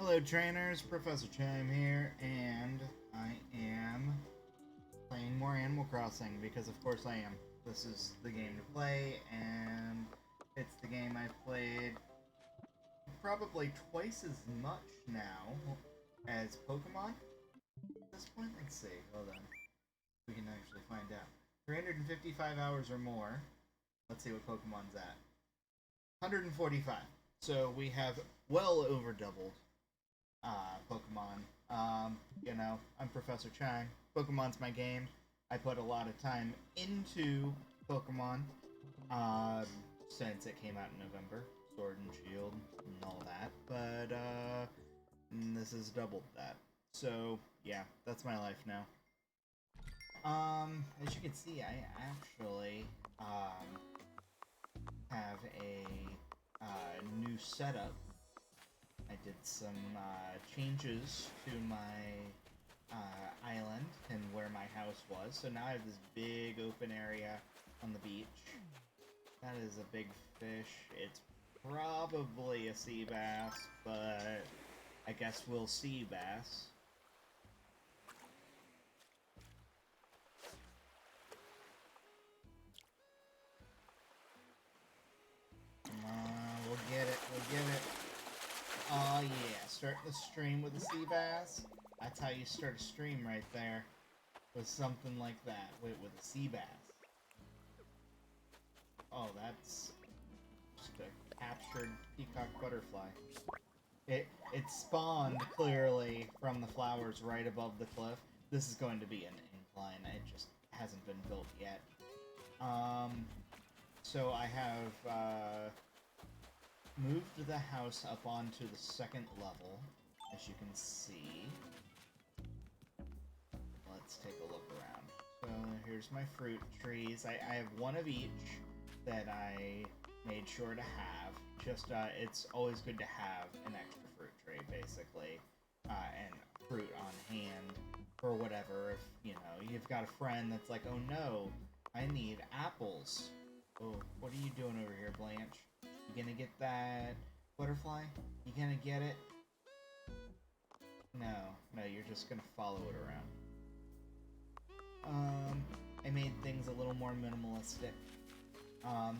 Hello trainers, Professor Chime here, and I am playing more Animal Crossing, because of course I am. This is the game to play, and it's the game I've played probably twice as much now as Pokemon. At this point, let's see, hold on. We can actually find out. 355 hours or more. Let's see what Pokemon's at. 145. So we have well over doubled Pokemon. I'm Professor Chang. Pokemon's my game. I put a lot of time into Pokemon since it came out in November. Sword and Shield and all that. But this has doubled that. So yeah, that's my life now. As you can see, I actually have a new setup. I did some changes to my island and where my house was. So now I have this big open area on the beach. That is a big fish. It's probably a sea bass, but I guess we'll see bass. We'll get it. We'll get it. Oh yeah, starting the stream with a sea bass. That's how you start a stream right there. With something like that. With a sea bass. Oh, that's just a captured peacock butterfly. It spawned clearly from the flowers right above the cliff. This is going to be an incline. It just hasn't been built yet. So I have moved the house up onto the second level, as you can see. Let's take a look around. So here's my fruit trees. I have one of each that I made sure to have. Just, it's always good to have an extra fruit tray, basically, and fruit on hand, or whatever. If, you've got a friend that's like, oh no, I need apples. Oh, what are you doing over here, Blanche? You gonna get that butterfly? You gonna get it? No, you're just gonna follow it around. I made things a little more minimalistic.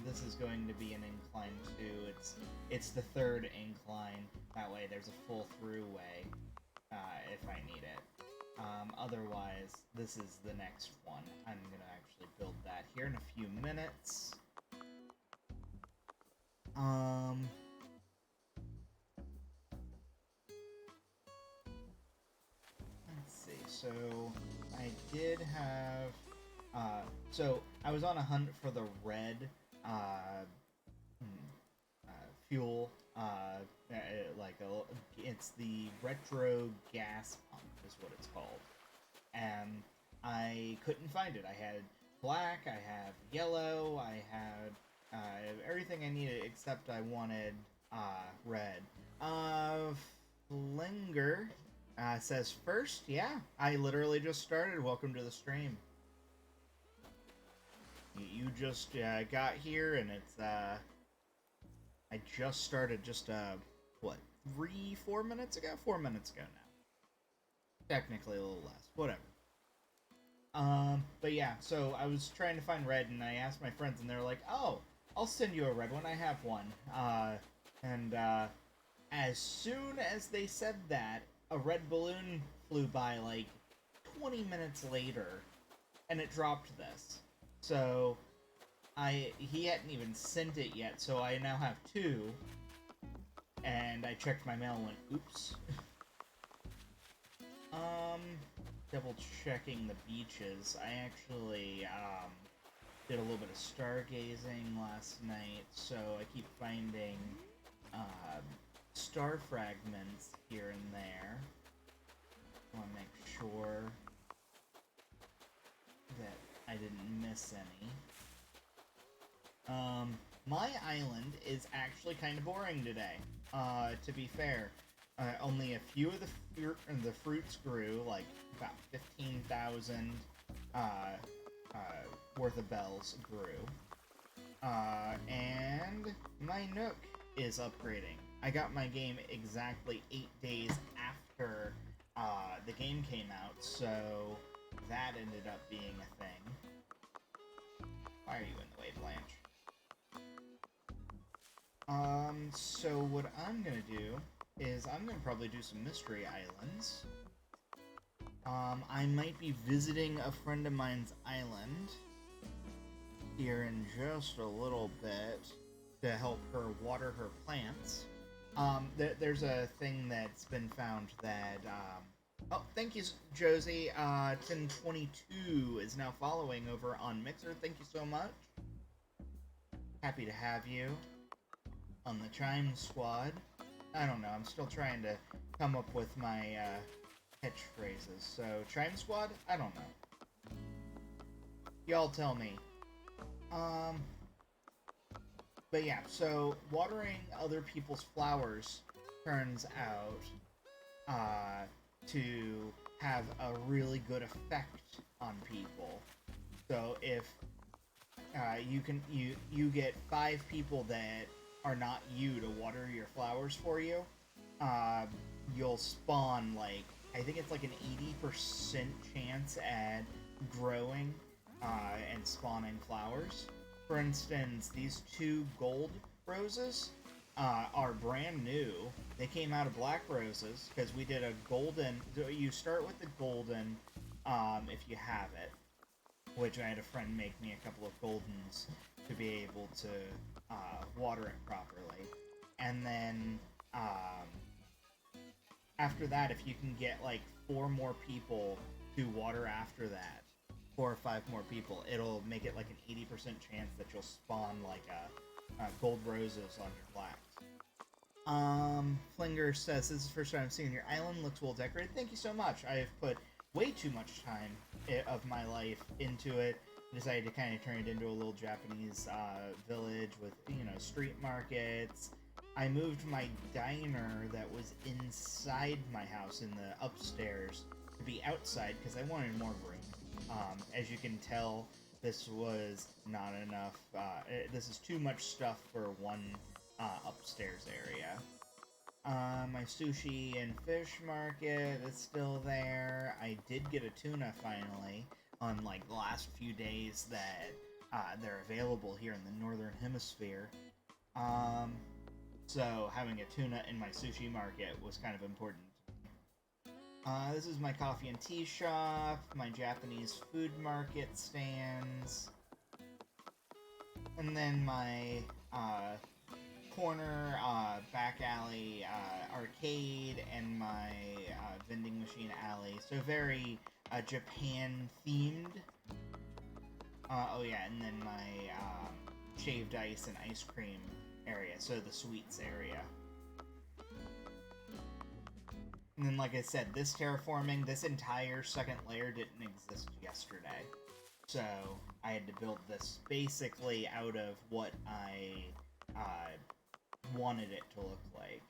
This is going to be an incline too. It's the third incline. That way there's a full through way, if I need it. Otherwise, this is the next one. I'm gonna actually build that here in a few minutes. Let's see, so I did have, so I was on a hunt for the red, fuel, it's the retro gas pump is what it's called, and I couldn't find it. I had black, I have yellow, I had everything I needed except I wanted red. Flinger says first, yeah, I literally just started. Welcome to the stream. You just got here, and it's I just started just what, 3-4 minutes ago? 4 minutes ago now. Technically a little less. Whatever. But yeah, so I was trying to find red, and I asked my friends, and they were like, oh, I'll send you a red one. I have one. As soon as they said that, a red balloon flew by like 20 minutes later, and it dropped this. So he hadn't even sent it yet, so I now have two. And I checked my mail and went, oops. Double checking the beaches. I actually did a little bit of stargazing last night, so I keep finding star fragments here and there. I want to make sure that I didn't miss any. My island is actually kind of boring today, to be fair. Only a few of the fruits grew, like about 15,000 worth of bells grew. And my Nook is upgrading. I got my game exactly 8 days after the game came out, so that ended up being a thing. Why are you in the way, Blanche? So what I'm gonna do is I'm gonna probably do some mystery islands. I might be visiting a friend of mine's island here in just a little bit to help her water her plants. There's a thing that's been found that, oh, thank you, Josie. 1022 is now following over on Mixer. Thank you so much. Happy to have you on the Chime Squad. I don't know, I'm still trying to come up with my, catchphrases. So, Chime Squad? I don't know. Y'all tell me. But yeah, so watering other people's flowers turns out to have a really good effect on people. So if you get 5 people that are not you to water your flowers for you, you'll spawn, like, I think it's like an 80% chance at growing and spawning flowers. For instance, these 2 gold roses are brand new. They came out of black roses because we did a golden. You start with the golden if you have it, which I had a friend make me a couple of goldens to be able to water it properly. And then after that, if you can get like 4 more people to water after that, 4 or 5 more people, it'll make it like an 80% chance that you'll spawn like gold roses on your blacks. Flinger says, this is the first time I'm seeing your island, looks well decorated. Thank you so much. I have put way too much time of my life into it. Decided to kind of turn it into a little Japanese village with, you know, street markets. I moved my diner that was inside my house in the upstairs to be outside because I wanted more room. As you can tell, this was not enough. This is too much stuff for one upstairs area. My sushi and fish market is still there. I did get a tuna finally on like the last few days that they're available here in the northern hemisphere. So having a tuna in my sushi market was kind of important. This is my coffee and tea shop, my Japanese food market stands, and then my corner back alley arcade and my vending machine alley. So very Japan themed. Oh yeah, and then my shaved ice and ice cream area, so the sweets area. And then, like I said, this terraforming, this entire second layer didn't exist yesterday. So, I had to build this basically out of what I wanted it to look like.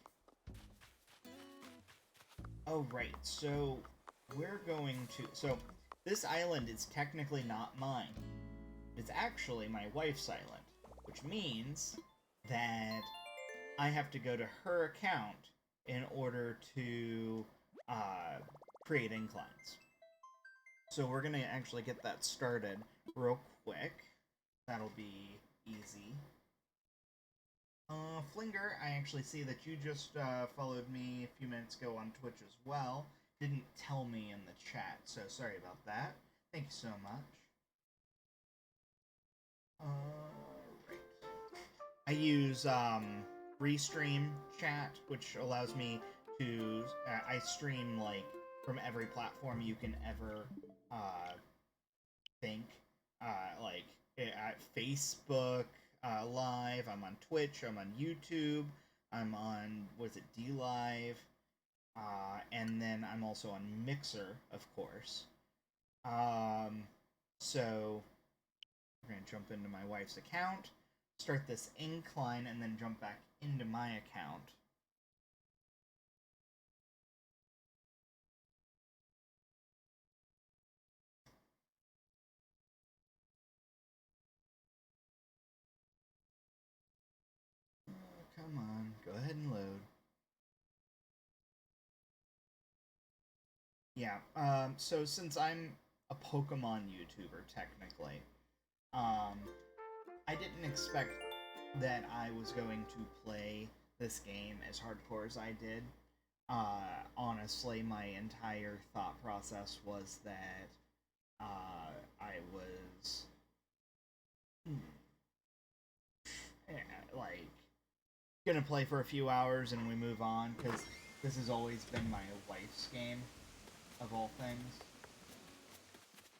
Oh, right, so we're going to... So, this island is technically not mine. It's actually my wife's island, which means that I have to go to her account in order to create inclines. So we're gonna actually get that started real quick. That'll be easy. Flinger, I actually see that you just followed me a few minutes ago on Twitch as well. Didn't tell me in the chat, so sorry about that. Thank you so much. Right. I use Restream chat, which allows me to I stream like from every platform you can ever think, like at Facebook Live. I'm on Twitch. I'm on YouTube. I'm on D Live, and then I'm also on Mixer, of course. So we're gonna jump into my wife's account, start this incline, and then jump back into my account. Come Come on, go ahead and load. Yeah, so since I'm a Pokemon YouTuber, technically, I didn't expect that I was going to play this game as hardcore as I did. Honestly, my entire thought process was that I was like gonna play for a few hours and we move on, because this has always been my wife's game of all things.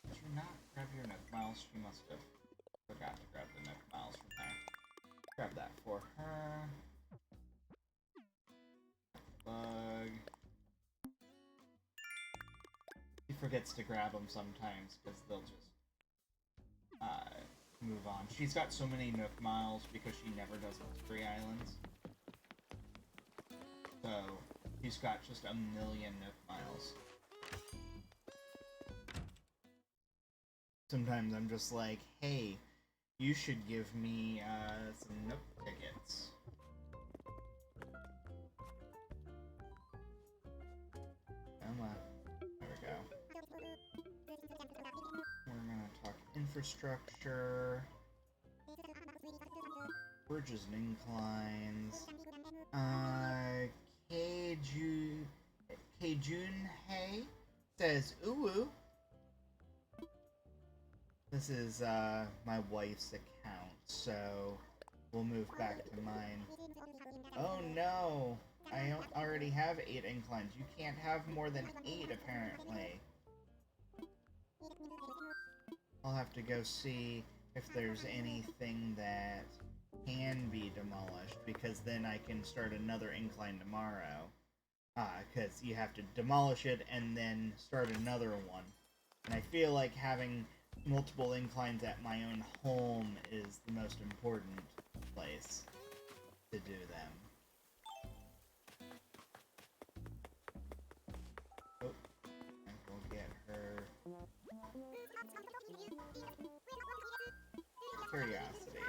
Did you not grab your Nook Miles? She must have forgot to grab the Nook Miles from there. Grab that for her. Bug. She forgets to grab them sometimes because they'll just move on. She's got so many Nook Miles because she never does Mystery Islands. So she's got just a million Nook Miles. Sometimes I'm just like, hey, you should give me some Nook tickets. Come on. There we go. We're gonna talk infrastructure, bridges and inclines. Kejunhei says, ooh. This is my wife's account, so we'll move back to mine. Oh no! I already have 8 inclines. You can't have more than 8, apparently. I'll have to go see if there's anything that can be demolished, because then I can start another incline tomorrow. Because you have to demolish it and then start another one. And I feel like having multiple inclines at my own home is the most important place to do them. Oh, and we'll get her curiosity.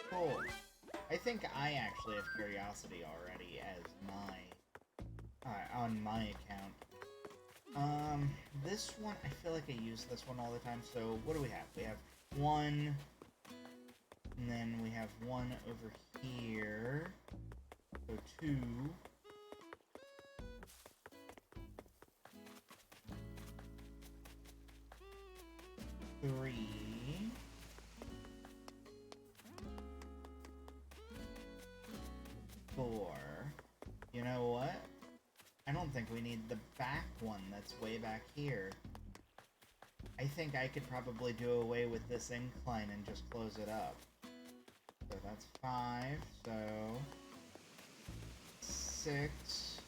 Cool. I think I actually have curiosity already as my on my account. This one, I feel like I use this one all the time, so what do we have? We have 1, and then we have 1 over here, so 2. 3. 4. You know what? I don't think we need the back one that's way back here. I think I could probably do away with this incline and just close it up. So that's 5, so 6,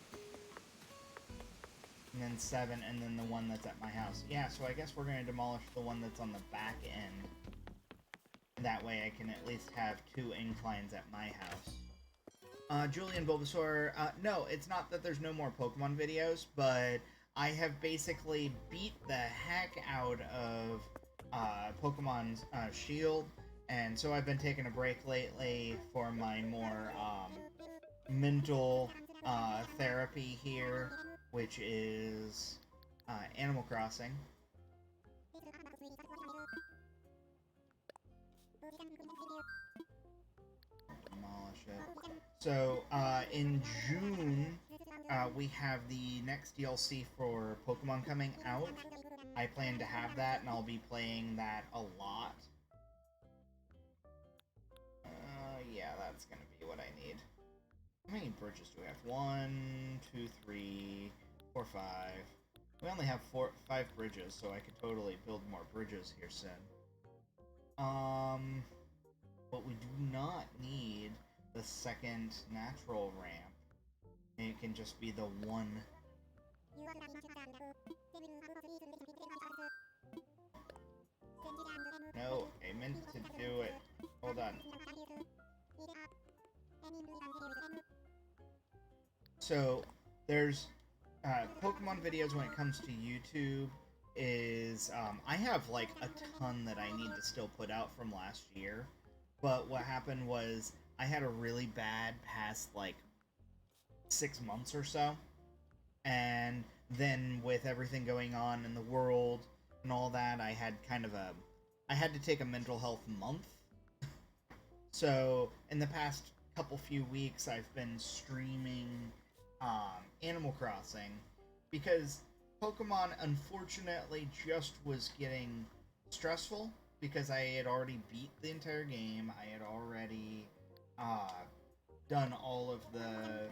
and then 7, and then the one that's at my house. Yeah, so I guess we're going to demolish the one that's on the back end. That way I can at least have 2 inclines at my house. Julian Bulbasaur, no, it's not that there's no more Pokemon videos, but I have basically beat the heck out of Pokemon Shield, and so I've been taking a break lately for my more mental therapy here, which is Animal Crossing. Demolish it. So, in June, we have the next DLC for Pokemon coming out. I plan to have that, and I'll be playing that a lot. Yeah, that's gonna be what I need. How many bridges do we have? 1, 2, 3, 4, 5. We only have 5 bridges, so I could totally build more bridges here soon. But we do not need the second natural ramp. It can just be the one. No, I meant to do it. Hold on. So, there's Pokemon videos when it comes to YouTube. is I have like a ton that I need to still put out from last year. But what happened was I had a really bad past like 6 months or so. And then with everything going on in the world and all that, I had to take a mental health month. So in the past couple few weeks, I've been streaming Animal Crossing because Pokemon unfortunately just was getting stressful because I had already beat the entire game. I had already done all of the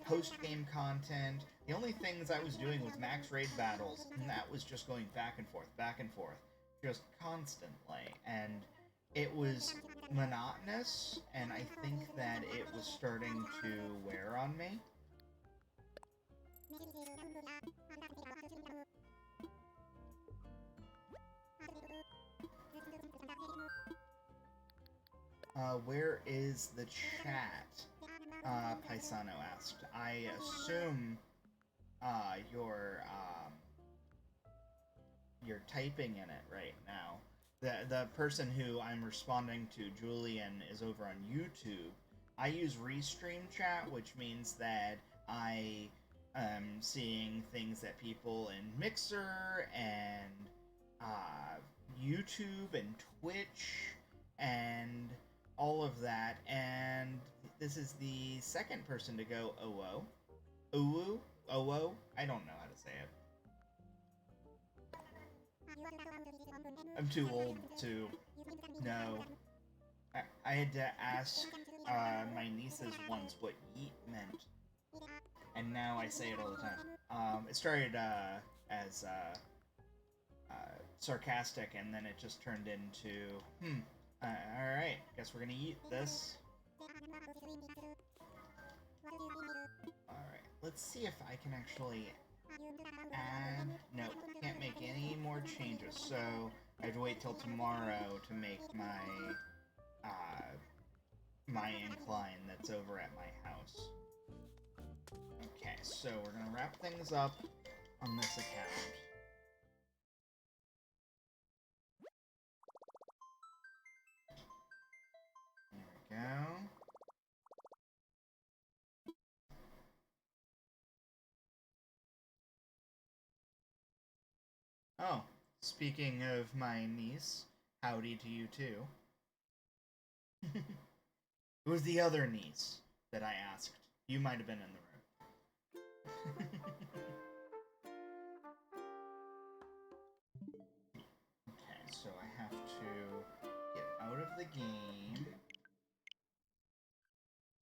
post-game content. The only things I was doing was max raid battles, and that was just going back and forth, just constantly. And it was monotonous, and I think that it was starting to wear on me. Where is the chat? Paisano asked. I assume you're typing in it right now. The person who I'm responding to, Julian, is over on YouTube. I use Restream chat, which means that I am seeing things that people in Mixer and YouTube and Twitch and all of that. And this is the second person to go OO. OO? OO? I don't know how to say it. I'm too old to know. I had to ask my nieces once what yeet meant, and now I say it all the time. It started as sarcastic, and then it just turned into, alright, guess we're gonna eat this. Alright, let's see if I can actually add... No, can't make any more changes, so I have to wait till tomorrow to make my my incline that's over at my house. Okay, so we're gonna wrap things up on this account. There we go. Oh, speaking of my niece, howdy to you too. It was the other niece that I asked. You might have been in the room. Okay, so I have to get out of the game.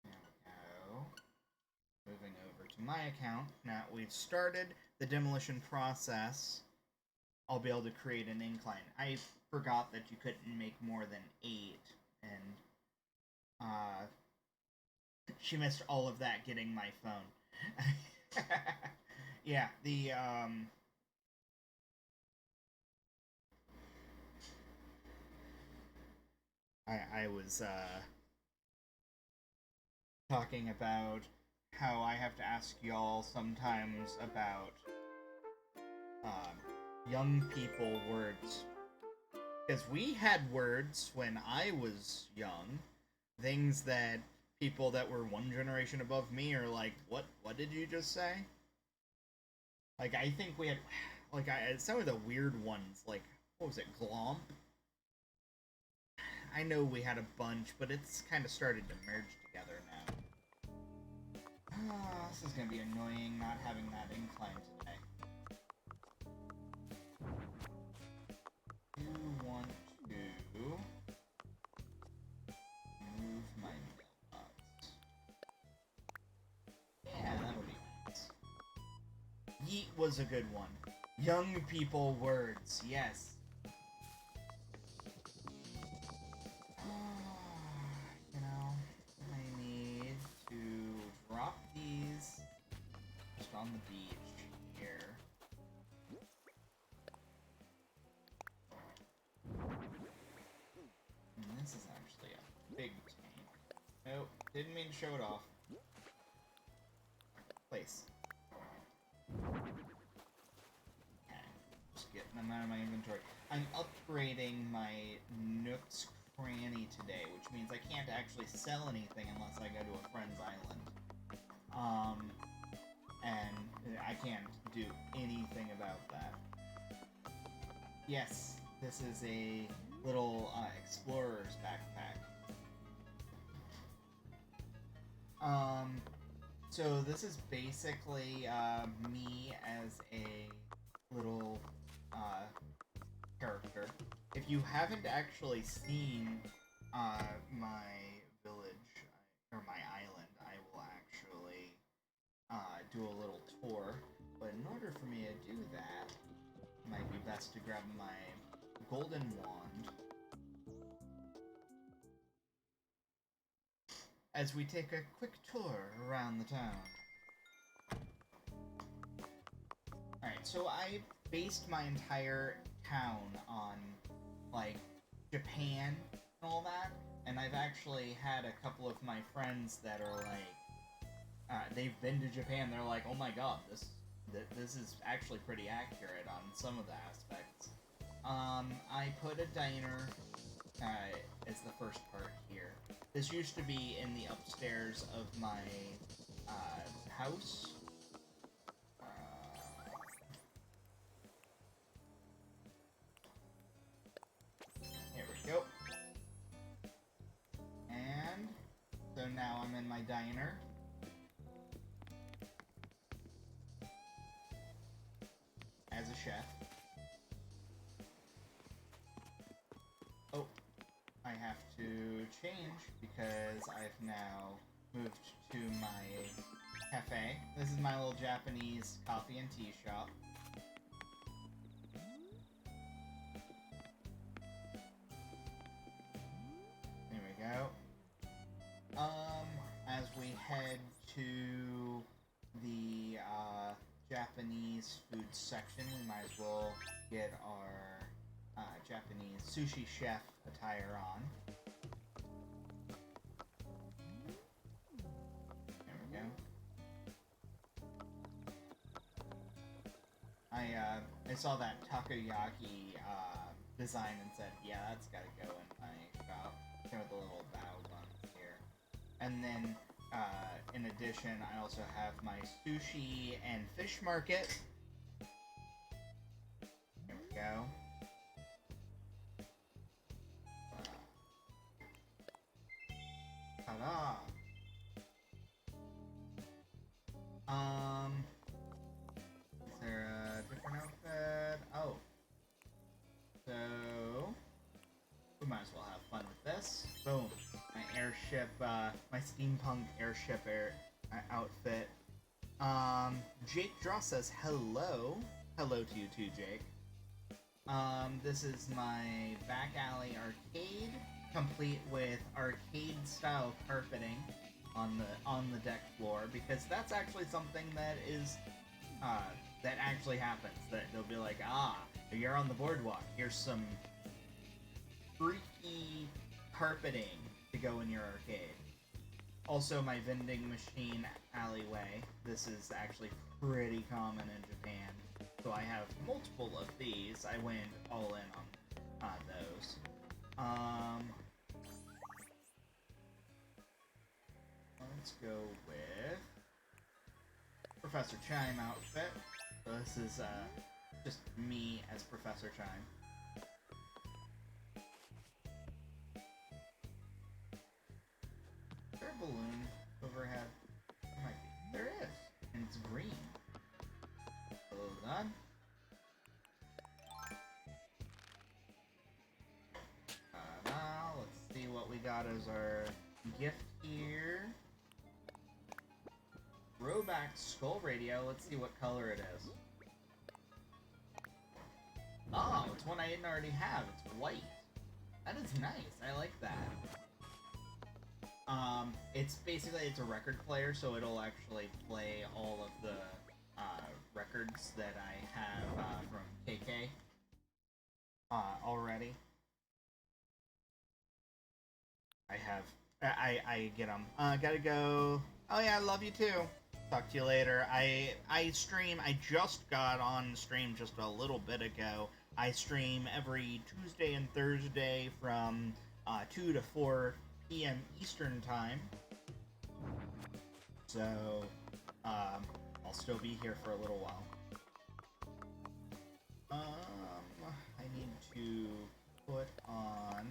There we go. Moving over to my account. Now we've started the demolition process. I'll be able to create an incline. I forgot that you couldn't make more than 8, and she missed all of that getting my phone. Yeah, I was talking about how I have to ask y'all sometimes about young people words. Because we had words when I was young, things that people that were one generation above me are like, what did you just say? Like, I think we had, like, some of the weird ones, like, what was it, glomp? I know we had a bunch, but it's kind of started to merge together now. This is gonna be annoying not having that incline today. I want to move my mailbox. Yeah, that'll be nice. Yeet was a good one. Young people words, yes. You know, I need to drop these just on the beach here. And this is actually a big tank. Nope, didn't mean to show it off. Place. getting them out of my inventory. I'm upgrading my Nook's Cranny today, which means I can't actually sell anything unless I go to a friend's island. And I can't do anything about that. Yes, this is a little explorer's backpack. So this is basically me as a little character. If you haven't actually seen my village or my island, I will actually do a little tour. But in order for me to do that, it might be best to grab my golden wand as we take a quick tour around the town. Alright, so I based my entire town on, like, Japan and all that, and I've actually had a couple of my friends that are like, they've been to Japan, they're like, oh my god, this is actually pretty accurate on some of the aspects. I put a diner as the first part here. This used to be in the upstairs of my house. Here we go. And so now I'm in my diner. As a chef. Oh, I have to change because I've now moved to my cafe. This is my little Japanese coffee and tea shop. There we go. As we head to the Japanese food section, we might as well get our Japanese sushi chef attire on. There we go. I saw that takoyaki design and said, yeah, that's gotta go in my shop. With a little bow bun here. And then, in addition, I also have my sushi and fish market. There we go. Ta-da! Is there a different outfit? Oh. So, we might as well have fun with this. Boom. My airship, my steampunk airship outfit. Jake Draw says hello. Hello to you too, Jake. This is my back alley arcade, complete with arcade-style carpeting on the deck floor, because that's actually something that is, that actually happens. That they'll be like, you're on the boardwalk, here's some freaky carpeting to go in your arcade. Also, my vending machine alleyway. This is actually pretty common in Japan, so I have multiple of these. I went all in on those. Let's go with Professor Chime outfit. So this is just me as Professor Chime. Is there a balloon overhead? There might be. There is, and it's green. Hold on. Let's see what we got as our gift here. Throwback Skull Radio. Let's see what color it is. Oh, it's one I didn't already have. It's white. That is nice. I like that. It's basically, it's a record player, so it'll actually play all of the records that I have from KK already. I get them. Gotta go. Oh yeah, I love you too. Talk to you later. I stream. I just got on stream just a little bit ago. I stream every Tuesday and Thursday from 2 to 4 p.m. Eastern time. So I'll still be here for a little while. I need to put on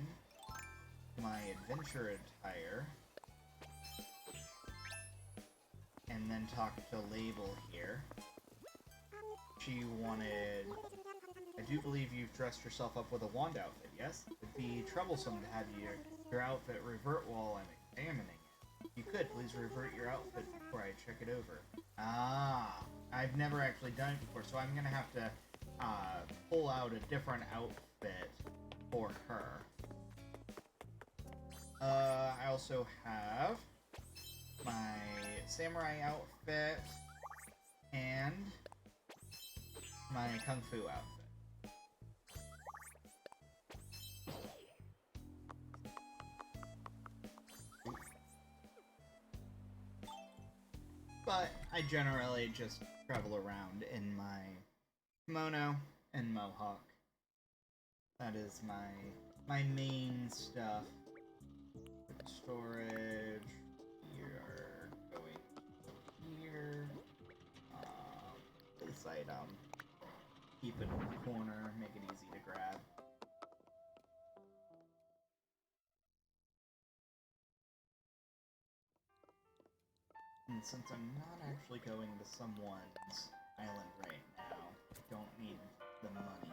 my adventure attire. And then talk to Label here. She wanted... I do believe you've dressed yourself up with a wand outfit, yes? It'd be troublesome to have your outfit revert while I'm examining it. If you could, please revert your outfit before I check it over. Ah, I've never actually done it before, so I'm gonna have to pull out a different outfit for her. I also have my samurai outfit and my kung fu outfit. But I generally just travel around in my kimono and mohawk. That is my main stuff. Storage. Here, going here. This item. Keep it in the corner. Make it easy to grab. And since I'm not actually going to someone's island right now, I don't need the money.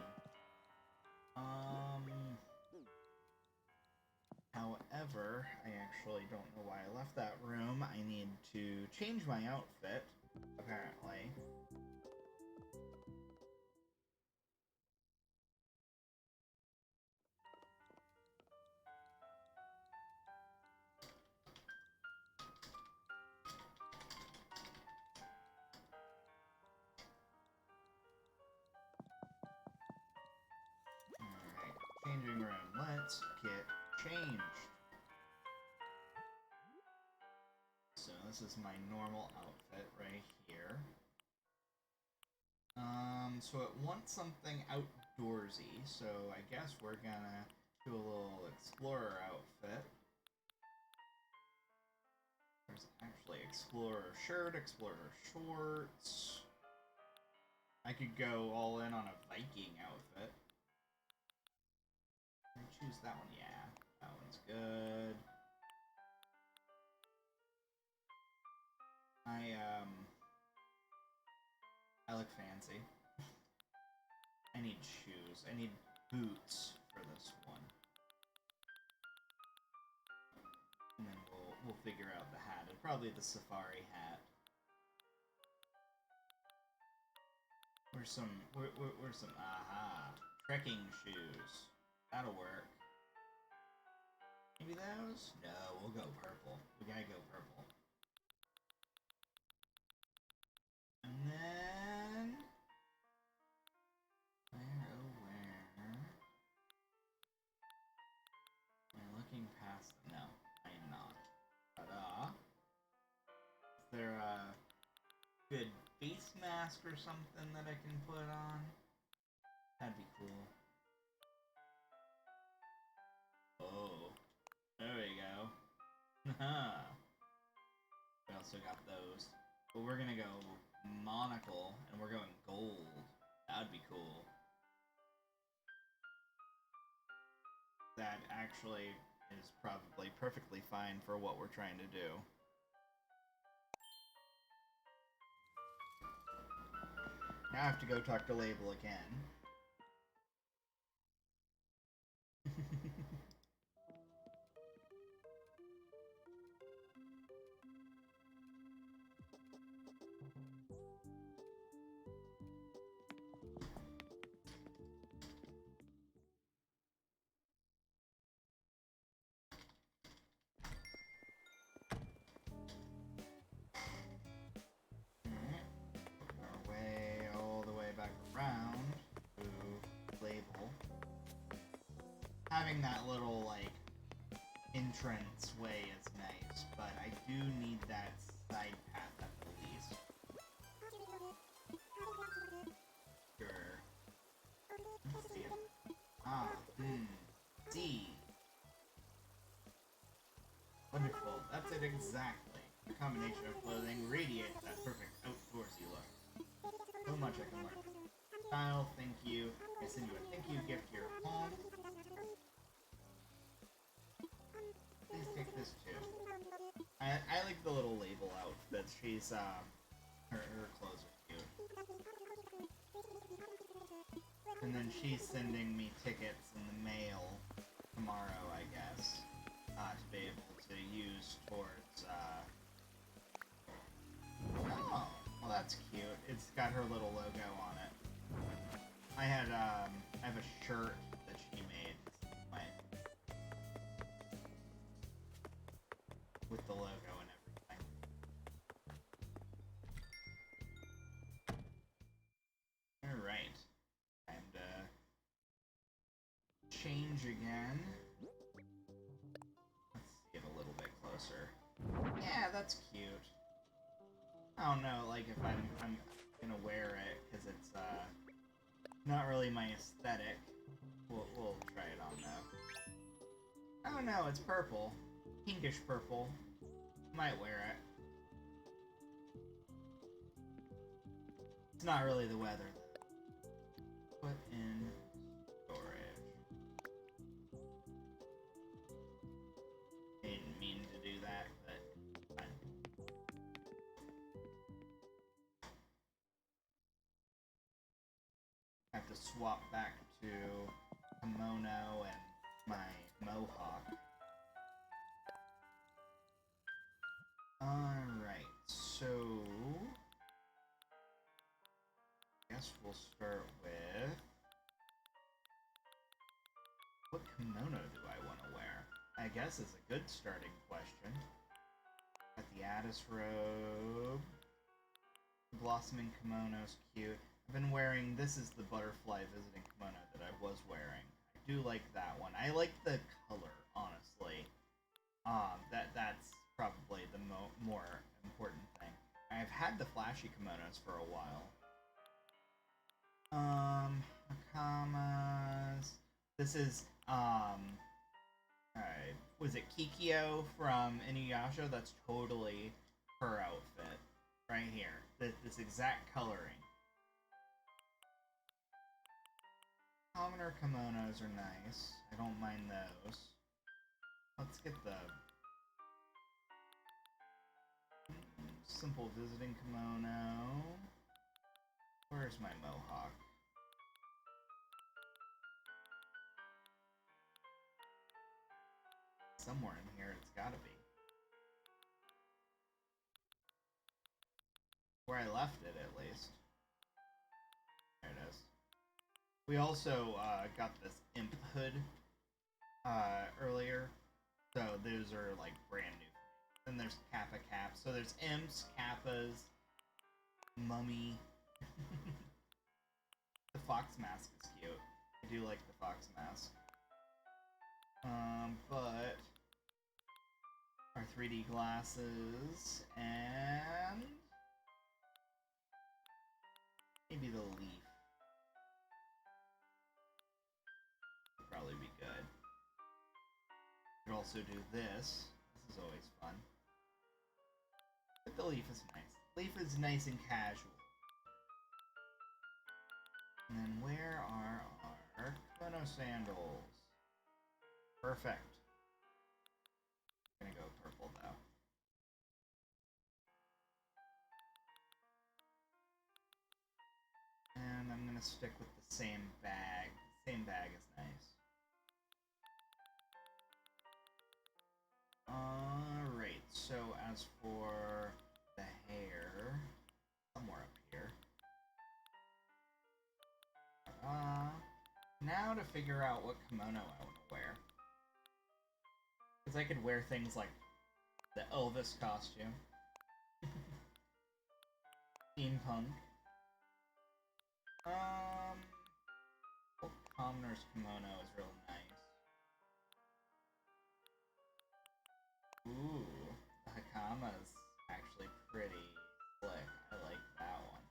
However, I actually don't know why I left that room. I need to change my outfit, apparently. Alright, changing room. Let's get changed. So this is my normal outfit right here. So it wants something outdoorsy, so I guess we're gonna do a little explorer outfit. There's actually explorer shirt, explorer shorts. I could go all in on a Viking outfit. Can I choose that one? Yeah, that one's good. I look fancy. I need shoes. I need boots for this one. And then we'll figure out the hat. It'll probably be the safari hat. Where's some aha, trekking shoes. That'll work. Maybe those? No, we'll go purple. We gotta go purple. And then where am I looking past? No, I am not. Ta-da. Is there a good face mask or something that I can put on? That'd be cool. Oh, there we go. We also got those. But we're gonna go monocle, and we're going gold. That'd be cool. That actually is probably perfectly fine for what we're trying to do. Now I have to go talk to Label again. Having that little, like, entrance way is nice, but I do need that side path at the least. it exactly. The combination of clothing radiates that perfect outdoorsy look. So much I can learn. Style, thank you. I send you a thank you gift to your home. Please take this too. I like the little label outfits. She's her clothes are cute. And then she's sending me tickets in the mail tomorrow, I guess, to be able to use towards. Oh, well that's cute. It's got her little logo on it. I have a shirt that she made with the logo and everything. All right, and change again. Let's see it a little bit closer. Yeah, that's cute. I don't know, like if I'm gonna wear it because it's not really my aesthetic. We'll try it on though. Oh no, it's purple, pinkish purple. Might wear it. It's not really the weather though. Put in storage. Didn't mean to do that, but fine. I have to swap back to kimono and my mohawk. Alright, so I guess we'll start with what kimono do I want to wear? I guess is a good starting question. Got the Addis robe. Blossoming kimono's cute. I've been wearing, this is the butterfly visiting kimono that I was wearing. I do like that one. I like the color, honestly. That's probably the more important thing. I've had the flashy kimonos for a while. Hakamas. This is, was it Kikyo from Inuyasha? That's totally her outfit. Right here. This exact coloring. Commoner kimonos are nice. I don't mind those. Let's get the simple visiting kimono. Where's my mohawk? Somewhere in here it's gotta be. Where I left it, at least. There it is. We also got this imp hood earlier, so those are like brand new. Then there's Kappa caps. So there's imps, kappas, mummy. The fox mask is cute. I do like the fox mask. But our 3D glasses and maybe the leaf would probably be good. Could also do this. This is always fun. But the leaf is nice. Leaf is nice and casual. And then where are our kimono sandals? Perfect. I'm gonna go purple though. And I'm gonna stick with the same bag. The same bag is nice. Alright, so as for the hair, somewhere up here. Now to figure out what kimono I want to wear. Because I could wear things like the Elvis costume. Steampunk. Well, Commoner's kimono is real nice. Ooh, the Hakama's actually pretty slick. I like that one.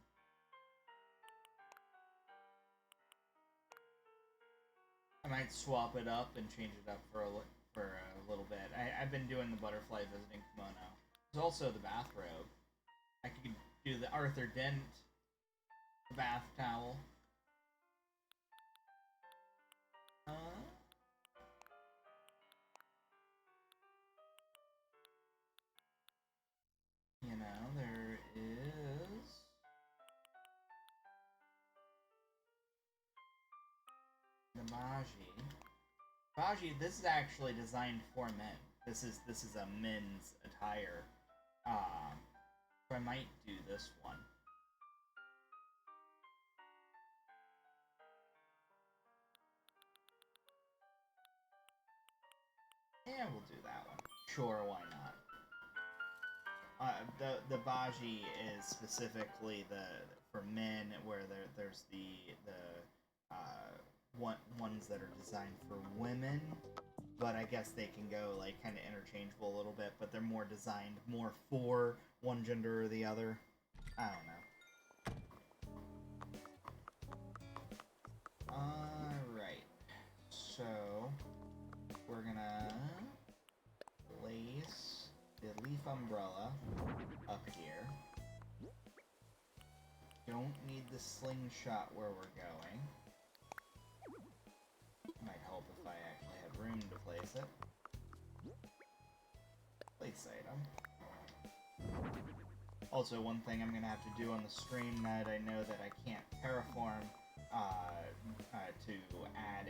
I might swap it up and change it up for a little bit. I've been doing the butterfly visiting kimono There's also the bathrobe. I could do the Arthur Dent bath towel. You know, there is the Baji. Baji, this is actually designed for men. This is a men's attire. So I might do this one. Yeah, we'll do that one. Sure, why not? The Baji is specifically for men, where there's the ones that are designed for women, but I guess they can go like kind of interchangeable a little bit, but they're more designed more for one gender or the other. I don't know. Alright, so we're gonna place the leaf umbrella up here. Don't need the slingshot where we're going. Might help if I actually had room to place it. Place item. Also, one thing I'm gonna have to do on the stream that I know that I can't terraform to add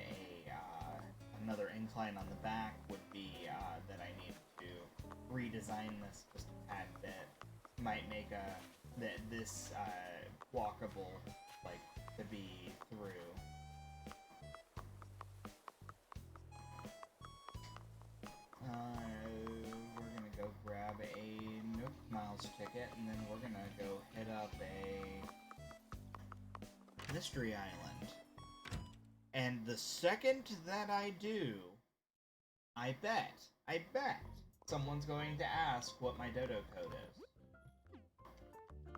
another incline on the back would be that I need to redesign this just a tad bit. Might make this walkable, like, to be through. We're gonna go grab a Nook Miles ticket, and then we're gonna go hit up a Mystery Island. And the second that I do, I bet someone's going to ask what my Dodo Code is.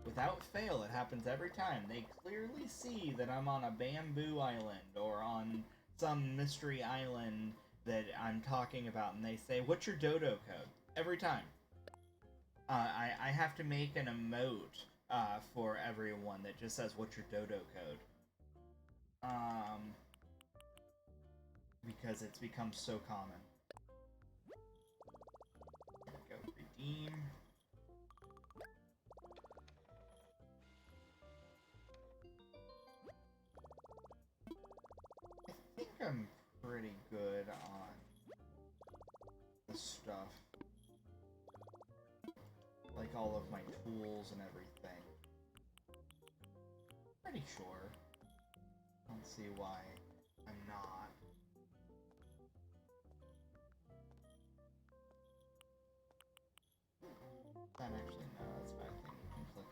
Without fail, it happens every time. They clearly see that I'm on a bamboo island or on some mystery island that I'm talking about, and they say, "What's your Dodo Code?" Every time. I have to make an emote for everyone that just says, "What's your Dodo Code?" Because it's become so common. There we go, redeem. I think I'm pretty good on the stuff. Like all of my tools and everything. Pretty sure. Don't see why I'm not. That actually, no, that's my thing. You can click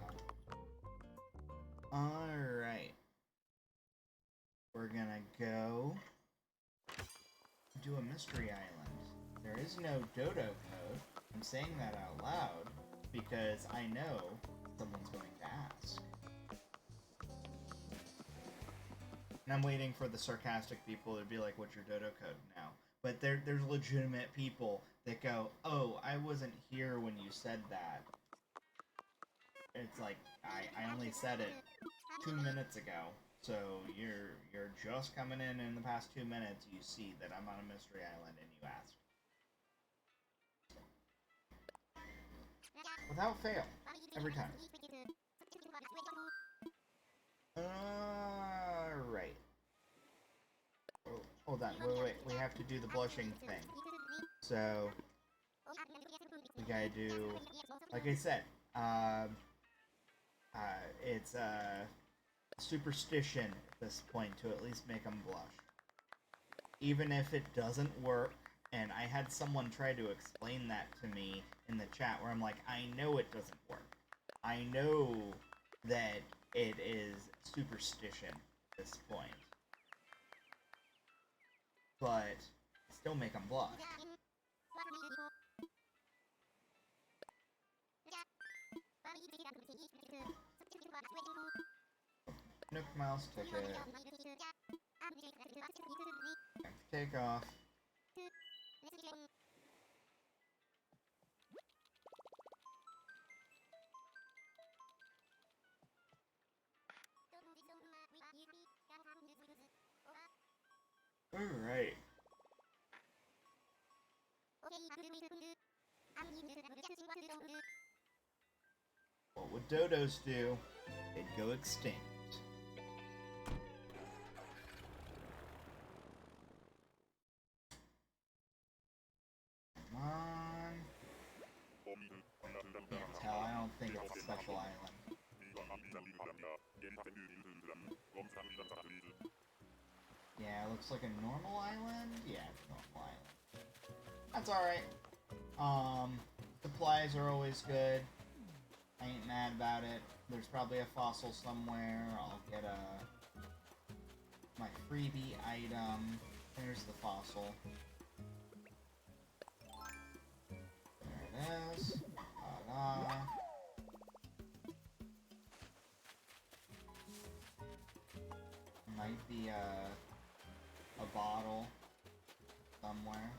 on. Alright. We're gonna go do a mystery island. There is no Dodo Code. I'm saying that out loud because I know someone's going to ask. And I'm waiting for the sarcastic people to be like, "What's your Dodo Code?" now. But there's legitimate people that go, "Oh, I wasn't here when you said that." It's like, I only said it 2 minutes ago. So you're just coming in the past 2 minutes, you see that I'm on a mystery island and you ask. Without fail. Every time. Alright. Oh, hold on, wait, we have to do the blushing thing. So, we gotta do, like I said, it's superstition at this point to at least make them blush. Even if it doesn't work, and I had someone try to explain that to me in the chat where I'm like, I know it doesn't work. I know that it is superstition at this point. But still make them blush. Nook Mouse ticket. Take off. Alright. What would dodos do? They'd go extinct. Come on. Can't tell, I don't think it's a special island. Yeah, it looks like a normal island? Yeah, it's a normal island. That's alright. Supplies are always good. I ain't mad about it. There's probably a fossil somewhere. I'll get my freebie item. There's the fossil. There it is. Ta-da. Might be a bottle somewhere.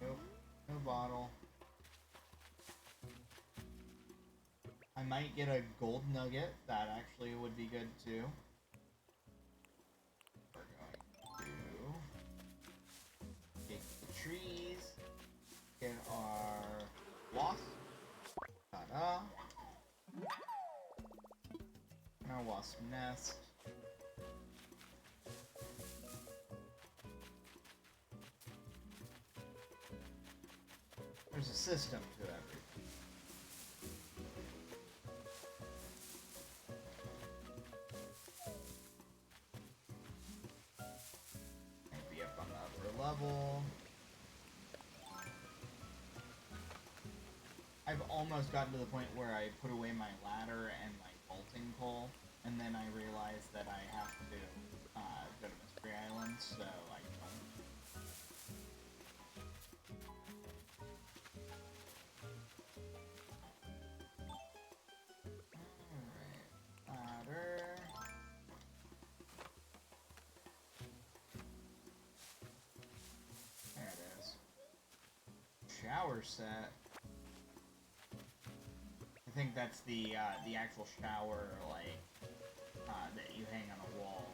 Nope, no bottle. I might get a gold nugget. That actually would be good too. We're going to take the trees, get our wasp. Ta-da! And our wasp nest. There's a system to everything. Maybe up on the upper level. I've almost gotten to the point where I put away my ladder and my bolting pole, and then I realized that I have to go to Mystery Island, so I don't. There it is. Shower set. I think that's the actual shower, like, that you hang on a wall.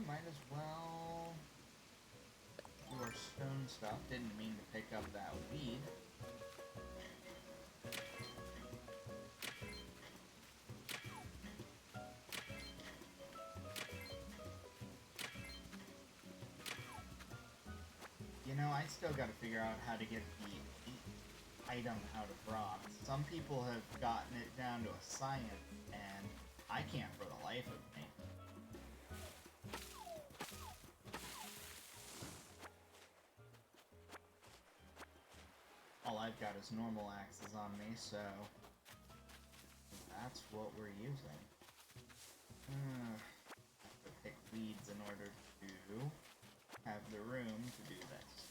Might as well do our stone stuff. Didn't mean to pick up that weed. You know, I still gotta figure out how to get the item out of rocks. Some people have gotten it down to a science, and I can't for the life of me. All I've got is normal axes on me, so that's what we're using. Have to pick weeds in order to have the room to do this.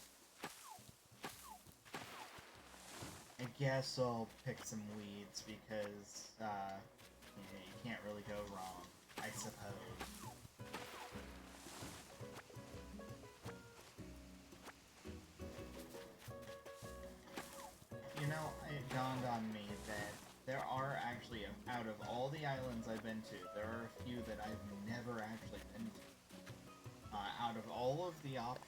I guess I'll pick some weeds because, you can't really go wrong, I suppose. You know, it dawned on me that there are actually, out of all the islands I've been to, there are a few that I've never actually been to. Out of all of the options.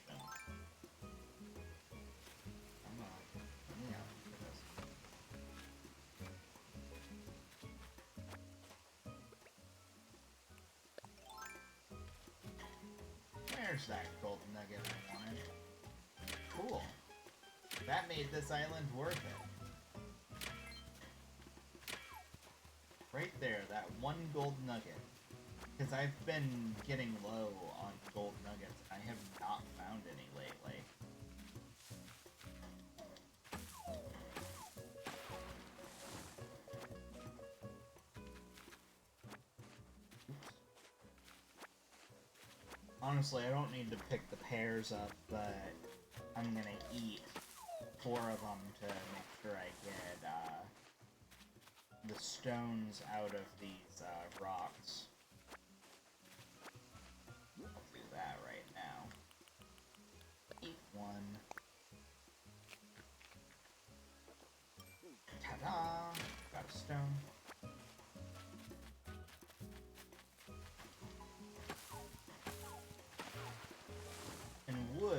Come on, let me out for this. There's that golden nugget I wanted. Cool. That made this island worth it. Right there, that one gold nugget. Because I've been getting low on gold nuggets, and I have not found any lately. Oops. Honestly, I don't need to pick the pears up, but I'm gonna eat 4 of them to make sure I get the stones out of these rocks. I'll do that right now. Eat 1. Ta-da! Got a stone.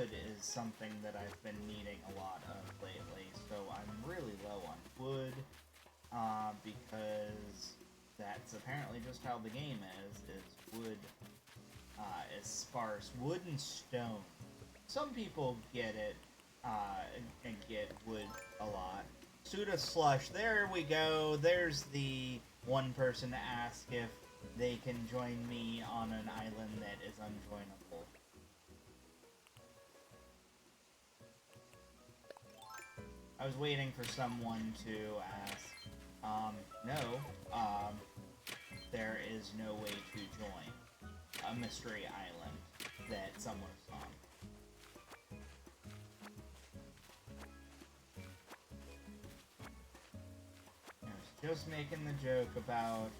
wood is something that I've been needing a lot of lately, so I'm really low on wood, because that's apparently just how the game is wood is sparse. Wood and stone. Some people get it, and get wood a lot. Suda Slush, there we go, there's the one person to ask if they can join me on an island that is unjoinable. I was waiting for someone to ask. No, there is no way to join a mystery island that someone's on. I was just making the joke about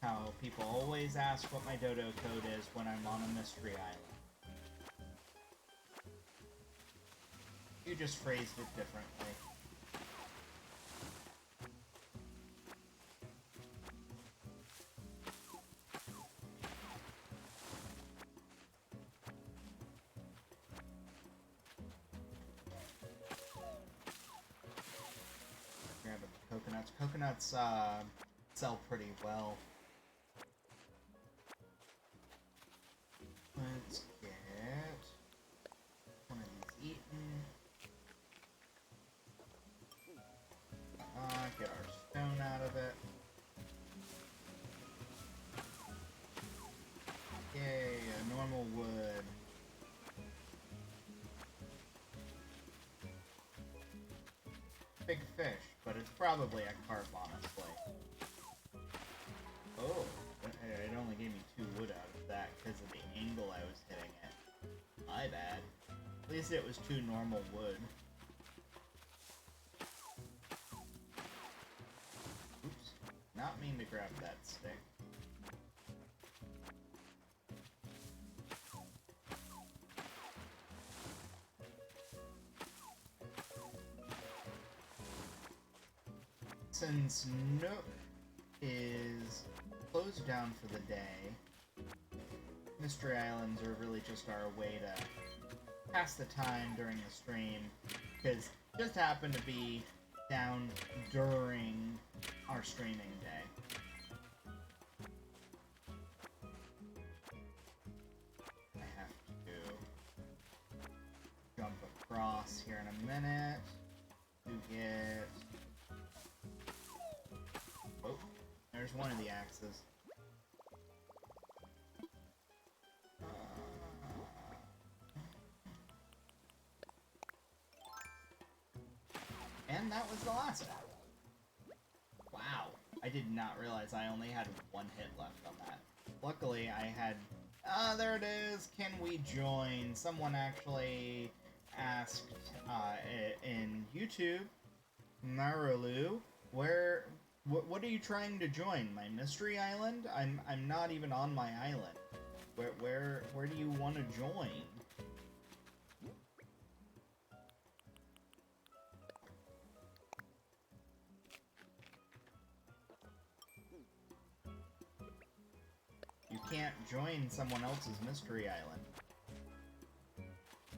how people always ask what my Dodo Code is when I'm on a mystery island. You just phrased it differently. Grab the coconuts. Coconuts, sell pretty well. Let's get one of these eaten. Get our stone out of it. Yay, a normal wood. Big fish, but it's probably a carp, honestly. Oh, it only gave me 2 wood out of that because of the angle I was hitting it. My bad. At least it was 2 normal wood. Oops. Not mean to grab that stick. Since Nook is closed down for the day, mystery islands are really just our way to pass the time during the stream, because it just happened to be down during our streaming day. I have to jump across here in a minute to get... Oh, there's one of the axes. And that was the last one. Wow, I did not realize I only had 1 hit left on that. Luckily, I had... there it is! Can we join? Someone actually asked in YouTube, Marulu, what are you trying to join? My mystery island? I'm not even on my island. Where do you want to join? You can't join someone else's mystery island.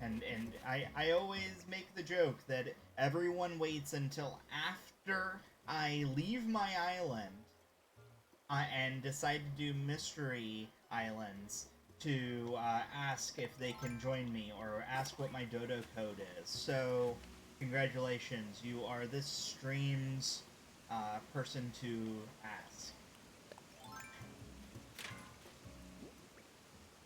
And I always make the joke that everyone waits until after I leave my island and decide to do mystery islands to ask if they can join me or ask what my Dodo Code is. So, congratulations, you are this stream's person to ask.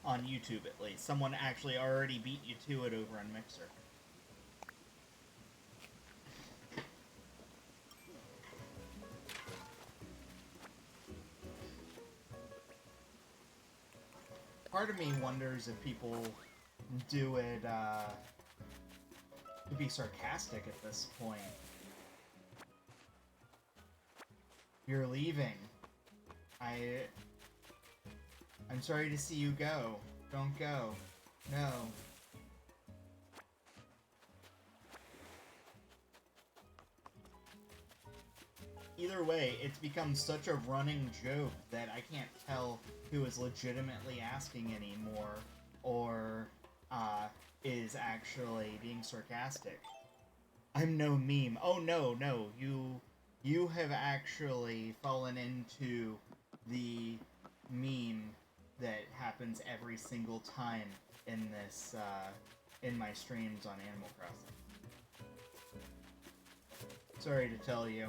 On YouTube, at least. Someone actually already beat you to it over on Mixer. Part of me wonders if people do it, to be sarcastic at this point. You're leaving. I'm sorry to see you go. Don't go. No. Either way, it's become such a running joke that I can't tell who is legitimately asking anymore, or is actually being sarcastic. I'm no meme. Oh no, no, you have actually fallen into the meme that happens every single time in this, in my streams on Animal Crossing. Sorry to tell you.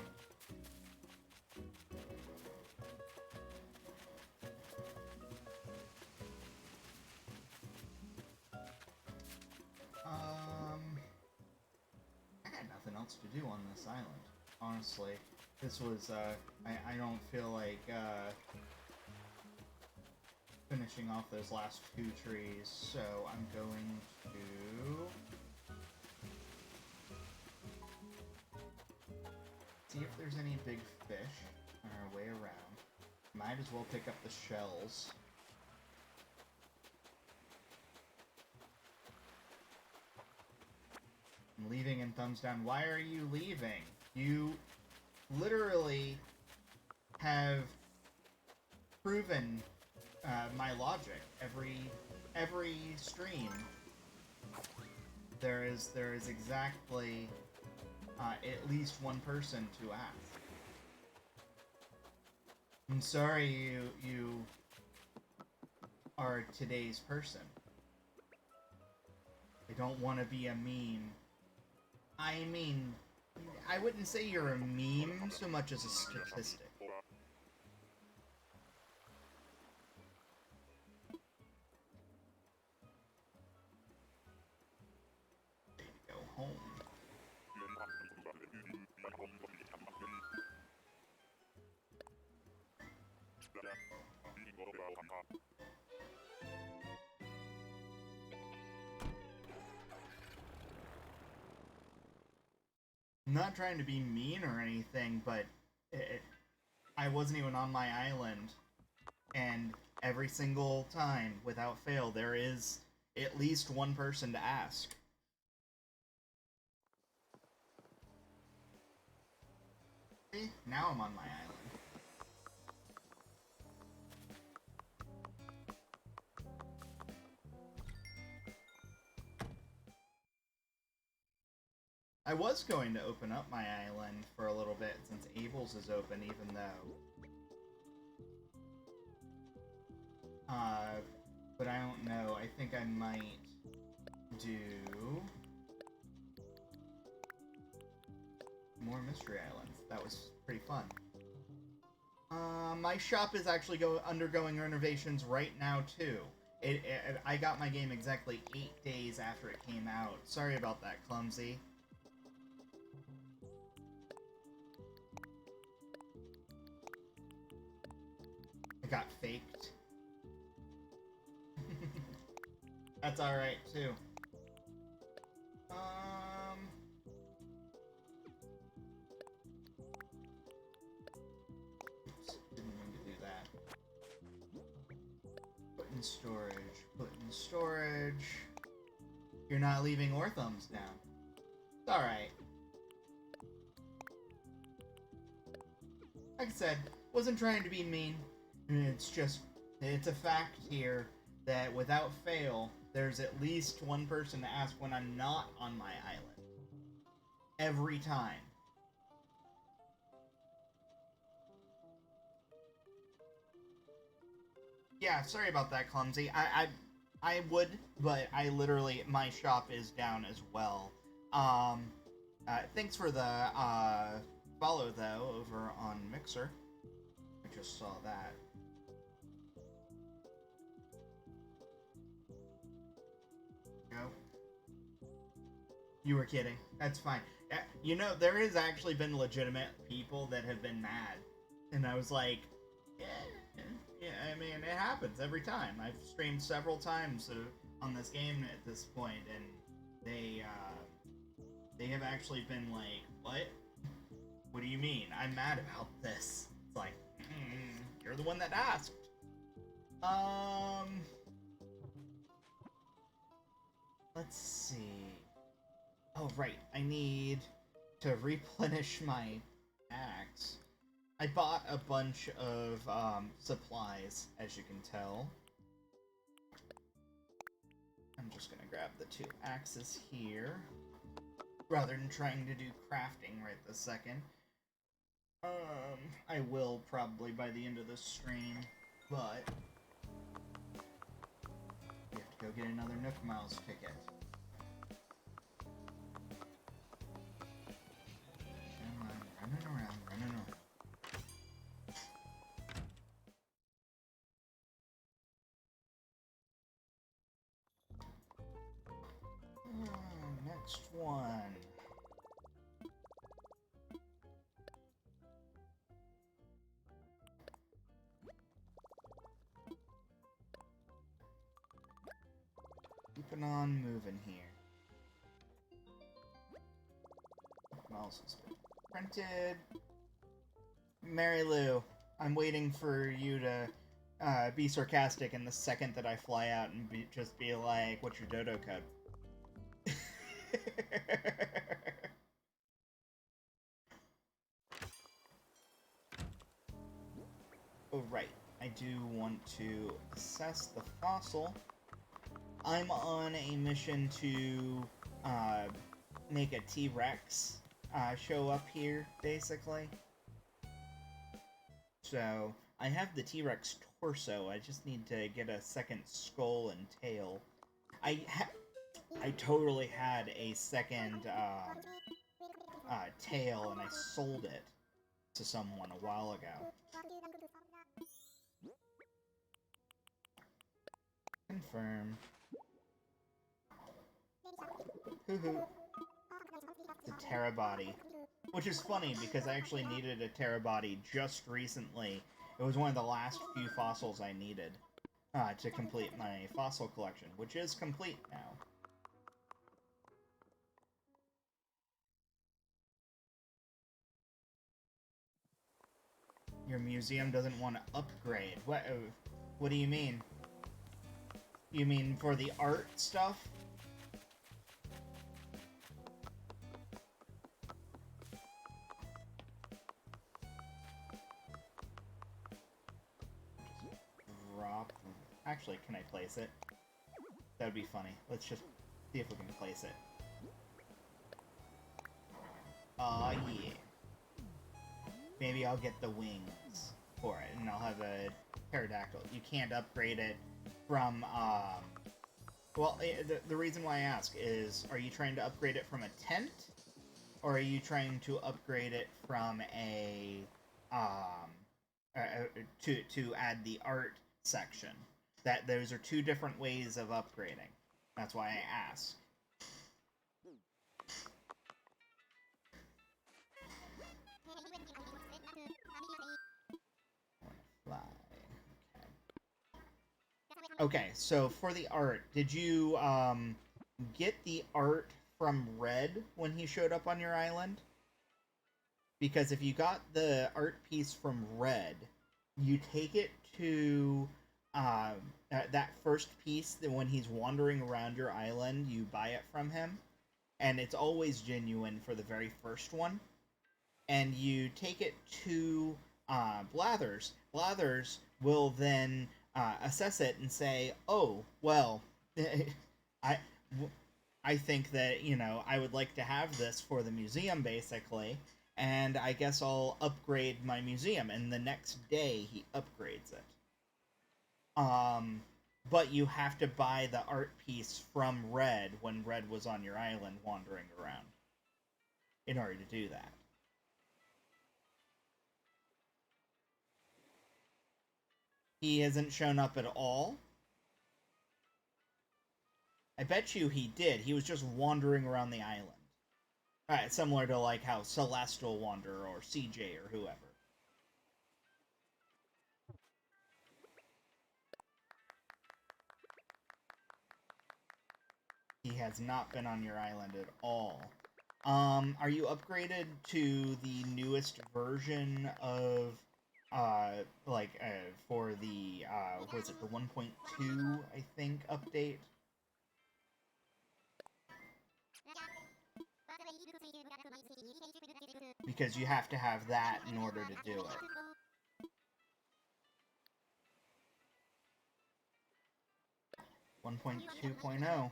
I got nothing else to do on this island, honestly. This was, I don't feel like, finishing off those last 2 trees, so I'm going to see if there's any big fish on our way around. Might as well pick up the shells. I'm leaving and thumbs down. Why are you leaving? You literally have proven my logic. Every stream, there is exactly at least one person to ask. I'm sorry you are today's person. I don't want to be a meme. I mean, I wouldn't say you're a meme so much as a statistic. Go home. I'm not trying to be mean or anything, but I wasn't even on my island, and every single time, without fail, there is at least one person to ask. See? Now I'm on my island. I was going to open up my island for a little bit since Abel's is open, even though... but I don't know. I think I might do... more Mystery Islands. That was pretty fun. My shop is actually undergoing renovations right now, too. I got my game exactly 8 days after it came out. Sorry about that, Clumsy. It got faked. That's alright, too. Oops, didn't mean to do that. Put in storage. Put in storage. You're not leaving or thumbs down. It's alright. Like I said, wasn't trying to be mean. It's a fact here that without fail, there's at least one person to ask when I'm not on my island. Every time. Yeah, sorry about that, Clumsy. I would, but I literally, my shop is down as well. Thanks for the, follow, though, over on Mixer. I just saw that. Go. You were kidding. That's fine. You know, there has actually been legitimate people that have been mad. And I was like, yeah, I mean, it happens every time. I've streamed several times on this game at this point, and they have actually been like, what? What do you mean? I'm mad about this. It's like, you're the one that asked. Let's see. Oh, right. I need to replenish my axe. I bought a bunch of supplies, as you can tell. I'm just gonna grab the 2 axes here, rather than trying to do crafting right this second. I will probably by the end of this stream, but we have to go get another Nook Miles ticket. And I'm running around. Next one. Keeping on moving here. Mouse has been printed. Mary Lou, I'm waiting for you to be sarcastic in the second that I fly out and just be like, what's your Dodo Code? Oh, right. I do want to assess the fossil. I'm on a mission to make a T-Rex show up here, basically. So, I have the T-Rex torso, I just need to get a second skull and tail. I totally had a second tail, and I sold it to someone a while ago. Confirm. Hoo-hoo. It's a Terabody. Which is funny, because I actually needed a Terabody just recently. It was one of the last few fossils I needed to complete my fossil collection, which is complete now. Your museum doesn't want to upgrade. What do you mean? You mean for the art stuff? Drop. Actually, can I place it? That would be funny. Let's just see if we can place it. Aw, yeah. Maybe I'll get the wings for it, and I'll have a pterodactyl. You can't upgrade it from, well, the reason why I ask is, are you trying to upgrade it from a tent? Or are you trying to upgrade it from a, to add the art section? Those are 2 different ways of upgrading. That's why I ask. Okay, so for the art, did you get the art from Red when he showed up on your island? Because if you got the art piece from Red, you take it to that first piece that when he's wandering around your island, you buy it from him. And it's always genuine for the very first one. And you take it to Blathers. Blathers will then assess it and say, oh, well, I think that, you know, I would like to have this for the museum, basically, and I guess I'll upgrade my museum, and the next day he upgrades it. But you have to buy the art piece from Red when Red was on your island wandering around in order to do that. He hasn't shown up at all? I bet you he did. He was just wandering around the island. Alright, similar to like how Celeste will wander, or CJ, or whoever. He has not been on your island at all. Are you upgraded to the newest version of, for the, what is it, the 1.2, I think, update? Because you have to have that in order to do it. 1.2.0.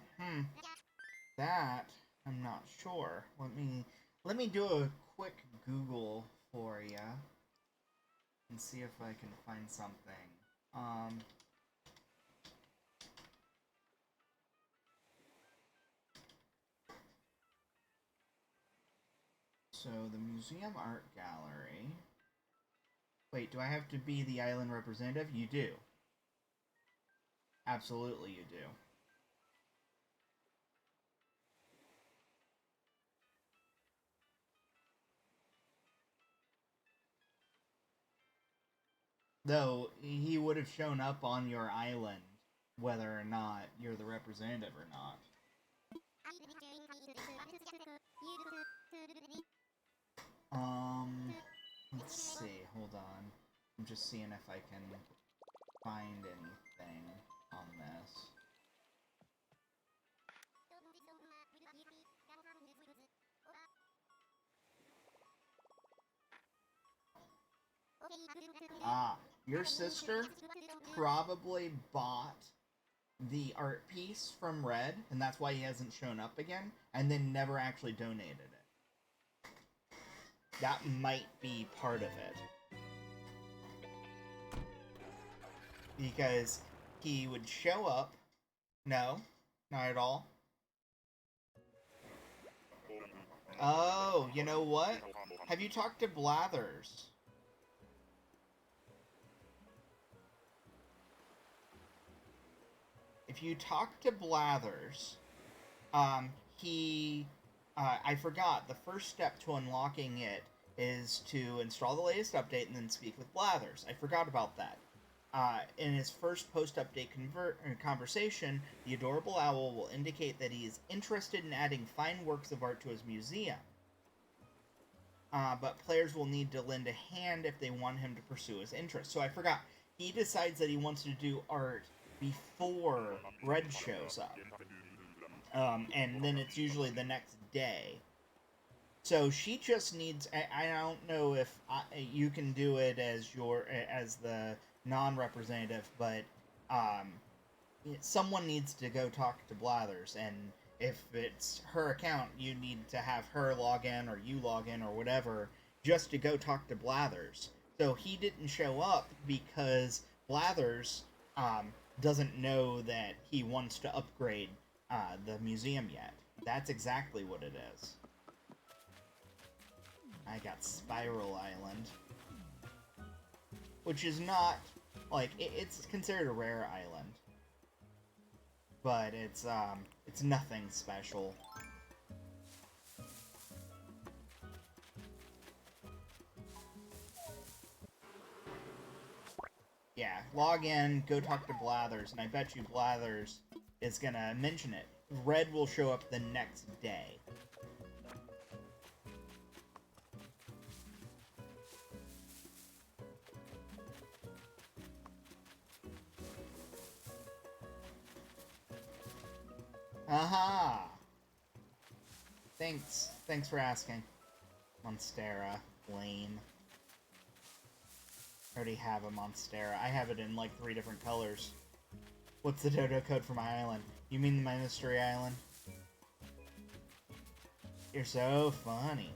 That I'm not sure. Let me do a quick Google for ya and see if I can find something. So the Museum Art Gallery. Wait, do I have to be the island representative? You do. Absolutely you do. Though, he would have shown up on your island, whether or not you're the representative or not. Let's see, hold on. I'm just seeing if I can find anything on this. Your sister probably bought the art piece from Red, and that's why he hasn't shown up again, and then never actually donated it. That might be part of it. Because he would show up. No, not at all. Oh, you know what? Have you talked to Blathers? If you talk to Blathers, I forgot, the first step to unlocking it is to install the latest update and then speak with Blathers. I forgot about that. In his first post-update conversation, the adorable owl will indicate that he is interested in adding fine works of art to his museum. But players will need to lend a hand if they want him to pursue his interest. So I forgot. He decides that he wants to do art before Red shows up. And then it's usually the next day. So she just needs... I don't know if you can do it as the non-representative, but someone needs to go talk to Blathers, and if it's her account, you need to have her log in, or you log in, or whatever, just to go talk to Blathers. So he didn't show up because Blathers doesn't know that he wants to upgrade the museum yet. That's exactly what it is. I got Spiral Island, which is not, like, it's considered a rare island, but it's nothing special. Yeah, log in, go talk to Blathers, and I bet you Blathers is gonna mention it. Red will show up the next day. Aha! Thanks for asking. Monstera. Lame. I already have a Monstera. I have it in like 3 different colors. What's the Dodo Code for my island? You mean my mystery island? You're so funny.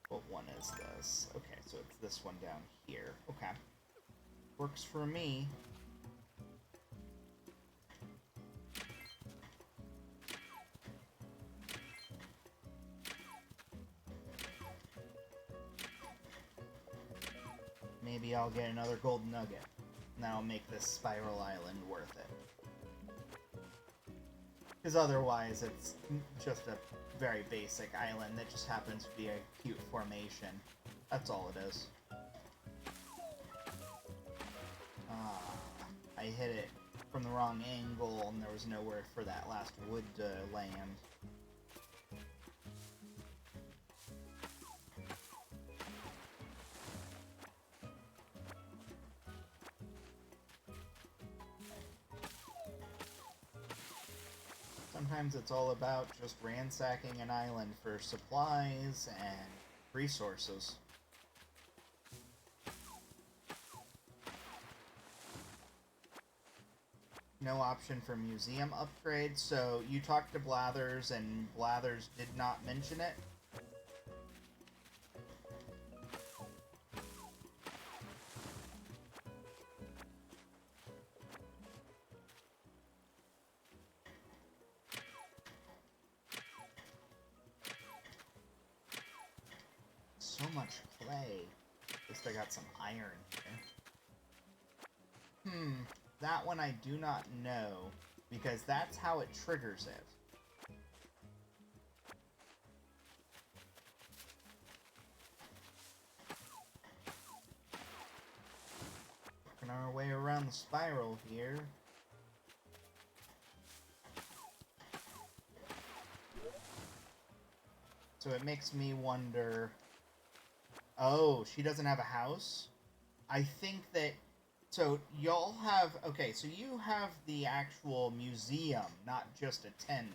What one is this? Okay, so it's this one down here. Okay. Works for me. Maybe I'll get another gold nugget, and that'll make this Spiral Island worth it. Because otherwise, it's just a very basic island that just happens to be a cute formation. That's all it is. I hit it from the wrong angle, and there was nowhere for that last wood to land. sometimes it's all about just ransacking an island for supplies and resources. No option for museum upgrades, so you talked to Blathers, and Blathers did not mention it. So much clay. At least I got some iron here. That one I do not know, because that's how it triggers it. Working our way around the spiral here. So it makes me wonder... Oh, she doesn't have a house? I think that... So, y'all have... Okay, so you have the actual museum, not just a tent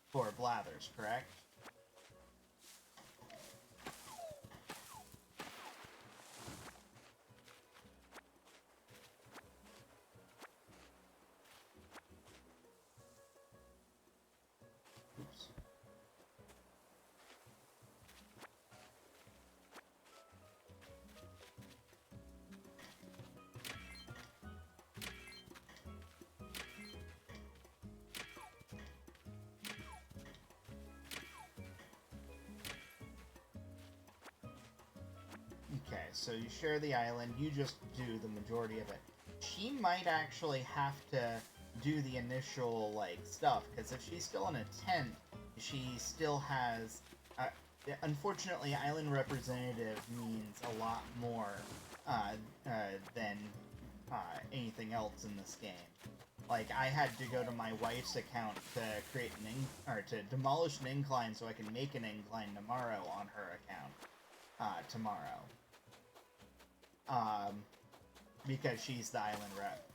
for Blathers, correct? Oops. Okay, so you share the island, you just do the majority of it. She might actually have to do the initial, like, stuff, because if she's still in a tent, she still has... unfortunately, island representative means a lot more than anything else in this game. Like, I had to go to my wife's account to create to demolish an incline so I can make an incline tomorrow on her account. Tomorrow. Because she's the island rep.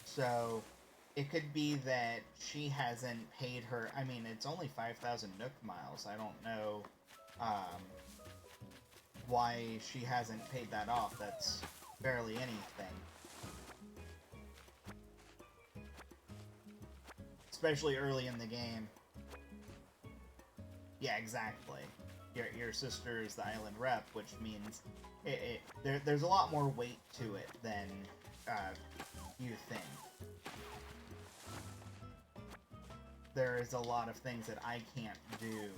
So, it could be that she hasn't paid her... I mean, it's only 5,000 Nook miles. I don't know, why she hasn't paid that off. That's barely anything. Especially early in the game. Yeah, exactly. Your sister is the island rep, which means there's a lot more weight to it than you think. There is a lot of things that I can't do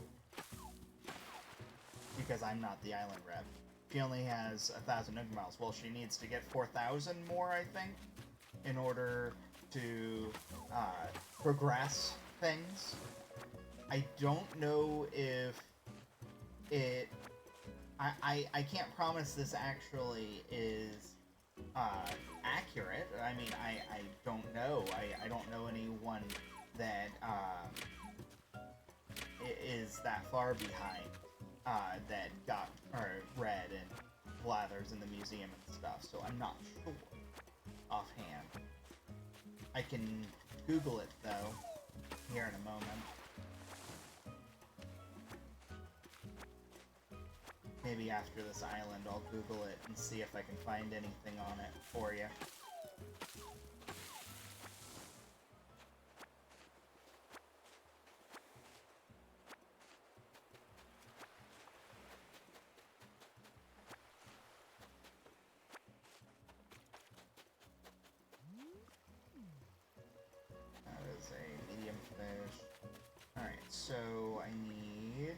because I'm not the island rep. She only has 1,000 Nook miles. Well, she needs to get 4,000 more, I think, in order to progress things. I don't know if it... I can't promise this actually is accurate. I mean, I don't know. I don't know anyone that is that far behind that got read and Blathers in the museum and stuff, so I'm not sure offhand. I can Google it though here in a moment. Maybe after this island I'll Google it and see if I can find anything on it for you. That is a medium fish. Alright, so I need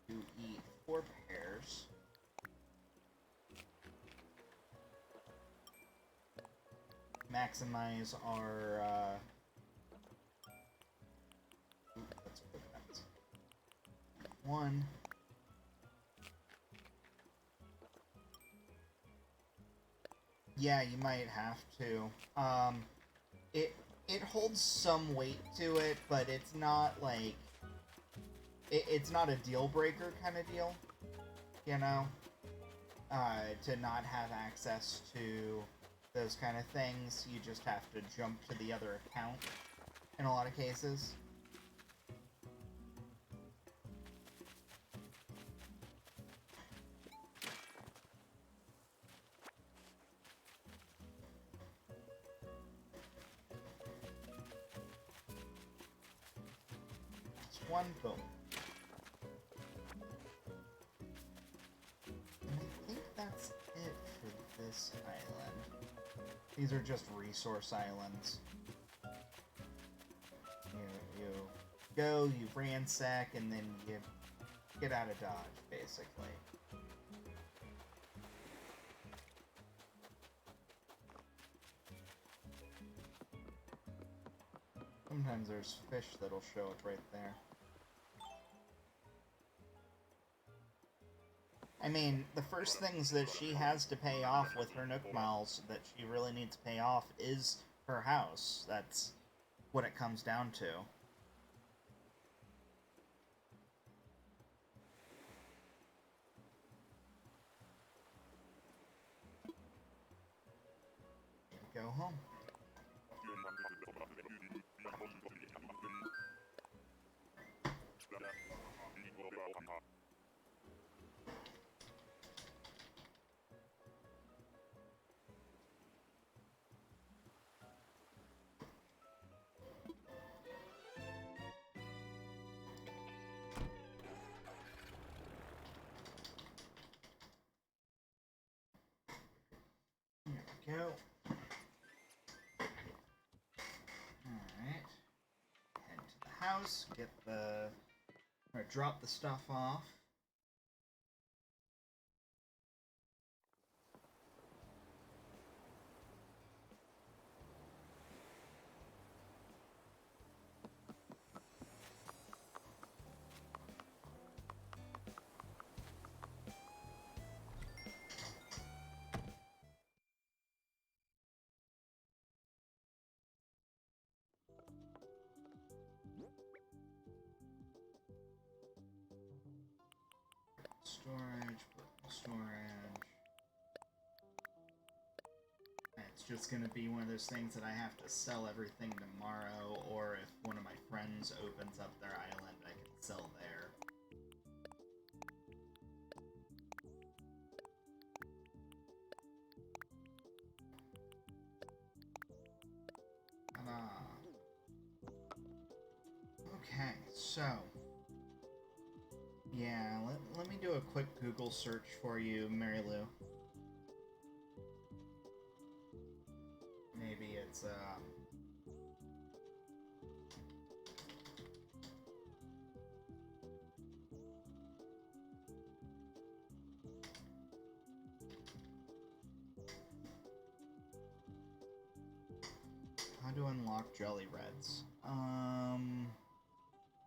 to eat 4 pears. Maximize our, let's put that. 1. Yeah, you might have to. It holds some weight to it, but it's not like... It's not a deal breaker kind of deal, you know? To not have access to those kind of things, you just have to jump to the other account in a lot of cases. It's one boom. And I think that's it for this island. These are just resource islands. You go, you ransack, and then you get out of Dodge, basically. Sometimes there's fish that'll show it right there. I mean, the first things that she has to pay off with her Nook Miles that she really needs to pay off is her house. That's what it comes down to. Go home. There we go. Alright. Head to the house, get the... or drop the stuff off. Storage. It's just gonna be one of those things that I have to sell everything tomorrow, or if one of my friends opens up their island, I can sell there. Okay, so... yeah, let me do a quick Google search for you, Mary Lou. Maybe it's, how to unlock Jelly Reds?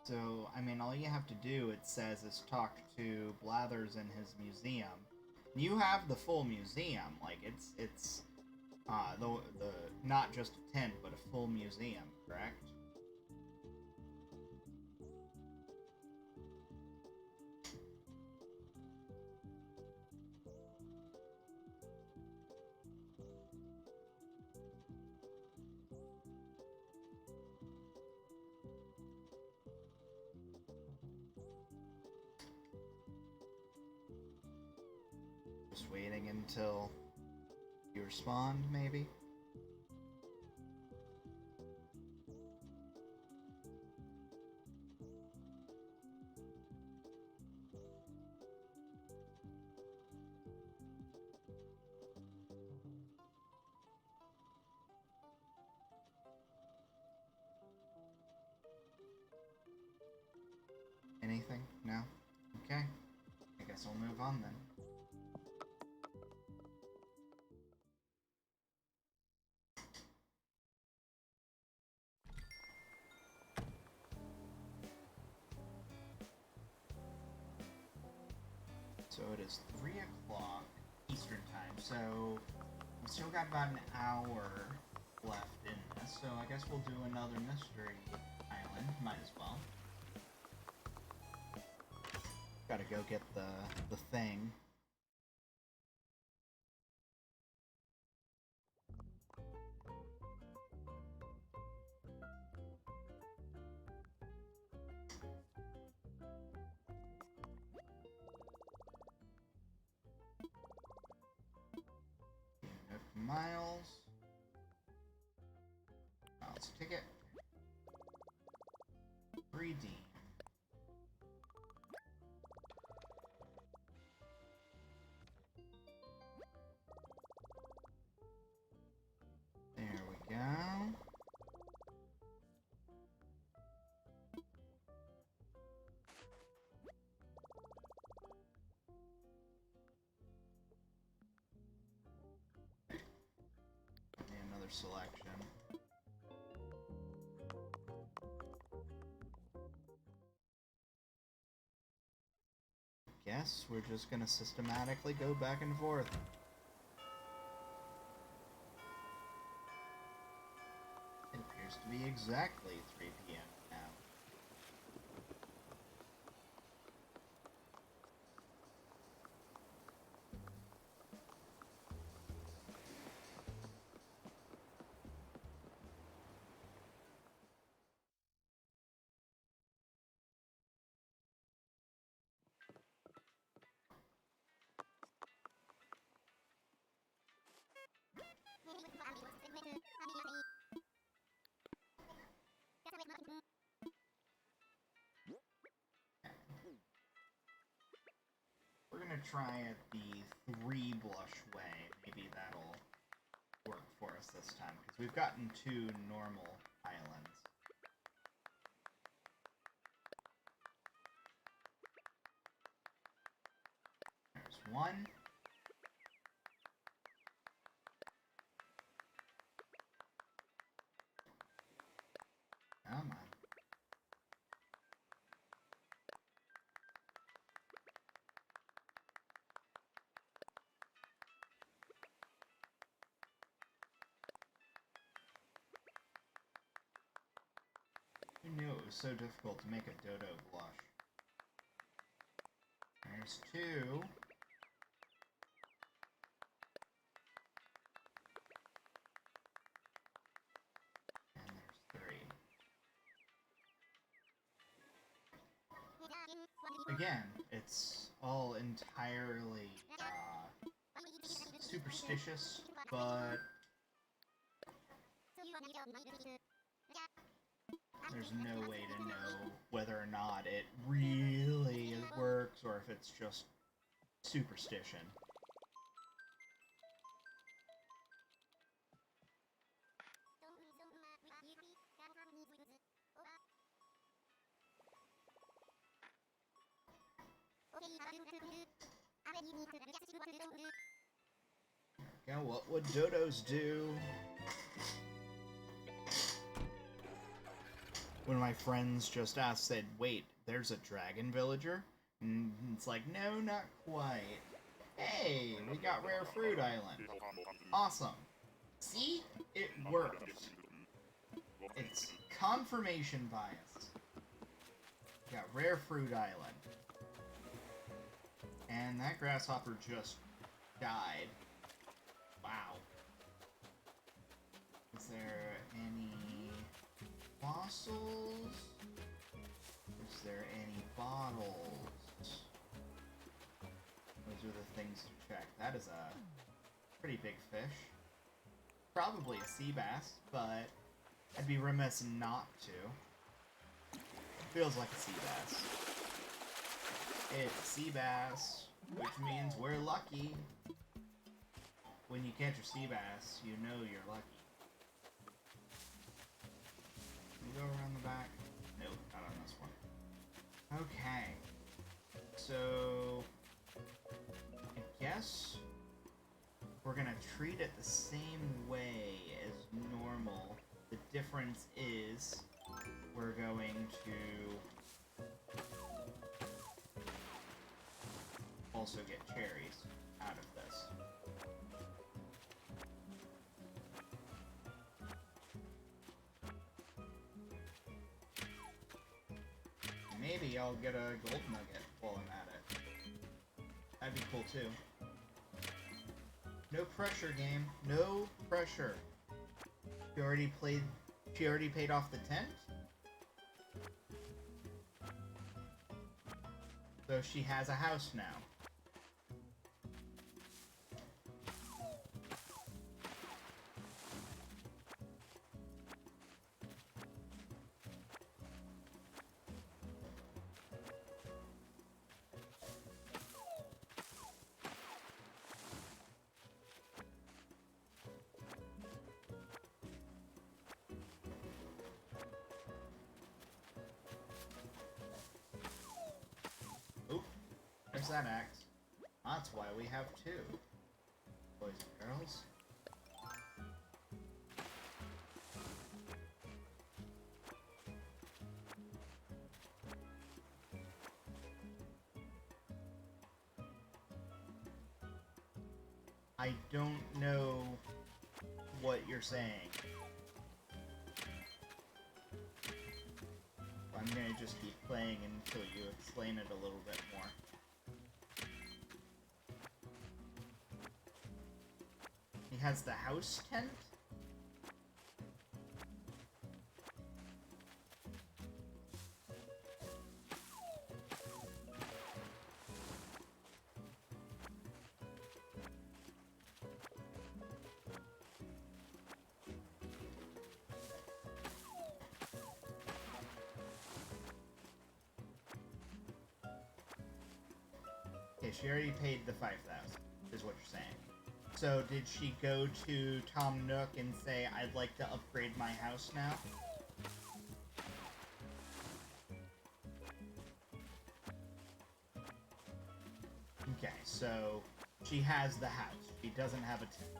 So, I mean, all you have to do, it says, is talk to Blathers in his museum. You have the full museum, like, it's the not just a tent, but a full museum, correct? Just waiting until you respond, maybe? Anything? No? Okay. I guess I'll move on then. So it is 3 o'clock Eastern time, so we still got about an hour left in this, so I guess we'll do another mystery island, might as well. Gotta go get the thing. miles. Miles ticket. Redeem. There we go. Another selection. Guess we're just gonna systematically go back and forth. It appears to be exactly 3 p.m. now. We're gonna try it the 3 blush way. Maybe that'll work for us this time, because we've gotten 2 normal islands. There's 1. Come on. Who knew it was so difficult to make a Dodo blush? There's 2. And there's 3. Again, it's all entirely superstitious, but there's no way to know whether or not it really works or if it's just superstition. Now, what would dodos do? One of my friends just asked, said, wait, there's a dragon villager? And it's like, no, not quite. Hey, we got Rare Fruit Island. Awesome. See? It worked. It's confirmation bias. We got Rare Fruit Island. And that grasshopper just died. Wow. Is there any fossils? Is there any bottles? Those are the things to check. That is a pretty big fish. Probably a sea bass, but I'd be remiss not to. Feels like a sea bass. It's sea bass, which means we're lucky. When you catch a sea bass, you know you're lucky. Can we go around the back? Nope, not on this one. Okay. So, I guess we're gonna treat it the same way as normal. The difference is we're going to also get cherries out of this. Maybe I'll get a gold nugget while I'm at it. That'd be cool too. No pressure, game. No pressure. She already paid off the tent? So she has a house now. that axe. That's why we have two. Boys and girls. I don't know what you're saying. I'm gonna just keep playing until you explain it a little bit more. He has the house tent? Okay, she already paid the 5,000, is what you're saying. So did she go to Tom Nook and say, I'd like to upgrade my house now? Okay, so she has the house. She doesn't have a tent.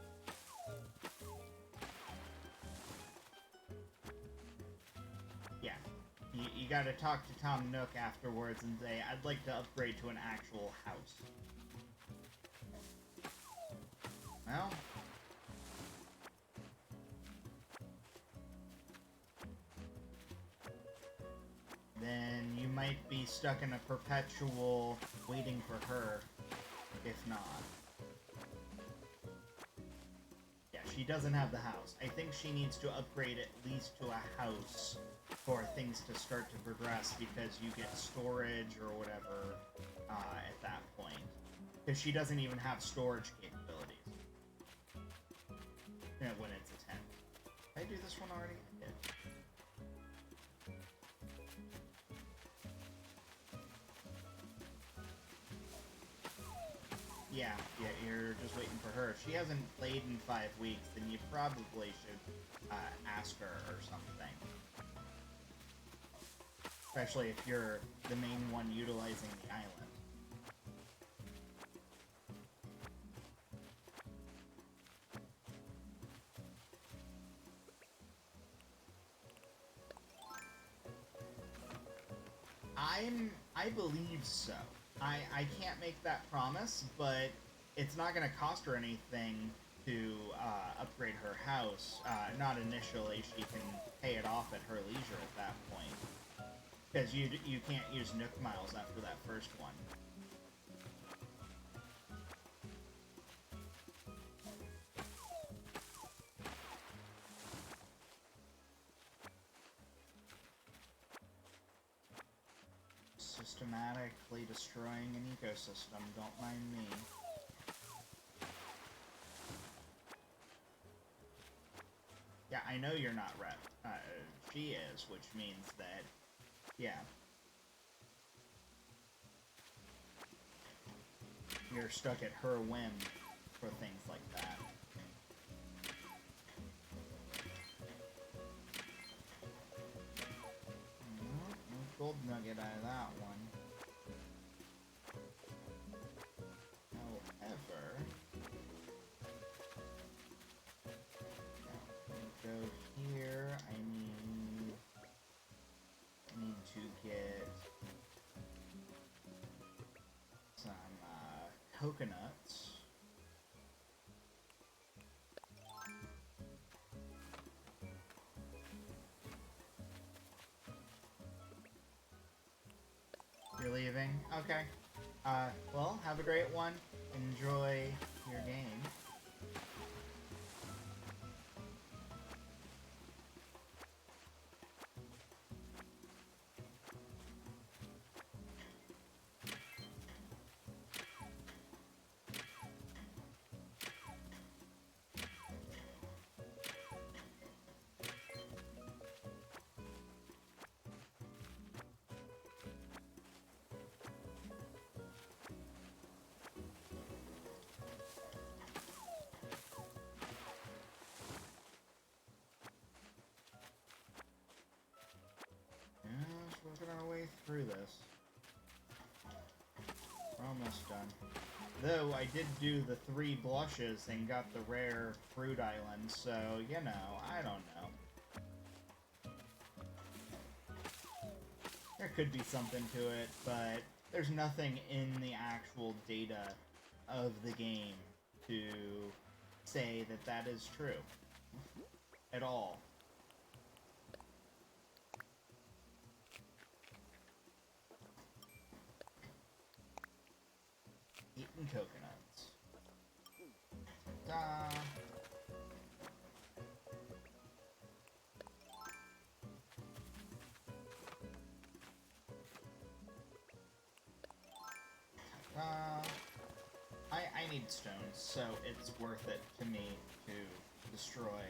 Yeah. You gotta talk to Tom Nook afterwards and say, I'd like to upgrade to an actual house. Well... then you might be stuck in a perpetual waiting for her, if not. Yeah, she doesn't have the house. I think she needs to upgrade at least to a house for things to start to progress, because you get storage or whatever at that point. Because she doesn't even have storage capabilities when it's a 10. Did I do this one already? I did. Yeah, you're just waiting for her. If she hasn't played in 5 weeks, then you probably should ask her or something. Especially if you're the main one utilizing the island. I believe so. I can't make that promise, but it's not going to cost her anything to upgrade her house. Not initially. She can pay it off at her leisure at that point. Because you can't use Nook Miles after that first one. Systematically destroying an ecosystem, don't mind me. Yeah, I know you're not rep. She is, which means that, yeah. You're stuck at her whim for things like that. No gold nugget out of that one. However, go here. I need to get some coconuts. You're leaving? Okay. Well, have a great one. Enjoy your game. Working our way through this. We're almost quest done. Though I did do the 3 blushes and got the rare fruit island, so, you know, I don't know. There could be something to it, but there's nothing in the actual data of the game to say that that is true. At all. Eating coconuts. Ta-da! I need stones, so it's worth it to me to destroy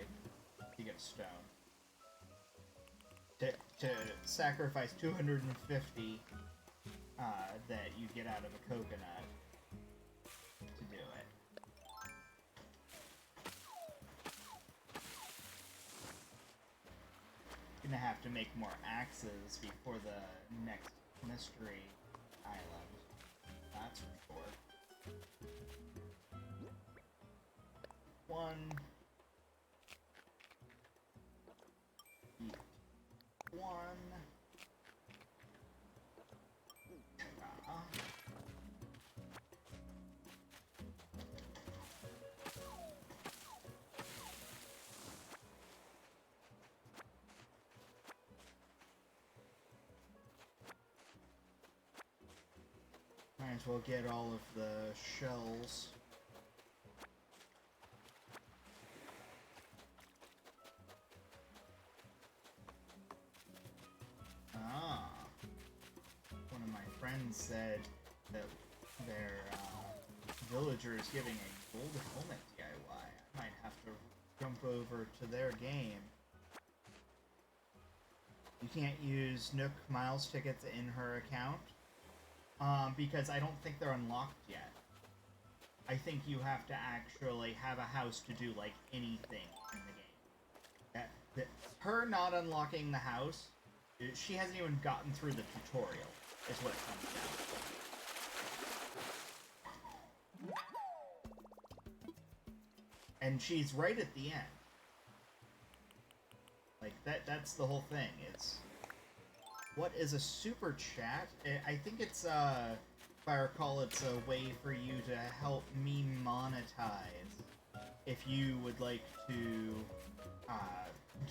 to get a stone. To sacrifice 250 that you get out of a coconut to do it. Gonna have to make more axes before the next mystery island. That's for sure. 1. Eat 1. Might as well get all of the shells. One of my friends said that their villager is giving a gold helmet DIY. I might have to jump over to their game. You can't use Nook Miles tickets in her account. Because I don't think they're unlocked yet. I think you have to actually have a house to do, like, anything in the game. Her not unlocking the house, she hasn't even gotten through the tutorial, is what it comes down to. And she's right at the end. Like, that's the whole thing. It's... What is a super chat? I think it's, if I recall, it's a way for you to help me monetize. If you would like to,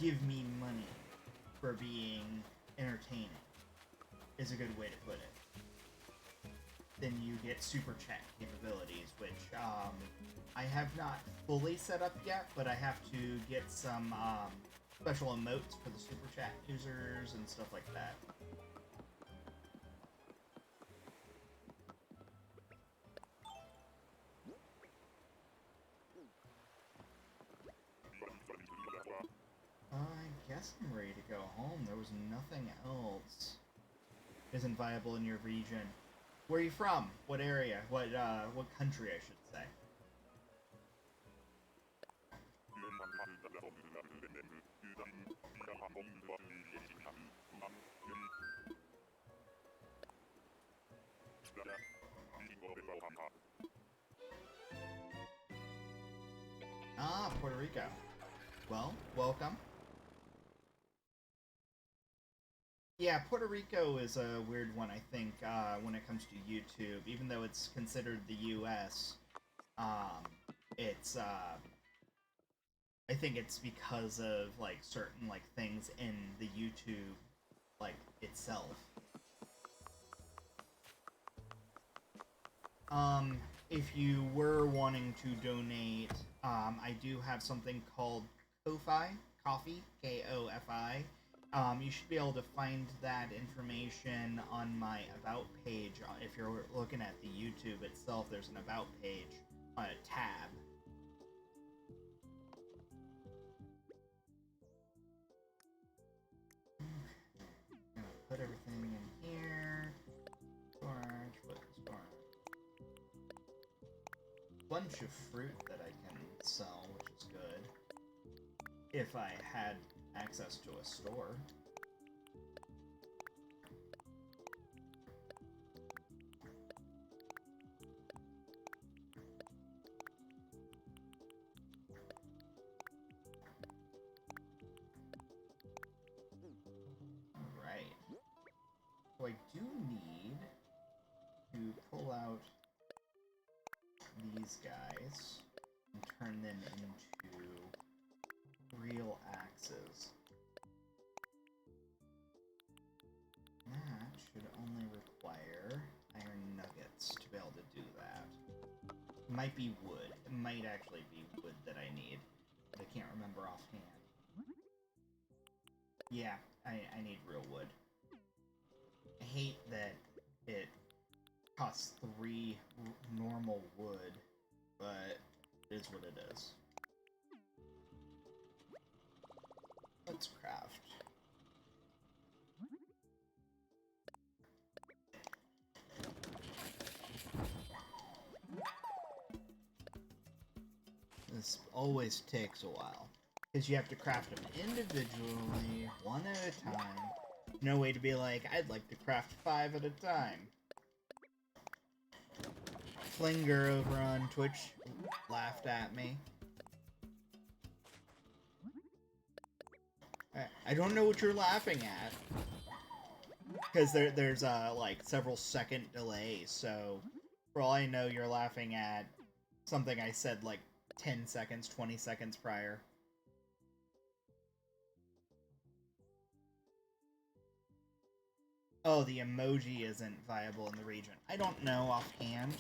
give me money for being entertaining, is a good way to put it. Then you get super chat capabilities, which, I have not fully set up yet, but I have to get some, special emotes for the super chat users and stuff like that. I guess I'm ready to go home. There was nothing else isn't viable in your region. Where are you from? What area? What country, I should say. Ah, Puerto Rico. Well, welcome. Yeah, Puerto Rico is a weird one, I think, when it comes to YouTube. Even though it's considered the US, it's, I think it's because of, like, certain, like, things in the YouTube, like, itself. If you were wanting to donate, I do have something called Ko-Fi, Coffee, K-O-F-I. You should be able to find that information on my About page. If you're looking at the YouTube itself, there's an About page on a tab. I'm gonna put everything in here. Storage, put storage. Bunch of fruit that I can sell, which is good. If I had access to a store. So I do need to pull out these guys and turn them into real axes. That should only require iron nuggets to be able to do that. It might be wood. It might actually be wood that I need, but I can't remember offhand. Yeah, I need real wood. I hate that it costs 3 normal wood, but it is what it is. Let's craft. This always takes a while, because you have to craft them individually, one at a time. No way to be like, I'd like to craft 5 at a time. Flinger over on Twitch laughed at me. I don't know what you're laughing at. Because there's like several second delay, so for all I know you're laughing at something I said like 10 seconds, 20 seconds prior. Oh, the emoji isn't viable in the region. I don't know offhand.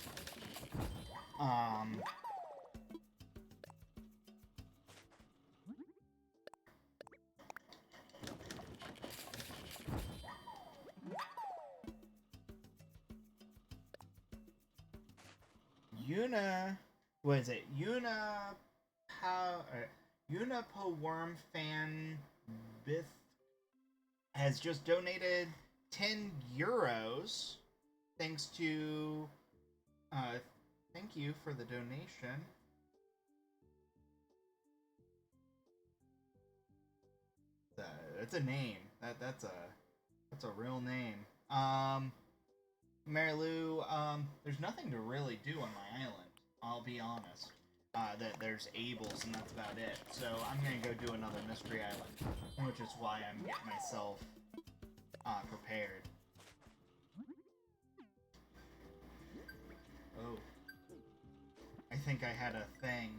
What is it? Unipa Worm Fan Bith has just donated 10 euros. Thanks to, thank you for the donation. It's a name. That's a real name. Mary Lou, there's nothing to really do on my island. I'll be honest. That there's Abel's and that's about it. So I'm gonna go do another mystery island, which is why I'm getting myself prepared. Oh, I think I had a thing.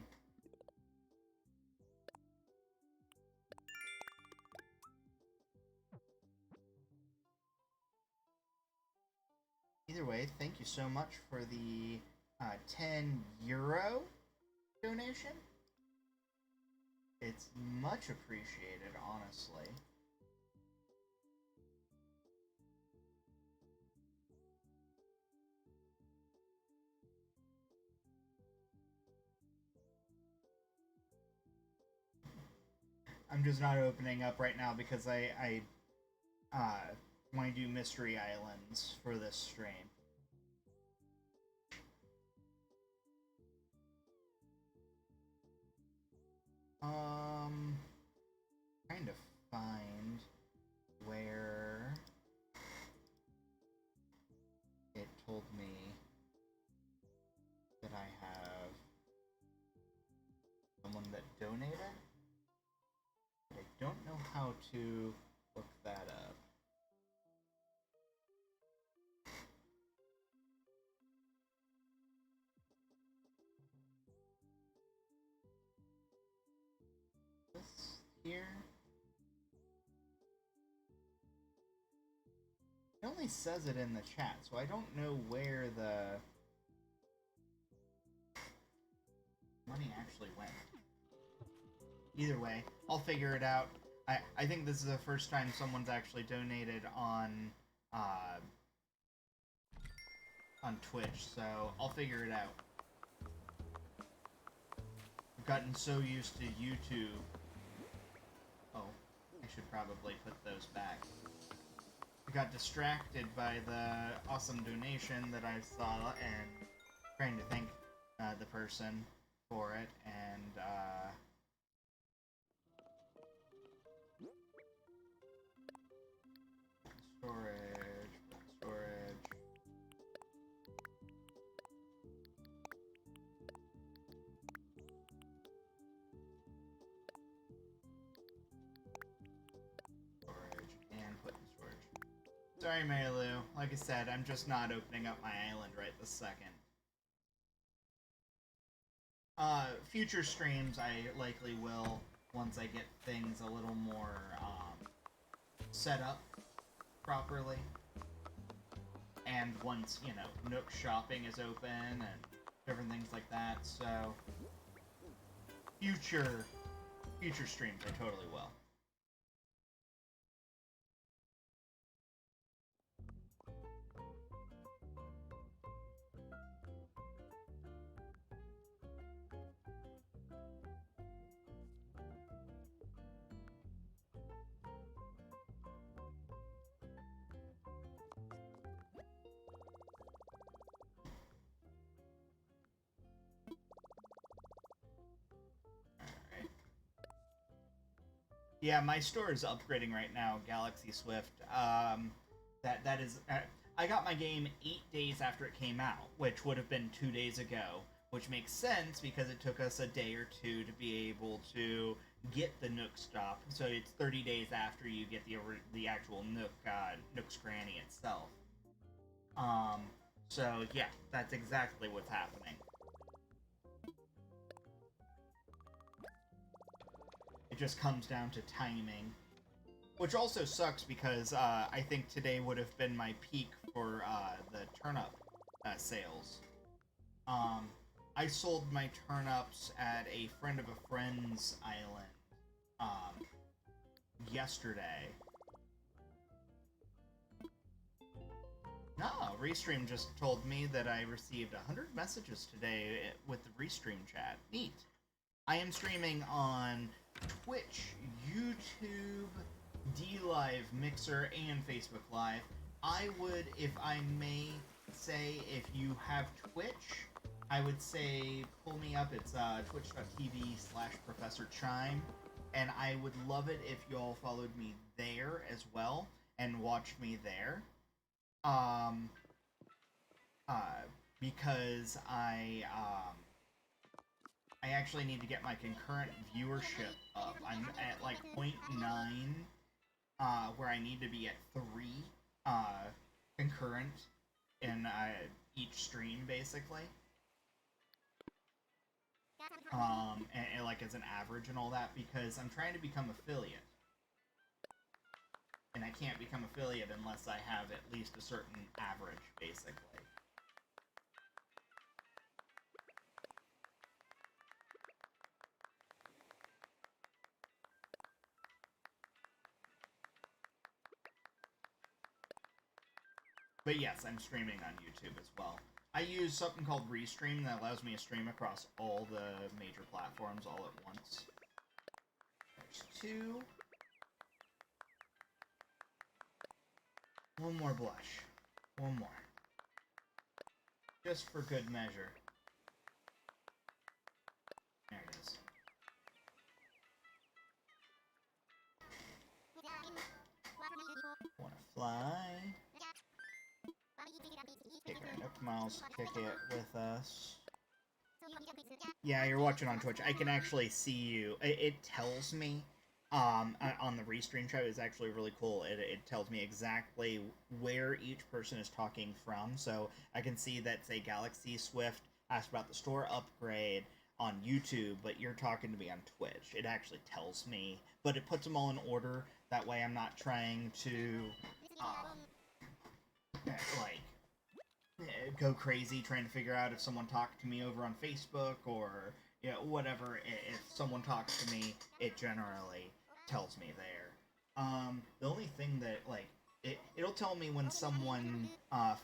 Either way, thank you so much for the 10 euro donation. It's much appreciated, honestly. I'm just not opening up right now because I want to do mystery islands for this stream. Trying to find where it told me that I have someone that donated, but I don't know how to look that up. This here? It only says it in the chat, so I don't know where the money actually went. Either way, I'll figure it out. I think this is the first time someone's actually donated on Twitch, so I'll figure it out. I've gotten so used to YouTube. Oh, I should probably put those back. I got distracted by the awesome donation that I saw and trying to thank the person for it, and storage. And put in storage. Sorry, Mary Lou. Like I said, I'm just not opening up my island right this second. Future streams I likely will once I get things a little more set up properly. And once, you know, Nook shopping is open and different things like that, so future streams I totally will. Yeah, my store is upgrading right now, Galaxy Swift. That is, I got my game 8 days after it came out, which would have been 2 days ago, which makes sense because it took us a day or two to be able to get the Nook stop. So it's 30 days after you get the actual Nook's Granny itself. So yeah, that's exactly what's happening. It just comes down to timing. Which also sucks because I think today would have been my peak for the turnip sales. I sold my turnips at a friend of a friend's island yesterday. No, Restream just told me that I received 100 messages today with the Restream chat. Neat. I am streaming on Twitch, YouTube, DLive, Mixer, and Facebook Live. I would, if I may say, if you have Twitch, I would say pull me up. It's twitch.tv/Professor Chime, and I would love it if y'all followed me there as well and watched me there. Because I actually need to get my concurrent viewership up. I'm at like 0.9, where I need to be at 3 concurrent in each stream, basically. And like as an average and all that, because I'm trying to become affiliate. And I can't become affiliate unless I have at least a certain average, basically. But yes, I'm streaming on YouTube as well. I use something called Restream that allows me to stream across all the major platforms all at once. There's 2. One more blush. One more. Just for good measure. There it is. Wanna fly? Take our Nook Miles ticket with us. Yeah, you're watching on Twitch. I can actually see you. It tells me on the Restream chat is actually really cool. It tells me exactly where each person is talking from. So I can see that, say, Galaxy Swift asked about the store upgrade on YouTube, but you're talking to me on Twitch. It actually tells me, but it puts them all in order. That way I'm not trying to, like, go crazy trying to figure out if someone talked to me over on Facebook or, you know, whatever. If someone talks to me, it generally tells me there. The only thing that, like, it'll tell me when someone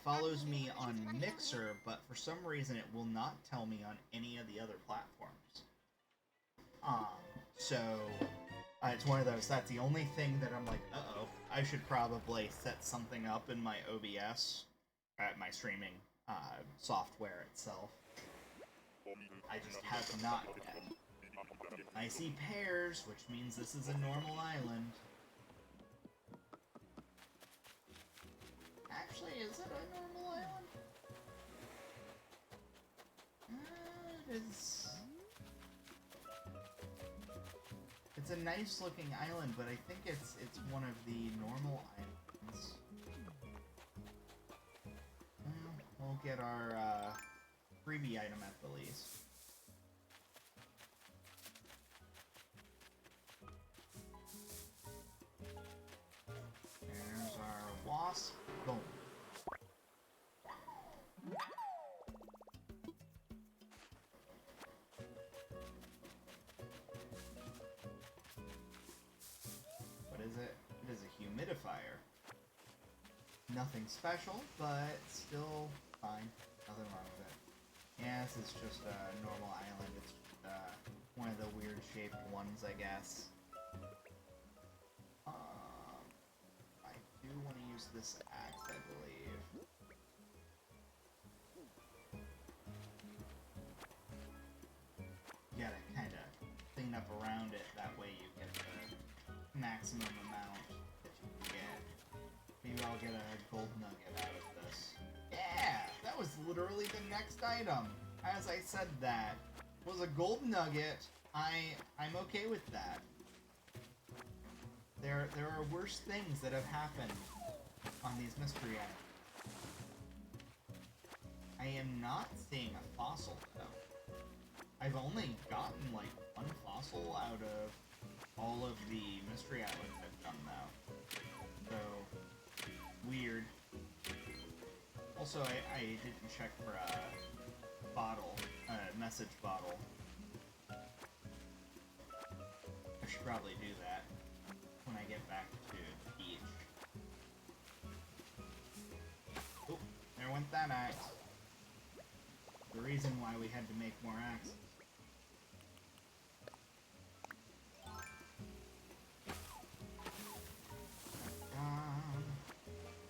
follows me on Mixer, but for some reason it will not tell me on any of the other platforms. So it's one of those. That's the only thing that I'm like, uh-oh, I should probably set something up in my OBS, at my streaming software itself. I just have not yet. I see pairs, which means this is a normal island. Actually, is it a normal island? It is. It's a nice looking island, but I think it's one of the normal islands. we'll get our freebie item at the least. There's our wasp. Boom. What is it? It is a humidifier. Nothing special, but still fine. Nothing wrong with it. Yeah, this is just a normal island. It's one of the weird shaped ones, I guess. I do want to use this axe, I believe. You gotta kind of clean up around it, that way you get the maximum amount that you can get. Maybe I'll get a gold nugget out of this. Yeah! That was literally the next item! As I said that, was a gold nugget. I'm okay with that. There are worse things that have happened on these mystery items. I am not seeing a fossil, though. I've only gotten, like, one fossil out of all of the mystery islands I've done, though. So, weird. Also, I didn't check for a bottle, a message bottle. I should probably do that when I get back to the beach. Oh, there went that axe. The reason why we had to make more axes.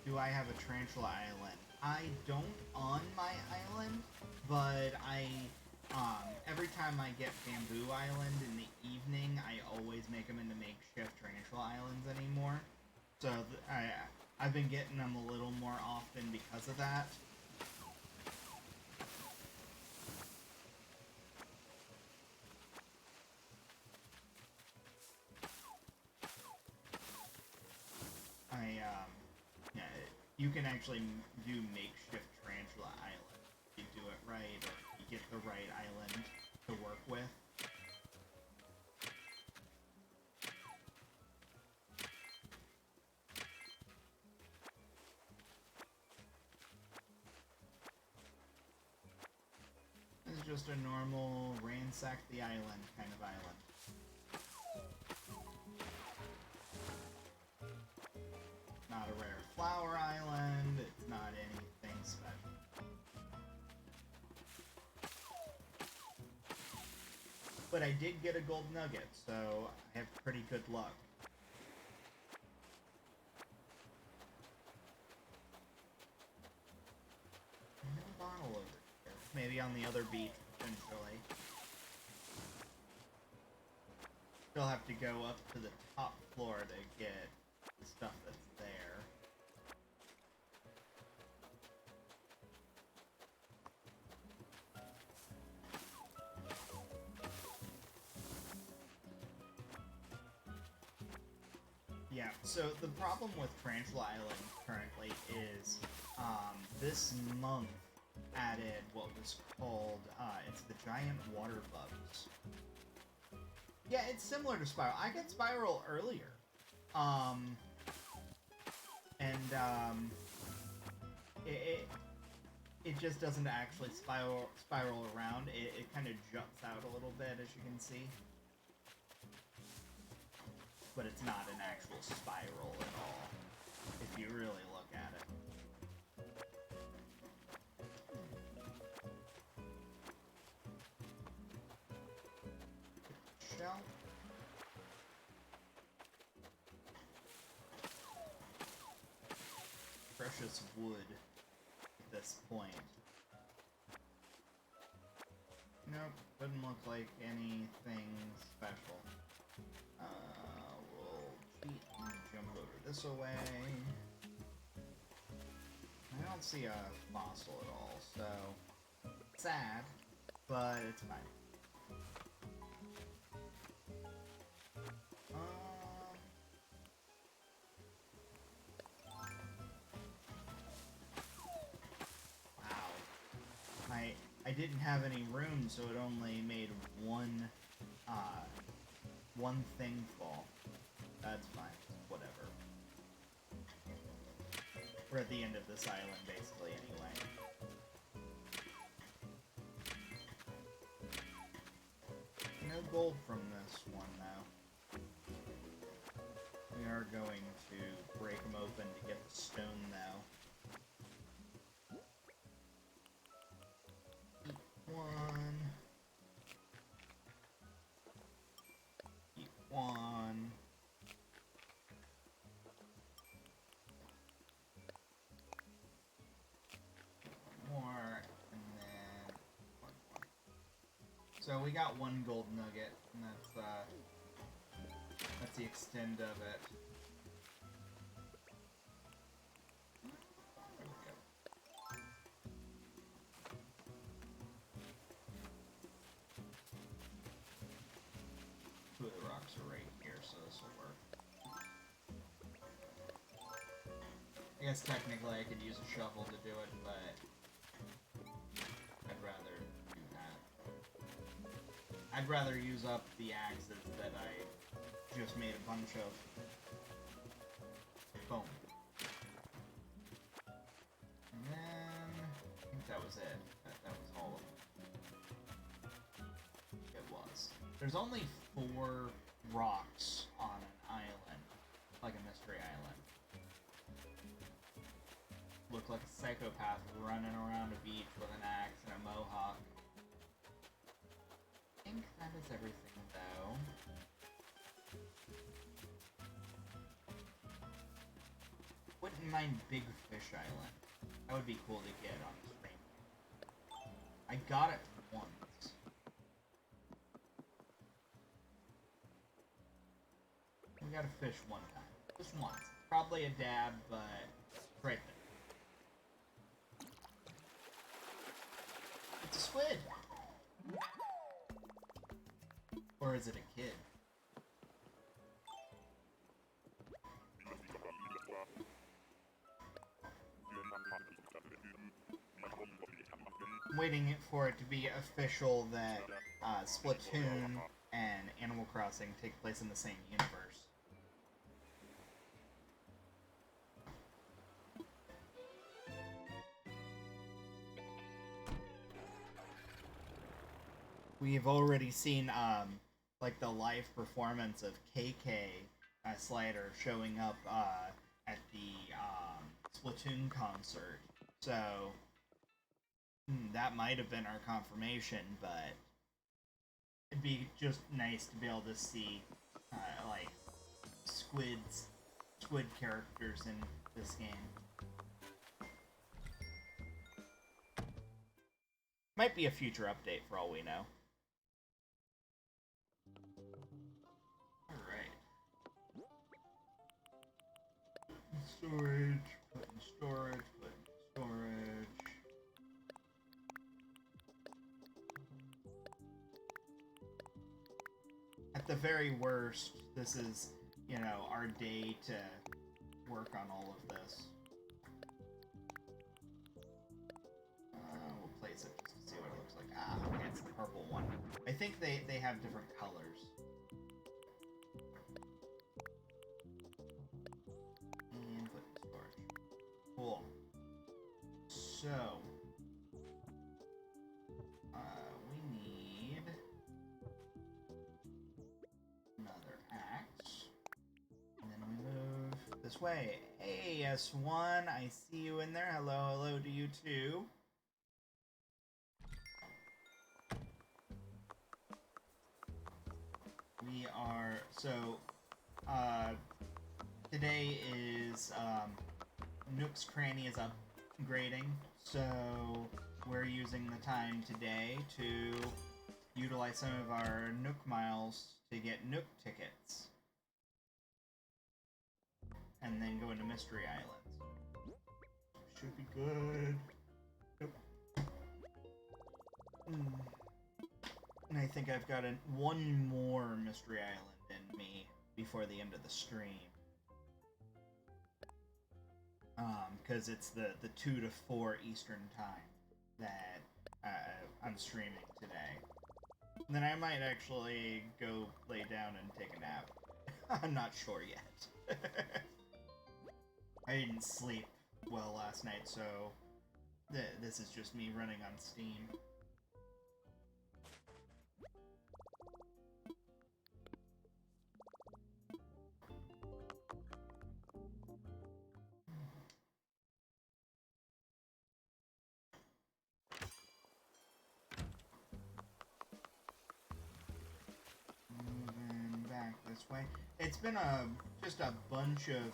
Do I have a tarantula island? I don't on my island, but every time I get Bamboo Island in the evening, I always make them into makeshift tarantula islands anymore. So I've been getting them a little more often because of that. You can actually do makeshift tarantula island if you do it right, or you get the right island to work with. This is just a normal ransack the island kind of island. Not a rare flower island, it's not anything special. But I did get a gold nugget, so I have pretty good luck. No bottle over here. Maybe on the other beach, potentially. Still have to go up to the top floor to get the stuff that's there. Yeah, so the problem with Tarantula Island currently is this month added what was called, it's the giant water bugs. Yeah, it's similar to Spiral. I got Spiral earlier. It just doesn't actually spiral around. It kind of jumps out a little bit, as you can see. But it's not an actual spiral at all, if you really look at it. Shell. Precious wood at this point. Nope, doesn't look like anything special. We'll cheat and jump over this away. I don't see a fossil at all, so sad, but it's fine. Wow. didn't have any room, so it only made one thing fall. That's fine. Whatever. We're at the end of this island, basically, anyway. No gold from this one, though. We are going to break them open to get the stone, though. Eat one. Eat one. More, and then one more. So we got one gold nugget, and that's the extent of it. There we go. Two of the rocks are right here, so this will work. I guess technically I could use a shovel to do it, but I'd rather do that. I'd rather use up the axes that I just made a bunch of. Boom. And then I think that was it. That was all of them. It was. There's only 4 rocks on an island, like a mystery island. Look like a psychopath running around a beach with an axe and a mohawk. I think that is everything, though. Wouldn't mind Big Fish Island. That would be cool to get on the stream. I got it once. We got a fish one time. Just once. Probably a dab, but it's right there. It's a squid! Or is it a kid? I'm waiting for it to be official that Splatoon and Animal Crossing take place in the same universe. We've already seen like the live performance of KK Slider showing up at the Splatoon concert. So that might have been our confirmation, but it'd be just nice to be able to see like squid characters in this game. Might be a future update for all we know. Storage, put in storage, put in storage. At the very worst, this is, you know, our day to work on all of this. We'll place it just to see what it looks like. Ah, okay, it's the purple one. I think they have different colors. Cool. So, we need another axe, and then we move this way. Hey, S1, I see you in there. Hello, hello to you too. We are, so, today is, Nook's Cranny is upgrading, so we're using the time today to utilize some of our Nook miles to get Nook tickets. And then go into Mystery Islands. Should be good. Yep. And I think I've got one more Mystery Island in me before the end of the stream. Because it's the 2 to 4 Eastern time that I'm streaming today. Then I might actually go lay down and take a nap. I'm not sure yet. I didn't sleep well last night, so this is just me running on Steam. Moving back this way. It's been just a bunch of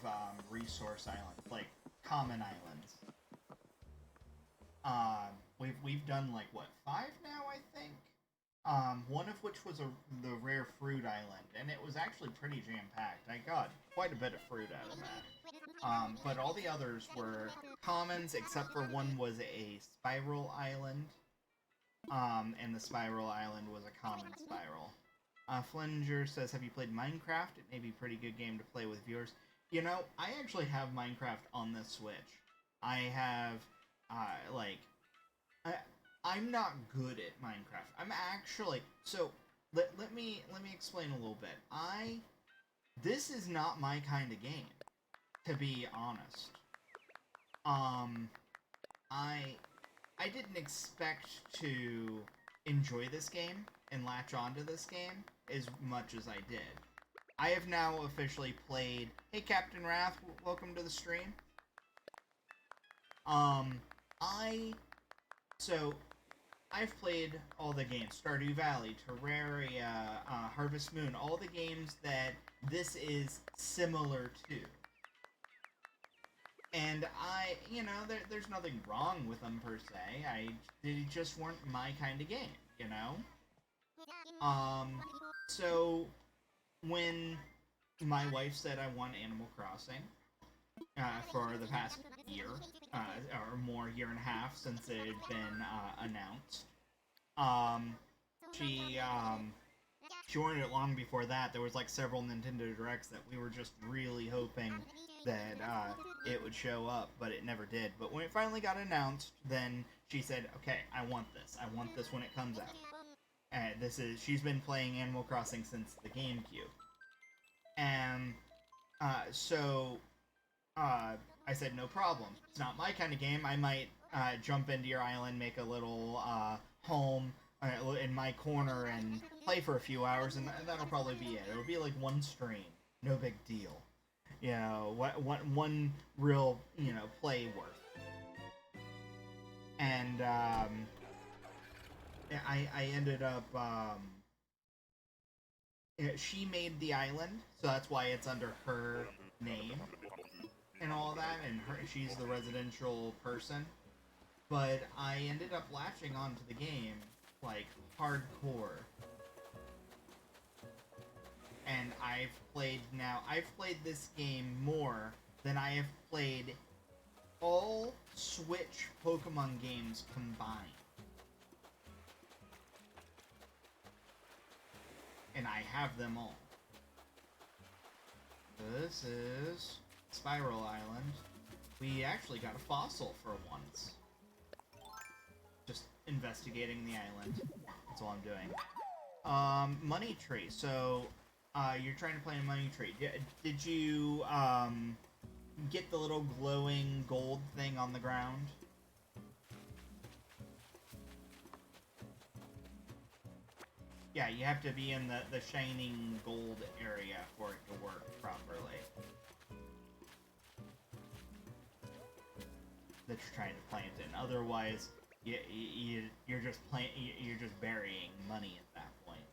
resource islands, like common islands. We've done like what, 5 now, I think. One of which was the rare fruit island, and it was actually pretty jam-packed. I got quite a bit of fruit out of that. But all the others were commons, except for one was a spiral island. And the spiral island was a common spiral. Flinger says, have you played Minecraft? It may be a pretty good game to play with viewers. You know, I actually have Minecraft on the Switch. I have, I'm not good at Minecraft. I'm actually, so, let me explain a little bit. This is not my kind of game, to be honest. I didn't expect to enjoy this game and latch onto this game as much as I did. I have now officially played... Hey, Captain Wrath, welcome to the stream. I've played all the games. Stardew Valley, Terraria, Harvest Moon, all the games that this is similar to. And there's nothing wrong with them per se. They just weren't my kind of game, you know? So when my wife said I want Animal Crossing, for the past year, or more, year and a half since it had been, announced, she ordered it long before that. There was like several Nintendo Directs that we were just really hoping that it would show up, but it never did. But when it finally got announced, then she said, okay, I want this. I want this when it comes out. And she's been playing Animal Crossing since the GameCube. And I said, no problem. It's not my kind of game. I might jump into your island, make a little home in my corner, and play for a few hours, and that'll probably be it. It'll be like one stream. No big deal. You know, one real, play worth. And I ended up, she made the island, so that's why it's under her name and all that, and she's the residential person. But I ended up latching onto the game, like, hardcore. And I've played this game more than I have played all Switch Pokemon games combined. And I have them all. This is Spiral Island. We actually got a fossil for once. Just investigating the island. That's all I'm doing. Money tree. So, you're trying to play a money tree. Did you, get the little glowing gold thing on the ground? Yeah, you have to be in the shining gold area for it to work properly. That you're trying to plant in. Otherwise, you're just burying money at that point.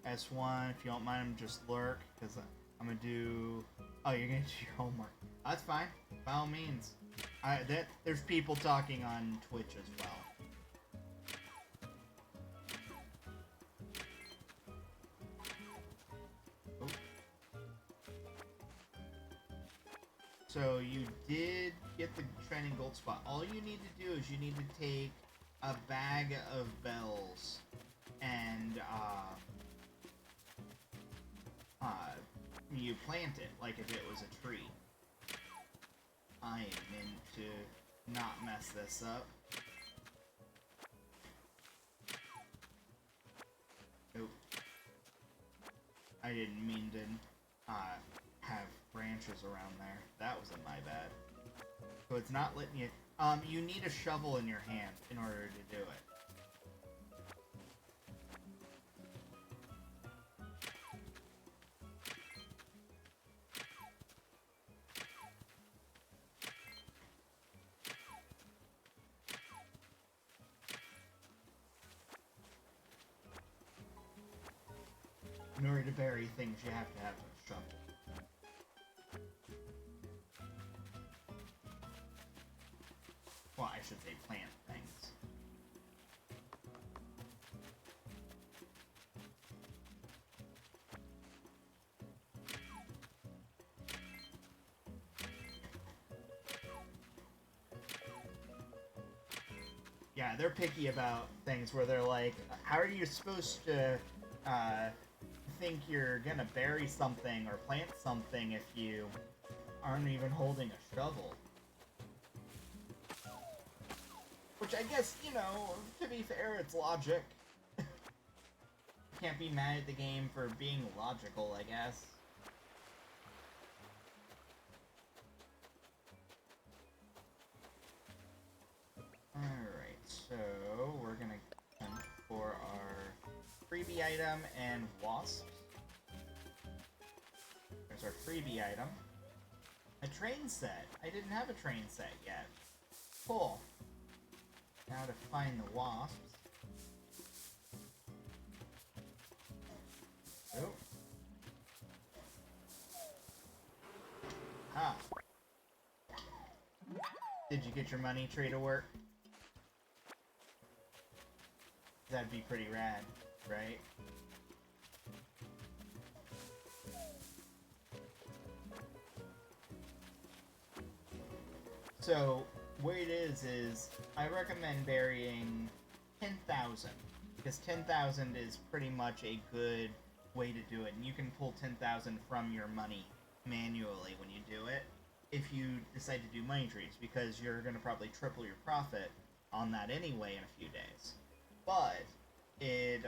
S1, if you don't mind, I'm just lurk, because I'm gonna do... Oh, you're gonna do your homework. That's fine, by all means. There's people talking on Twitch as well. Oh. So you did get the shining gold spot. All you need to do is you need to take a bag of bells and you plant it like if it was a tree. I meant to not mess this up. Nope. I didn't mean to have branches around there. That was my bad. So it's not letting you... you need a shovel in your hand in order to do it. In order to bury things, you have to have a shovel. Well, I should say plant things. Yeah, they're picky about things where they're like, how are you supposed to think you're gonna bury something or plant something if you aren't even holding a shovel? Which I guess, you know, to be fair, it's logic. Can't be mad at the game for being logical, I guess. Alright, so we're gonna hunt for our freebie item and wasps. There's our freebie item. A train set. I didn't have a train set yet. Cool. Now to find the wasps. Oh. Ah. Did you get your money tree to work? That'd be pretty rad, right? So, what it is I recommend burying 10,000, because 10,000 is pretty much a good way to do it, and you can pull 10,000 from your money manually when you do it, if you decide to do money trees, because you're going to probably triple your profit on that anyway in a few days. But it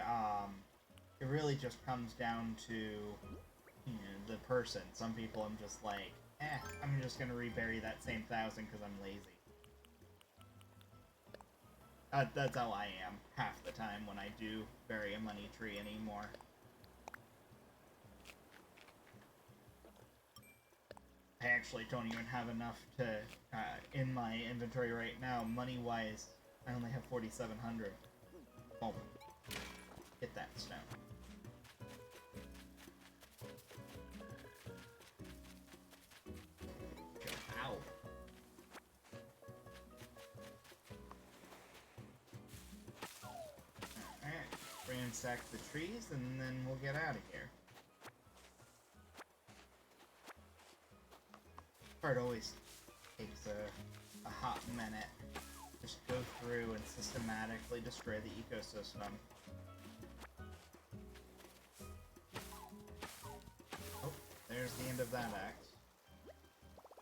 really just comes down to, you know, the person. Some people I'm just like, I'm just gonna rebury that same 1,000 because I'm lazy. That's how I am half the time when I do bury a money tree anymore. I actually don't even have enough to, in my inventory right now, money-wise, I only have 4,700. Boom. Get that stone. Ow. Alright, ransack the trees and then we'll get out of here. Part always takes a hot minute. Just go through and systematically destroy the ecosystem. Oh, there's the end of that act.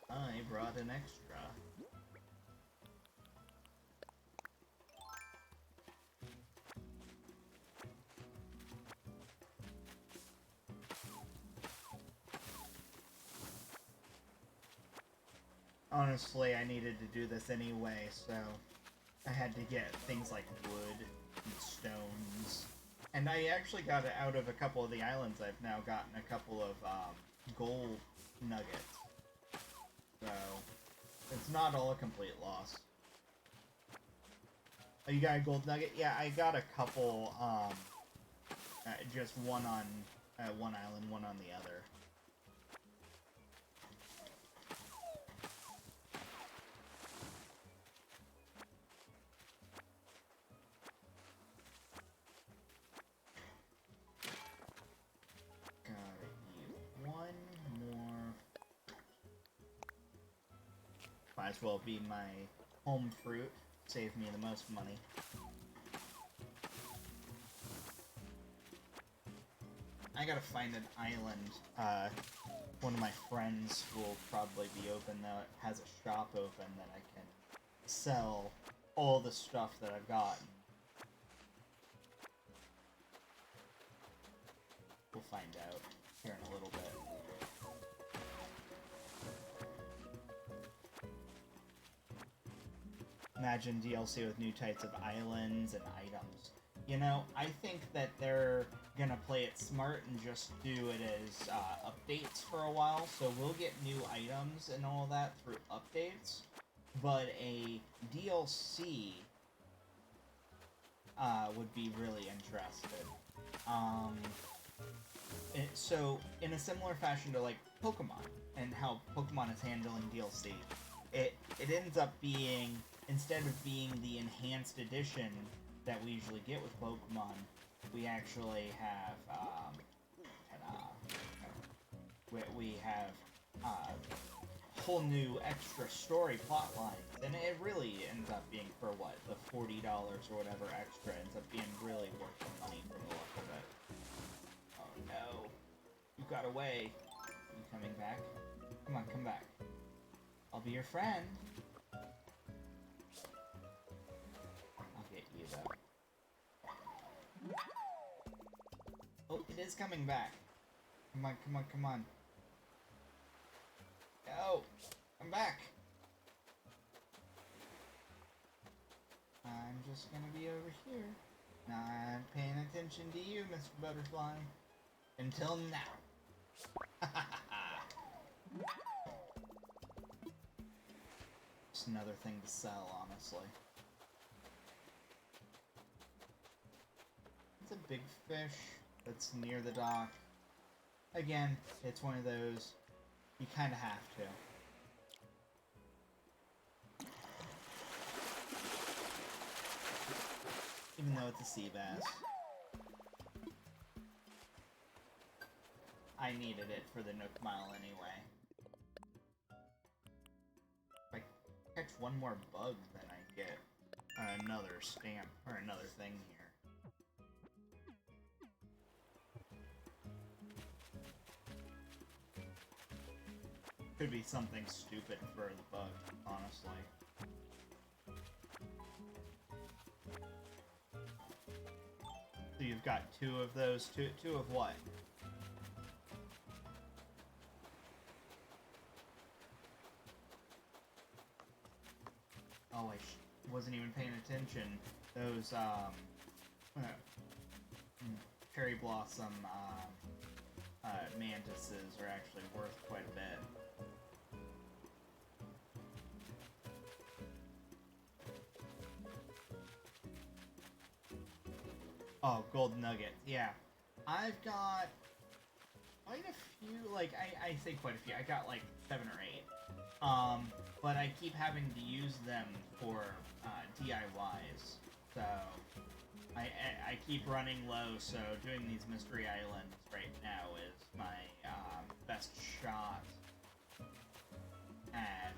I brought an extra. Honestly, I needed to do this anyway, so I had to get things like wood and stones. And I actually got it out of a couple of the islands. I've now gotten a couple of gold nuggets. So, it's not all a complete loss. Oh, you got a gold nugget? Yeah, I got a couple, just one on one island, one on the other. Might as well be my home fruit. Save me the most money. I gotta find an island. One of my friends will probably be open that has a shop open that I can sell all the stuff that I've gotten. We'll find out here in a little bit. Imagine DLC with new types of islands and items. You know, I think that they're gonna play it smart and just do it as updates for a while, so we'll get new items and all that through updates, but a DLC would be really interested. So, in a similar fashion to, like, Pokemon, and how Pokemon is handling DLC, it ends up being, instead of being the enhanced edition that we usually get with Pokemon, we actually have, we have, whole new extra story plot lines, and it really ends up being for what, the $40 or whatever extra ends up being really worth the money from the look of it. Oh no, you got away. You coming back? Come on, come back. I'll be your friend. I'll get you though. Oh, it is coming back. Come on, come on, come on. Go! Come back! I'm just gonna be over here. Not paying attention to you, Mr. Butterfly. Until now. Just another thing to sell, honestly. It's a big fish that's near the dock. Again, it's one of those, you kind of have to. Even though it's a sea bass. I needed it for the Nook Mile anyway. If I catch one more bug, then I get another stamp, or another thing here. Could be something stupid for the bug, honestly. So you've got two of those. Two of what? Oh, I wasn't even paying attention. Those, cherry blossom, mantises are actually worth quite a bit. Oh, gold nugget. Yeah. I've got quite a few, like, I say quite a few. I got like 7 or 8. But I keep having to use them for DIYs. So I keep running low, so doing these mystery islands right now is my best shot at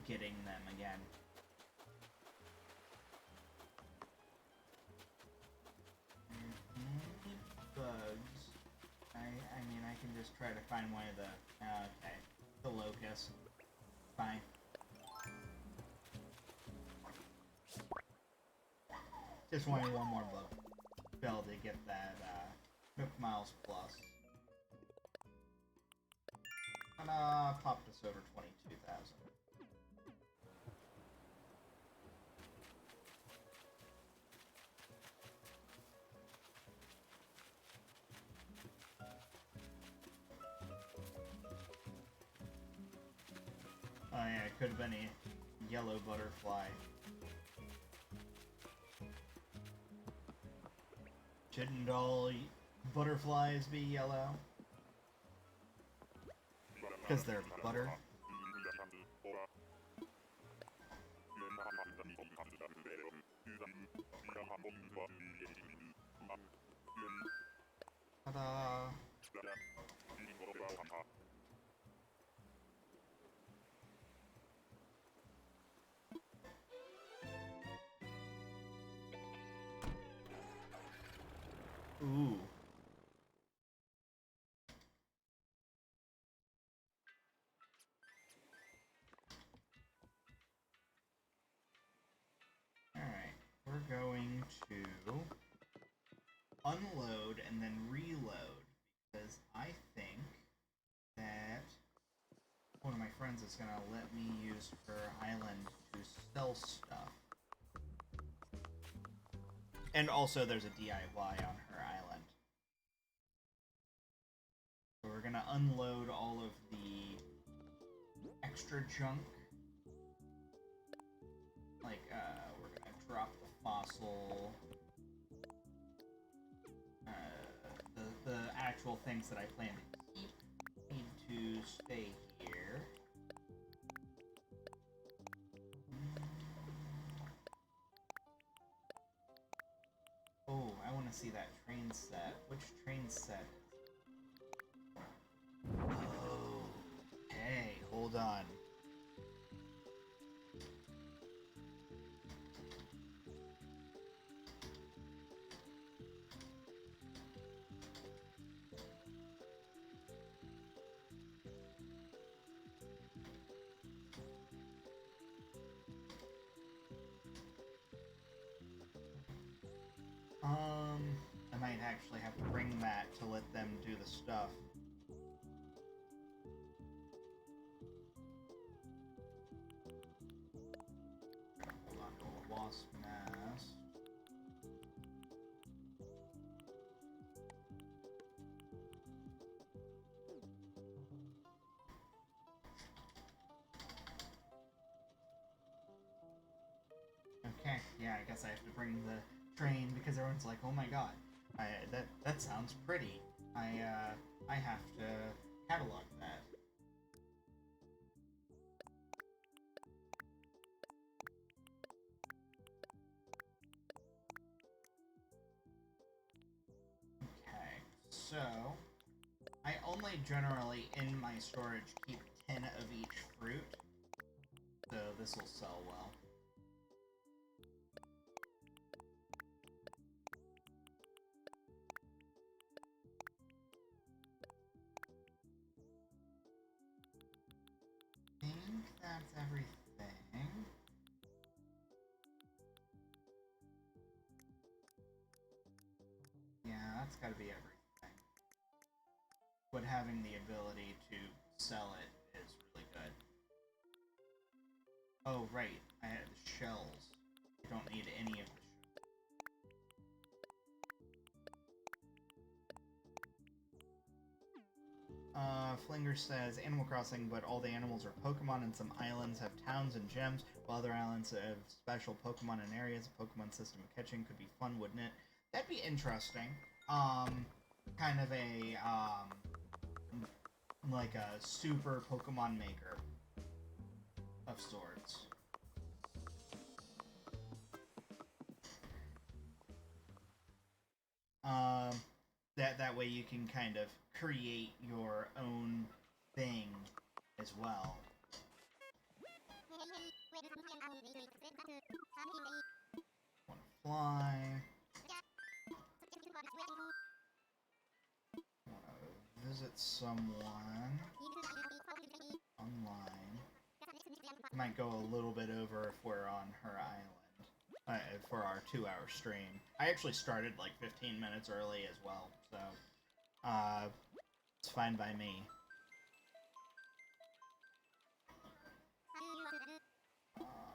getting them again. Bugs. I mean, I can just try to find one of the... okay. The locust. Fine. Just wanted one more bell to get that, Nook Miles Plus. And, popped us over 22,000. Oh yeah, it could have been a yellow butterfly. Shouldn't all butterflies be yellow? Because they're butter? Ta-da! Ooh. Alright, we're going to unload and then reload, because I think that one of my friends is going to let me use her island to sell stuff. And also there's a DIY on her island. So we're going to unload all of the extra junk. Like, we're going to drop the fossil, the actual things that I plan to keep need to stay here. Oh, I want to see that train set. Which train set? Oh, hey, hold on. I might actually have to bring that to let them do the stuff. Hold on to a wasp nest. Okay, yeah, I guess I have to bring the train because everyone's like, "Oh my god, that sounds pretty." I have to catalog that. Okay, so I only generally in my storage keep 10 of each fruit, so this will sell well. I think that's everything. Yeah, that's gotta be everything. But having the ability to sell it is really good. Oh, right, I had the shells. I don't need any of the shells. Flinger says, Animal Crossing, but all the animals are Pokemon, and some islands have towns and gems, while other islands have special Pokemon and areas. A Pokemon system of catching could be fun, wouldn't it? That'd be interesting. Kind of a, like a super Pokemon maker of sorts. That way you can kind of create your own thing as well. Want to fly. Want to visit someone online. Might go a little bit over if we're on her island. For our 2-hour stream. I actually started like 15 minutes early as well, so it's fine by me.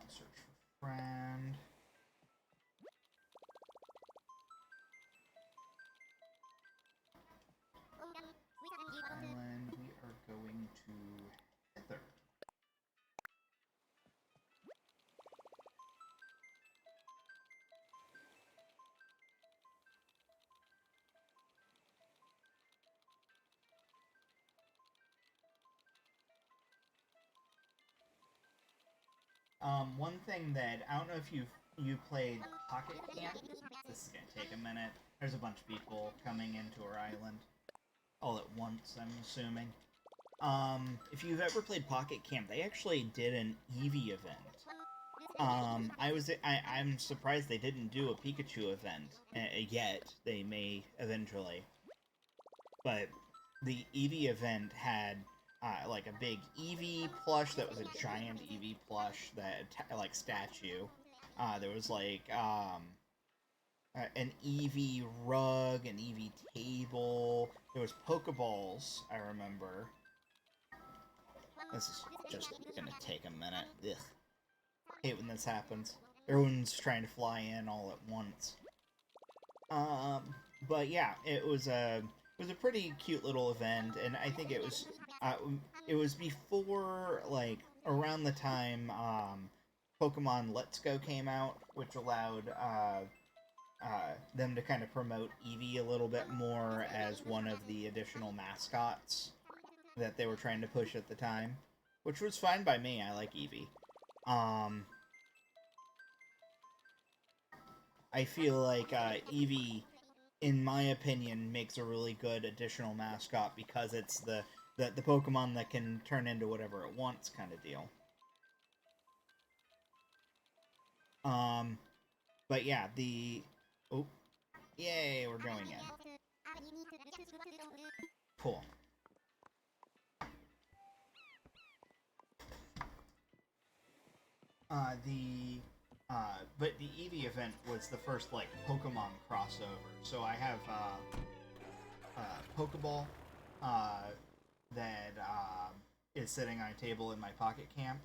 Search for friend. Island, we are going to Hither. One thing that I don't know if you played Pocket Camp. This is gonna take a minute. There's a bunch of people coming into our island all at once, I'm assuming. If you've ever played Pocket Camp, they actually did an Eevee event. I'm surprised they didn't do a Pikachu event yet. They may eventually. But the Eevee event had like a big Eevee plush that was a giant Eevee plush that like statue. There was like an Eevee rug, an Eevee table. There was Pokeballs, I remember. This is just gonna take a minute. Ugh. Hate when this happens. Everyone's trying to fly in all at once. But yeah, it was a pretty cute little event, and I think it was before, like, around the time Pokemon Let's Go came out, which allowed them to kind of promote Eevee a little bit more as one of the additional mascots that they were trying to push at the time, which was fine by me. I like Eevee. I feel like Eevee, in my opinion, makes a really good additional mascot because it's the Pokemon that can turn into whatever it wants kind of deal. But yeah, oh, yay, we're going in. Cool. But the Eevee event was the first, like, Pokemon crossover. So I have, Pokeball, that, is sitting on a table in my pocket camp.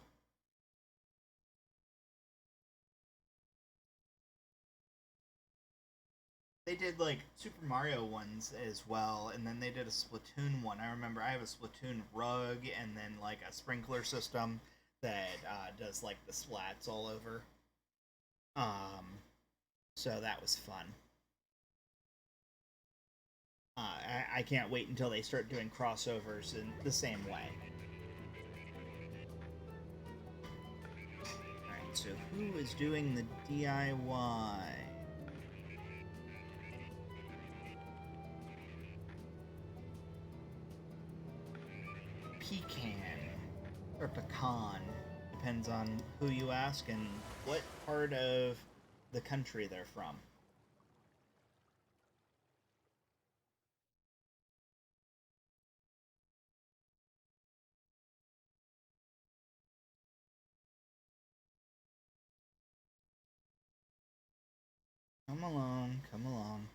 They did, like, Super Mario ones as well, and then they did a Splatoon one. I remember I have a Splatoon rug, and then, like, a sprinkler system that, does, like, the splats all over. So that was fun. I can't wait until they start doing crossovers in the same way. Alright, so who is doing the DIY? Pecan. Or pecan. Depends on who you ask and what part of the country they're from. Come along, come along.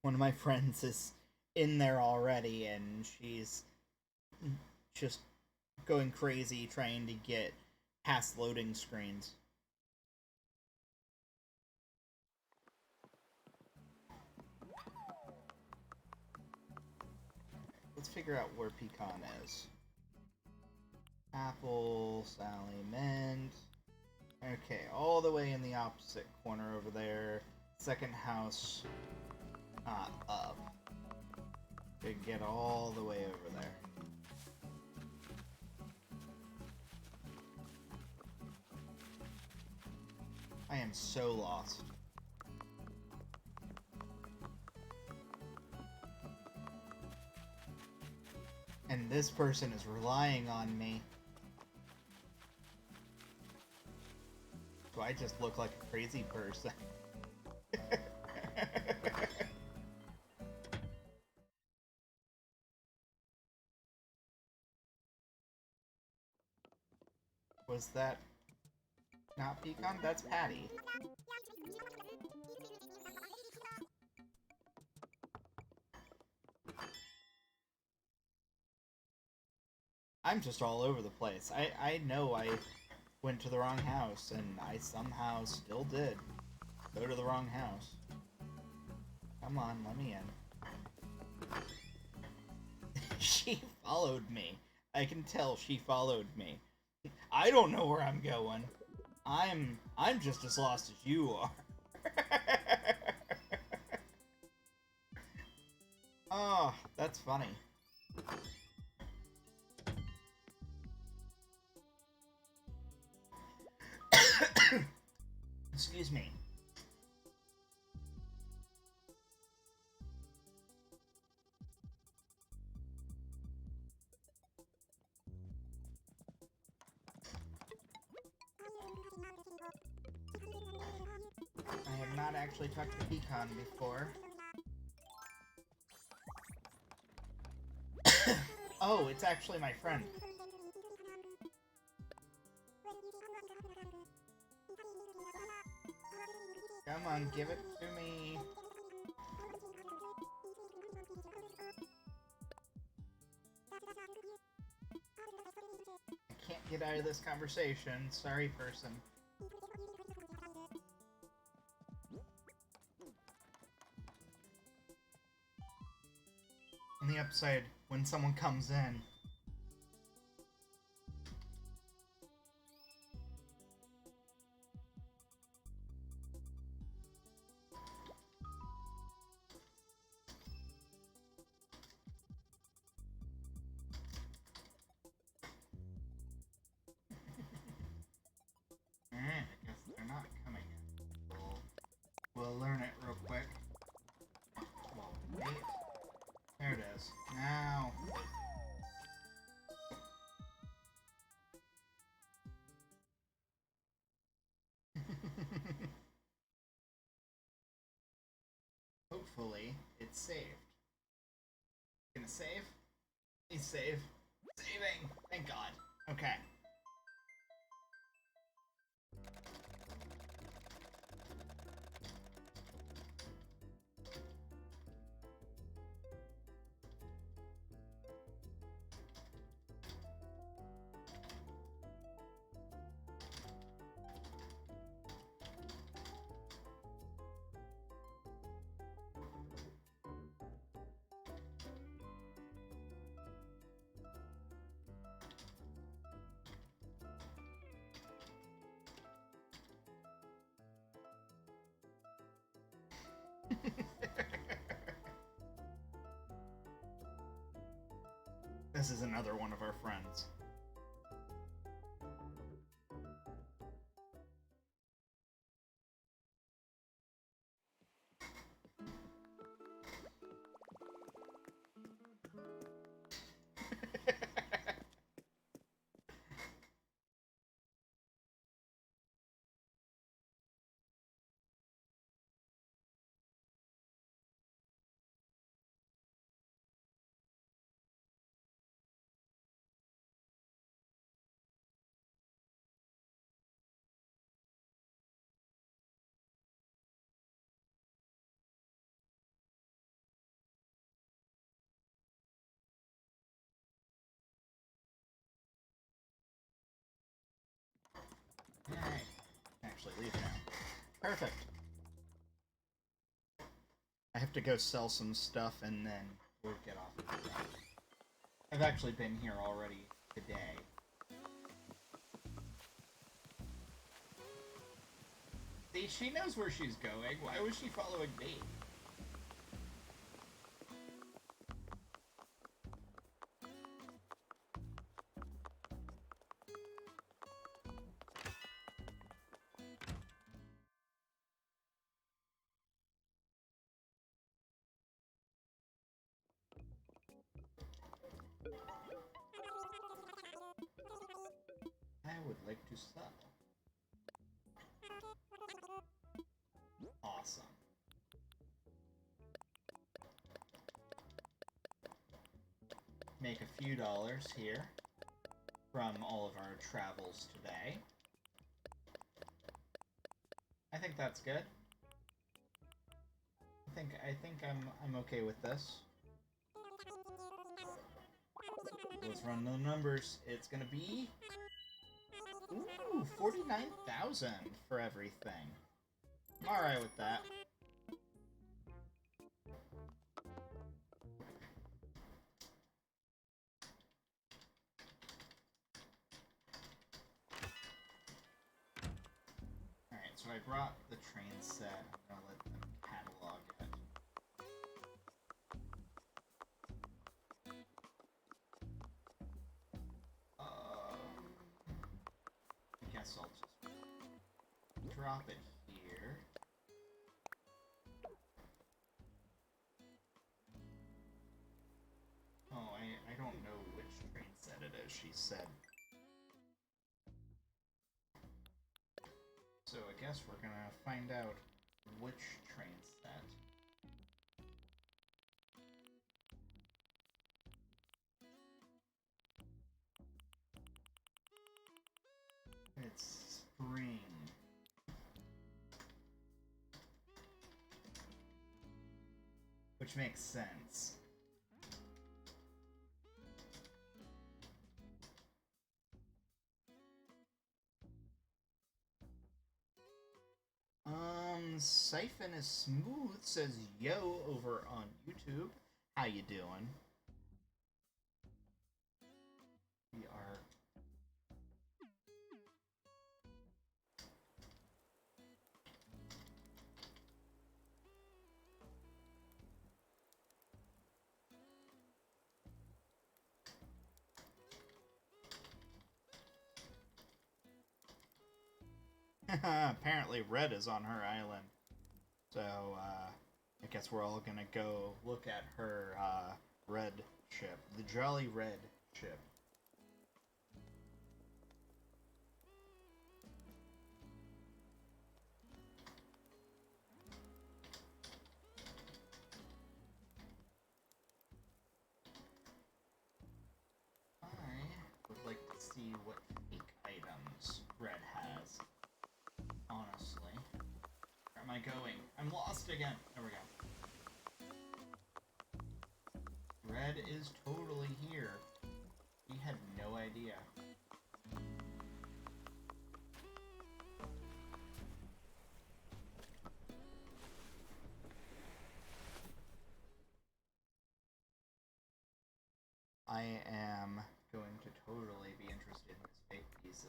One of my friends is in there already, and she's just going crazy trying to get past loading screens. Let's figure out where Pecan is. Apple, Sally, Mint. Okay, all the way in the opposite corner over there. Second house up. We can get all the way over there. I am so lost. And this person is relying on me. Do I just look like a crazy person? Was that not Pecan? That's Patty. I'm just all over the place. I know I went to the wrong house, and I somehow still did go to the wrong house. Come on, let me in. She followed me. I can tell she followed me. I don't know where I'm going. I'm just as lost as you are. Oh, that's funny. Excuse me. not actually talked to Pecan before. Oh, it's actually my friend. Come on, give it to me. I can't get out of this conversation. Sorry, person. On the upside, when someone comes in, alright, I guess they're not coming in. We'll learn it real quick. Well, wait. There it is. Now. Hopefully, it's saved. Gonna save? Please save. Saving! Thank God. Okay. This is another one of our friends. Alright. Actually, leave now. Perfect. I have to go sell some stuff and then we'll get off of that. I've actually been here already today. See, she knows where she's going. Why was she following me? I would like to sell. Awesome. Make a few dollars here from all of our travels today. I think that's good. I think I'm okay with this. Let's run the numbers. It's gonna be ooh, 49,000 for everything. I'm alright with that. Alright, so I brought the train set. I'm gonna let them catalog it. I guess I'll just drop it here. Oh, I don't know which train set it is, she said. So I guess we're gonna find out which train set? It's spring. Which makes sense. Siphon is Smooth says yo over on YouTube. How you doing? We are apparently Red is on her island. So, I guess we're all gonna go look at her, red ship. The Jolly Red ship. I would like to see what fake items Red has. Honestly. Where am I going? I'm lost again. There we go. Red is totally here. He had no idea. I am going to totally be interested in his fake pieces.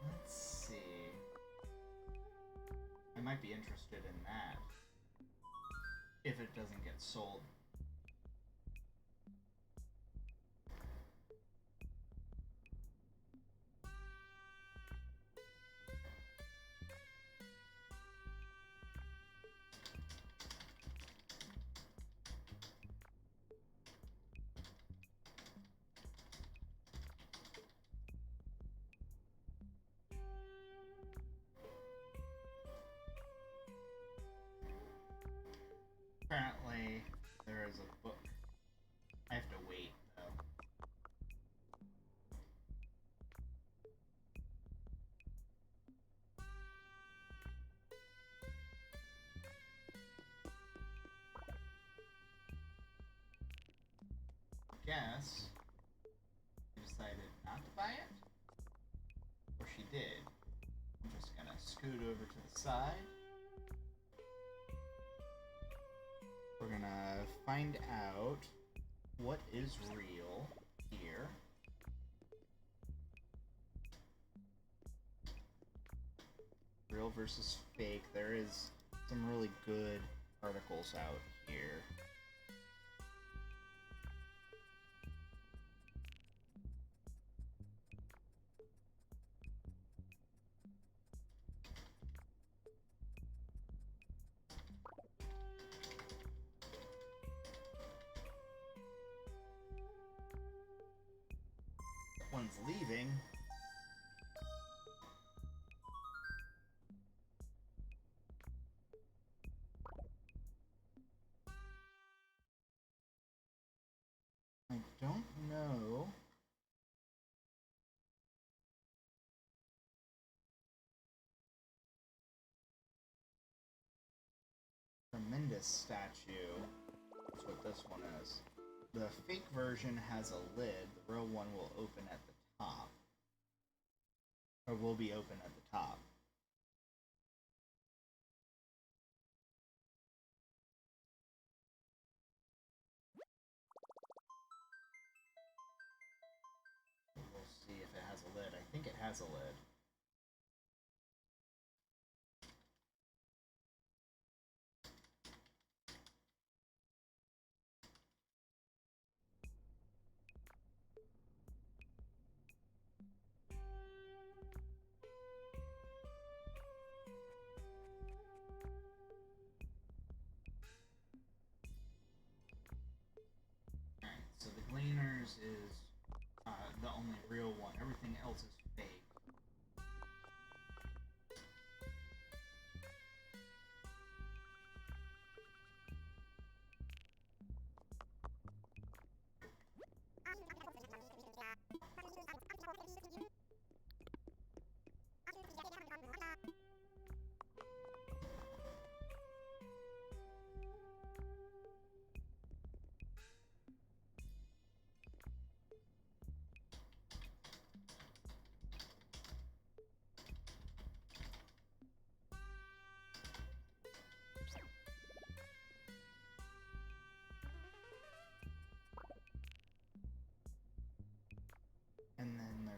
Let's see. I might be interested in that. If it doesn't get sold. Apparently, there is a book. I have to wait, though. Guess she decided not to buy it? Or she did. I'm just gonna scoot over to the side. We're gonna find out what is real here. Real versus fake. There is some really good articles out here. One's leaving. I don't know. Tremendous statue. That's what this one is. The fake version has a lid. The real one will open at the top. Or will be open at the top. We'll see if it has a lid. I think it has a lid. So the Gleaners is the only real one. Everything else is fake.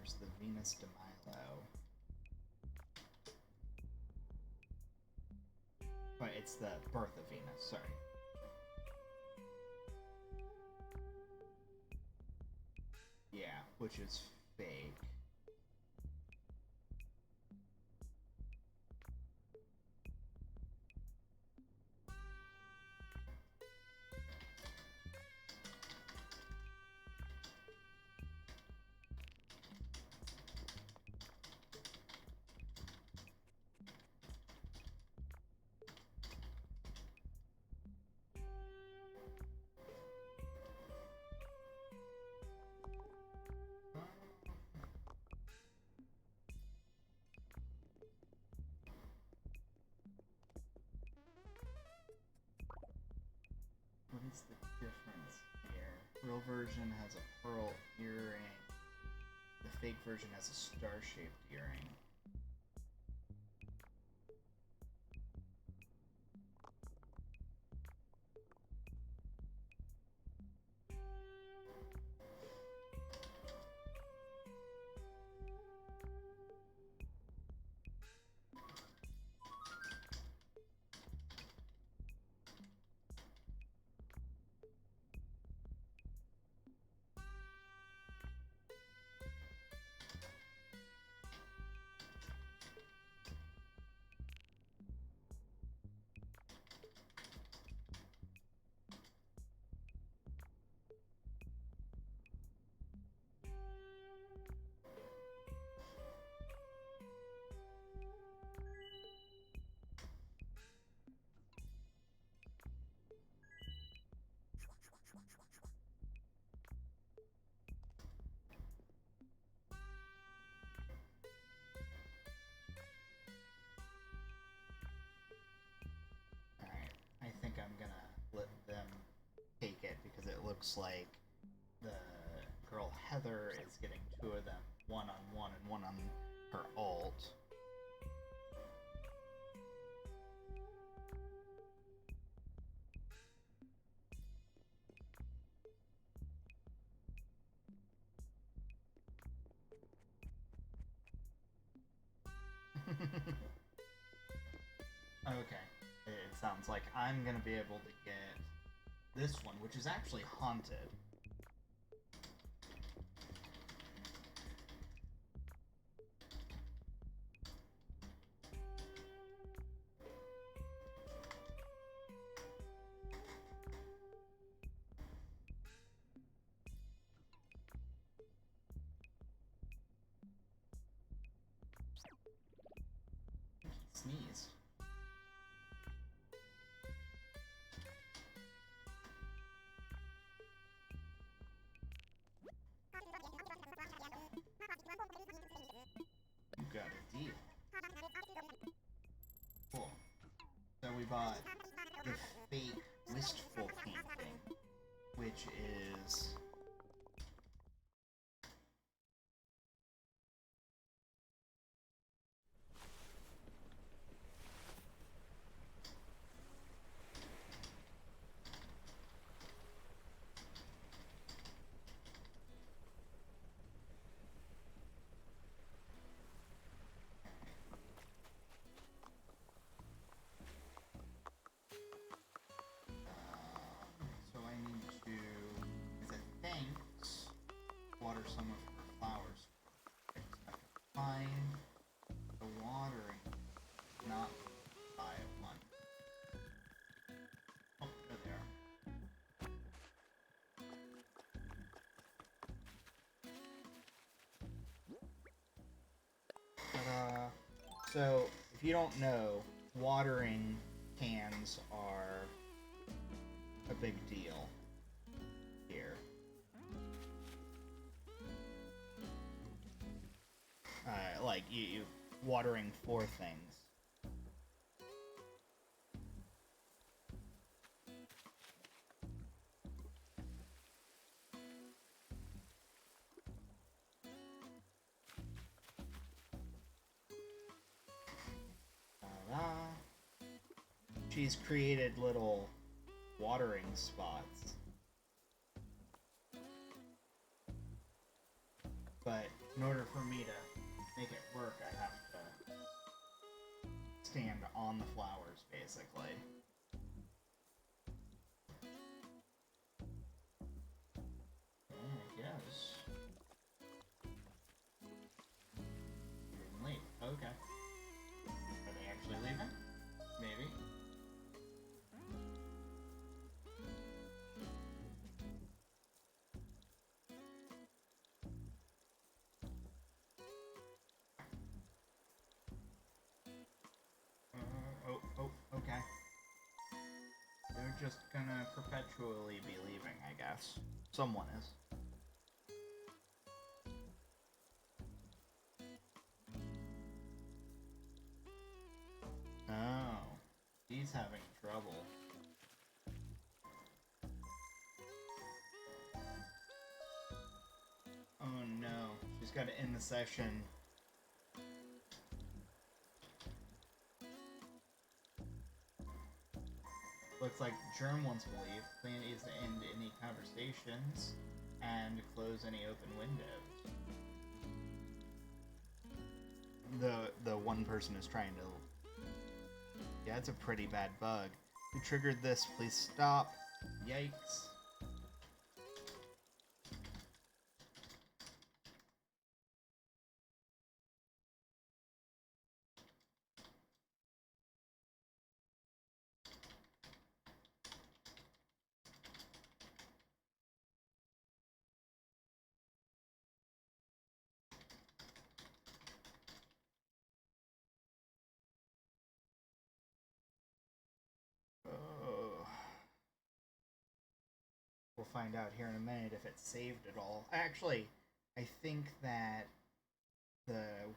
there's the Venus de Milo. Oh, it's the birth of Venus, sorry. Yeah, which is fake. What is the difference here? Real version has a pearl earring. The fake version has a star-shaped earring. I think I'm gonna let them take it because it looks like the girl Heather is getting two of them, one on one and one on her alt. Okay. It sounds like I'm gonna be able to get this one, which is actually haunted. Sneeze. You got a deal. Cool. So we bought the fake wistful painting, which is so I need to, as a thanks, water some of her flowers. I have to find the watering, not buy one. Oh, there they are. Ta-da! So, if you don't know, watering cans are a big deal here. Like, you watering for things. She's created little watering spots. But In order for me to make it work, I have to stand on the flowers, basically. I guess. You didn't leave. Okay. Are they actually leaving? Maybe. Okay. They're just gonna perpetually be leaving, I guess. Someone is. Oh, he's having trouble. Oh no, she's got to end the session. Looks like Germ wants to leave. Plan is to end any conversations and close any open windows. The one person is trying to... Yeah, it's a pretty bad bug. Who triggered this? Please stop. Yikes. We'll find out here in a minute if it's saved at all. Actually, I think that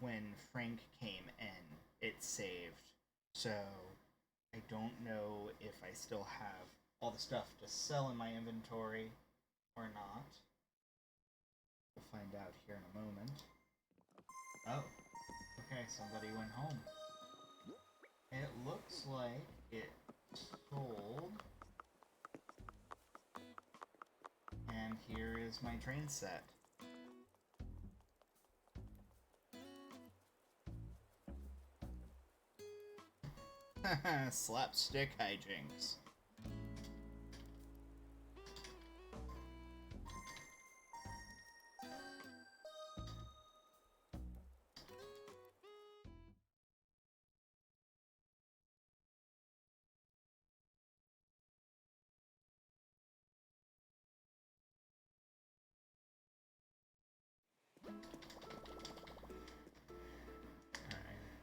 when Frank came in, it saved. So I don't know if I still have all the stuff to sell in my inventory or not. We'll find out here in a moment. Oh, okay, somebody went home. It looks like it sold. And here is my train set. Slapstick hijinks.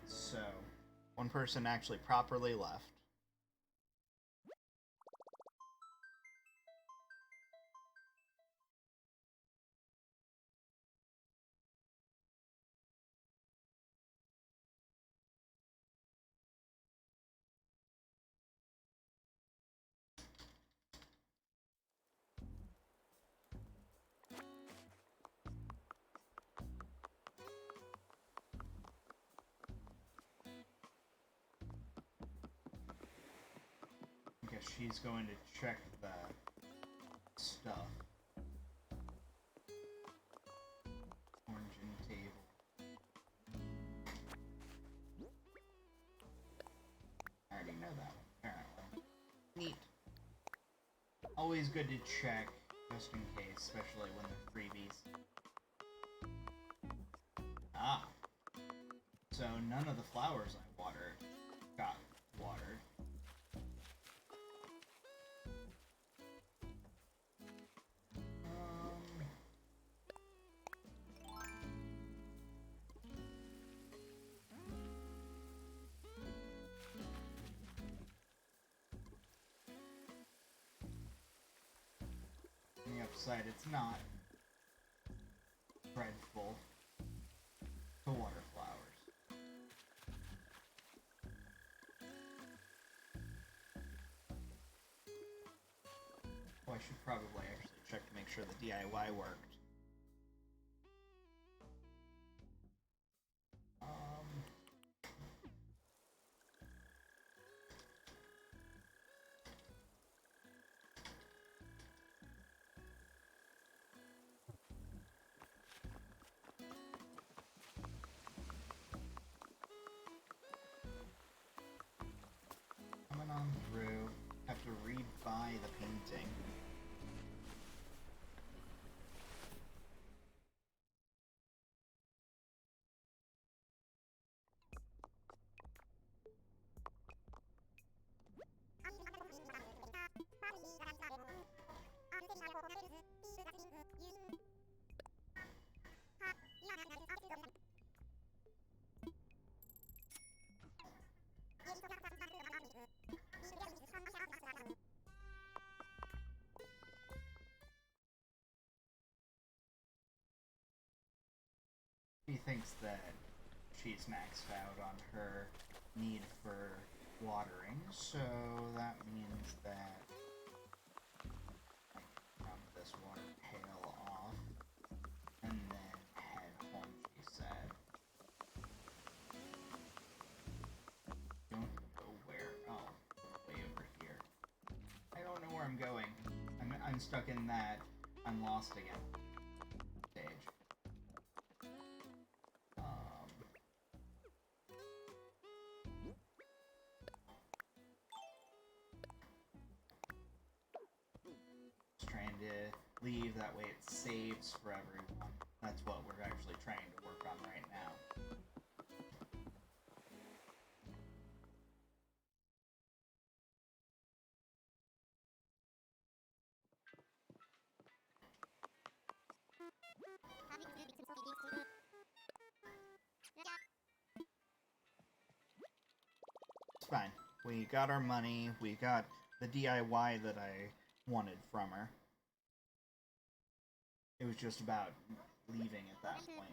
So, one person actually properly left. She's going to check the stuff. Origin table. I already know that one, apparently. Neat. Always good to check, just in case, especially when they're freebies. Ah. So none of the flowers I watered got watered. On the upside, it's not dreadful to water flowers. Oh, I should probably actually check to make sure the DIY worked. on through. Have to rebuy the painting. She thinks that she's maxed out on her need for watering, so that means that I can dump this water pail off and then head home, she said. Don't go where? Oh, way over here. I don't know where I'm going. I'm stuck in that I'm lost again stage. Trying to leave, that way it saves for everyone. That's what we're actually trying to work on right now. It's fine. We got our money, we got the DIY that I wanted from her. It was just about leaving at that point.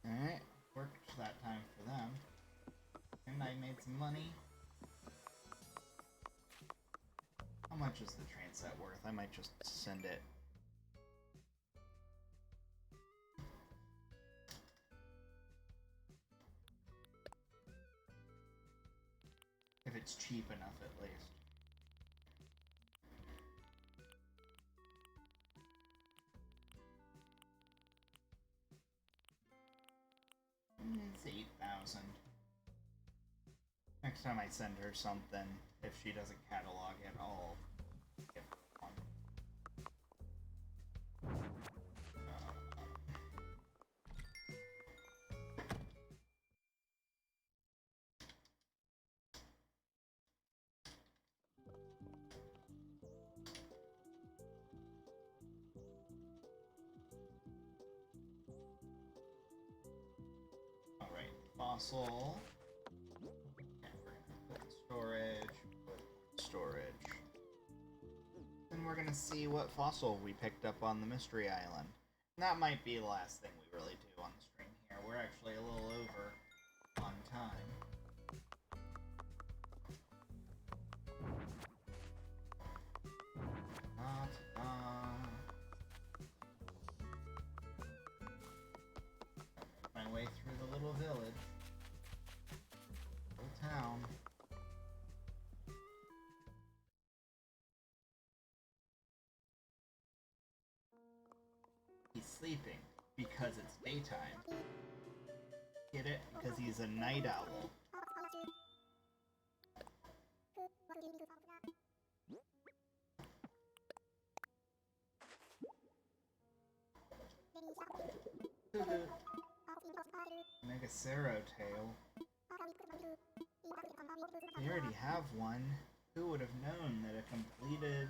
Alright, worked that time for them. And I made some money. How much is the train set worth? I might just send it. If it's cheap enough, at least. It's 8,000. Next time I send her something, if she doesn't catalog it, I'll give her one. Alright, fossil. And we're gonna put storage. Then we're gonna see what fossil we picked up on the Mystery Island. And that might be the last thing we really do on the stream here. We're actually a little over on time. My way through the little village. Little town. He's sleeping because it's daytime. Get it? Because he's a night owl. Megacero tail. We already have one. Who would have known that a completed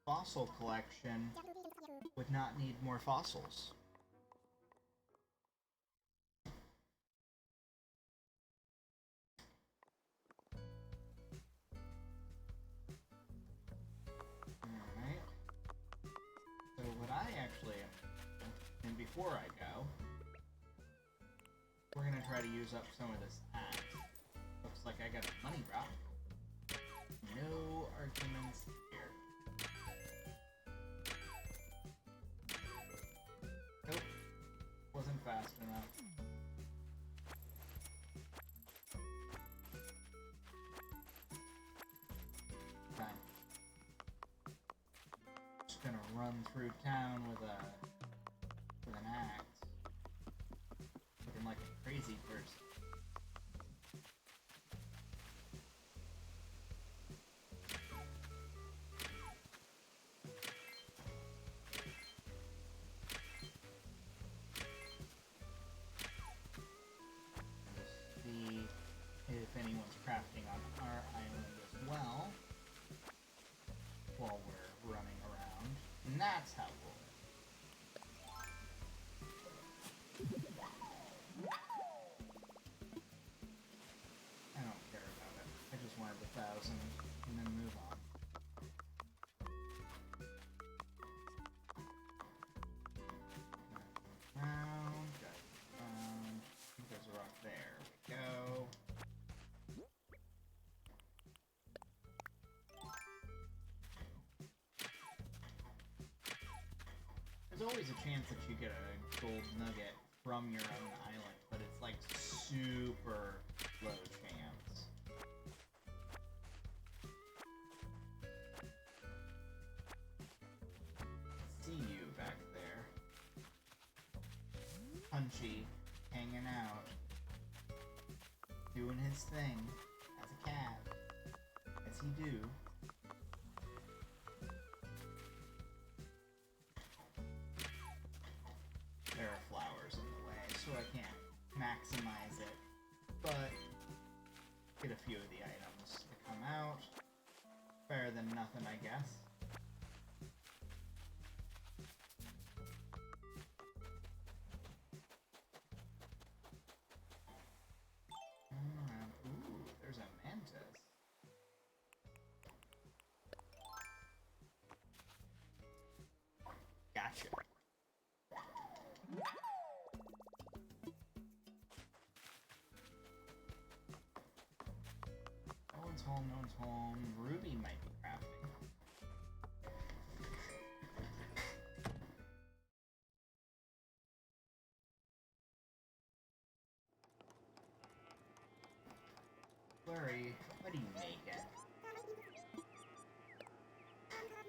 fossil collection would not need more fossils? Alright. So what I actually am, and before I go, we're gonna try to use up some of this axe. Looks like I got a money rock. No arguments here. Nope. Wasn't fast enough. Okay. Just gonna run through town with an axe. Looking like a crazy person. If anyone's crafting on our island as well, while we're running around, and that's how we'll I don't care about it. I just wanted 1,000 and then move on. Round, there's a rock there. We go. There's always a chance that you get a gold nugget from your own island, but it's like super low chance. See you back there. Punchy, hanging out, doing his thing as a cat, as he do. There are flowers in the way, so I can't maximize it, but get a few of the items to come out. Better than nothing, I guess. Ooh, there's a mantis. Gotcha. No one's home, no one's home. Ruby might be crafting. Flurry, what are you making?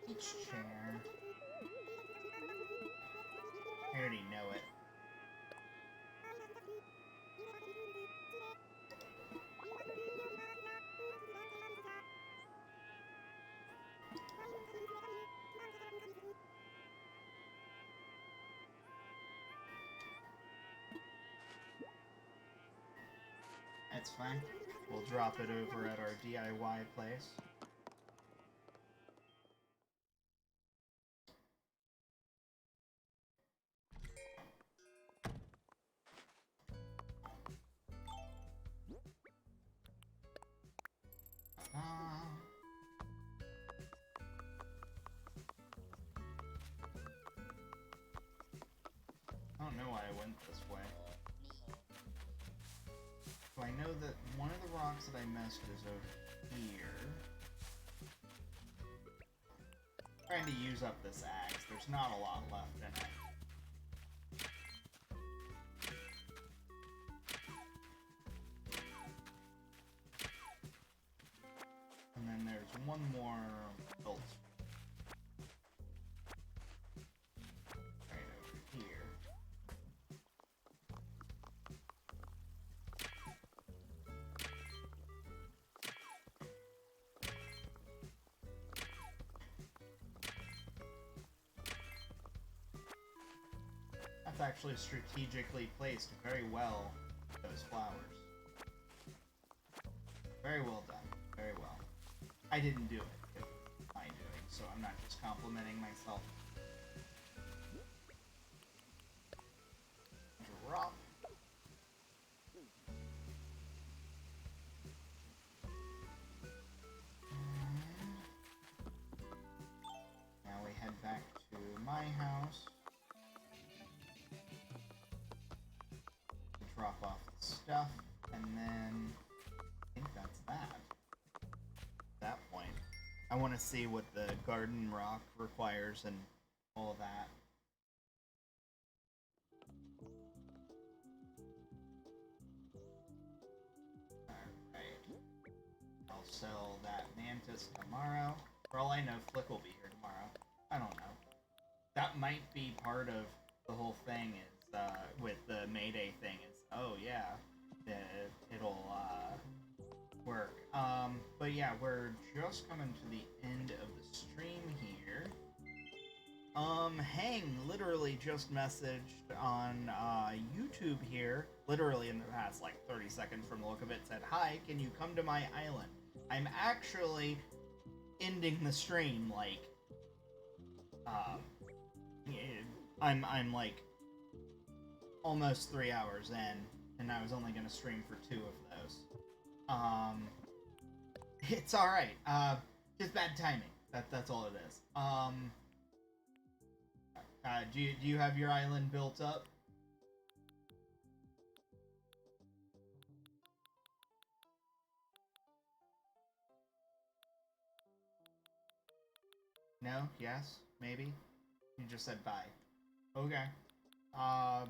Each chair. I already know it. That's fine. We'll drop it over at our DIY place. I don't know why I went this way. So I know that one of the rocks that I missed is over here. Trying to use up this axe. There's not a lot left in it. And then there's one more bolt. Right over here. That's actually strategically placed very well, those flowers. Very well done. Very well. I didn't do it. It was my doing, so I'm not just complimenting myself. Drop. Now we head back to my house. Drop off the stuff, and then I think that's that. At that point, I want to see what the garden rock requires and all of that. Alright. I'll sell that mantis tomorrow. For all I know, Flick will be here tomorrow. I don't know. That might be part of the whole thing is, with the Mayday thing is, oh yeah, it'll, work. But yeah, we're just coming to the end of the stream here. Hang literally just messaged on, YouTube here, literally in the past, like, 30 seconds from the look of it, said, "Hi, can you come to my island?" I'm actually ending the stream, like, I'm like, almost 3 hours in, and I was only gonna stream for 2 of those. It's alright, just bad timing, that's all it is. Do you have your island built up? No? Yes? Maybe? You just said bye. Okay. Trying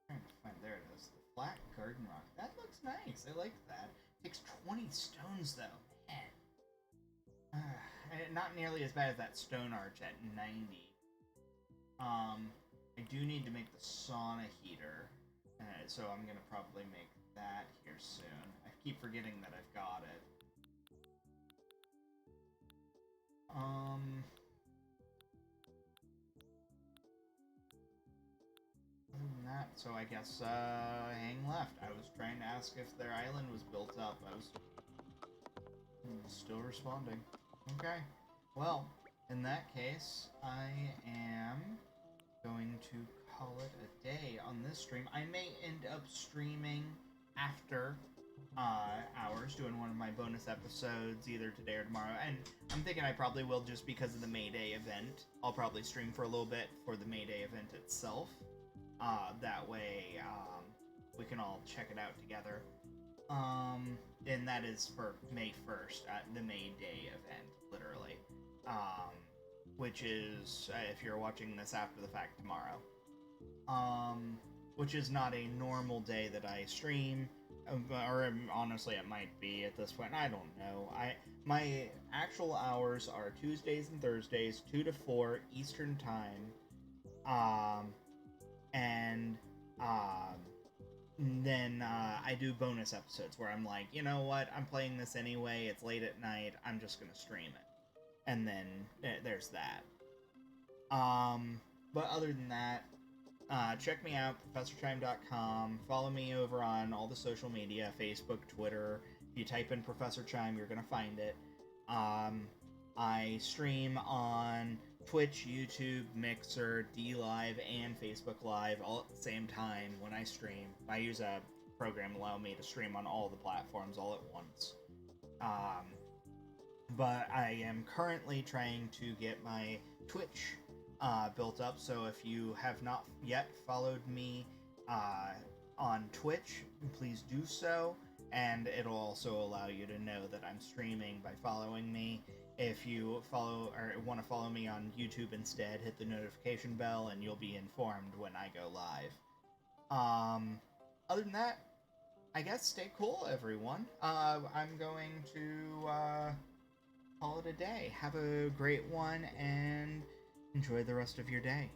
to find, there it is. The flat garden rock. That looks nice. I like that. Takes 20 stones though. Man. Not nearly as bad as that stone arch at 90. I do need to make the sauna heater. So I'm gonna probably make that here soon. I keep forgetting that I've got it. Other than that, so I guess, Hang left. I was trying to ask if their island was built up. I was still responding. Okay. Well, in that case, I am going to call it a day on this stream. I may end up streaming after hours, doing one of my bonus episodes either today or tomorrow, and I'm thinking I probably will just because of the Mayday event. I'll probably stream for a little bit for the Mayday event itself. That way, we can all check it out together. And that is for May 1st, the May Day event, literally. Which is, if you're watching this after the fact, tomorrow. Which is not a normal day that I stream, or honestly it might be at this point, I don't know. My actual hours are Tuesdays and Thursdays, 2 to 4 Eastern Time, and then I do bonus episodes where I'm like, you know what, I'm playing this anyway, it's late at night, I'm just gonna stream it. And then there's that. But other than that, check me out, ProfessorChime.com. Follow me over on all the social media, Facebook, Twitter. If you type in Professor Chime, you're gonna find it. I stream on Twitch, YouTube, Mixer, DLive, and Facebook Live all at the same time when I stream. I use a program to allow me to stream on all the platforms all at once. But I am currently trying to get my Twitch built up, so if you have not yet followed me on Twitch, please do so, and it'll also allow you to know that I'm streaming by following me. If you follow or want to follow me on YouTube instead, hit the notification bell and you'll be informed when I go live. Other than that, I guess stay cool, everyone. I'm going to call it a day. Have a great one and enjoy the rest of your day.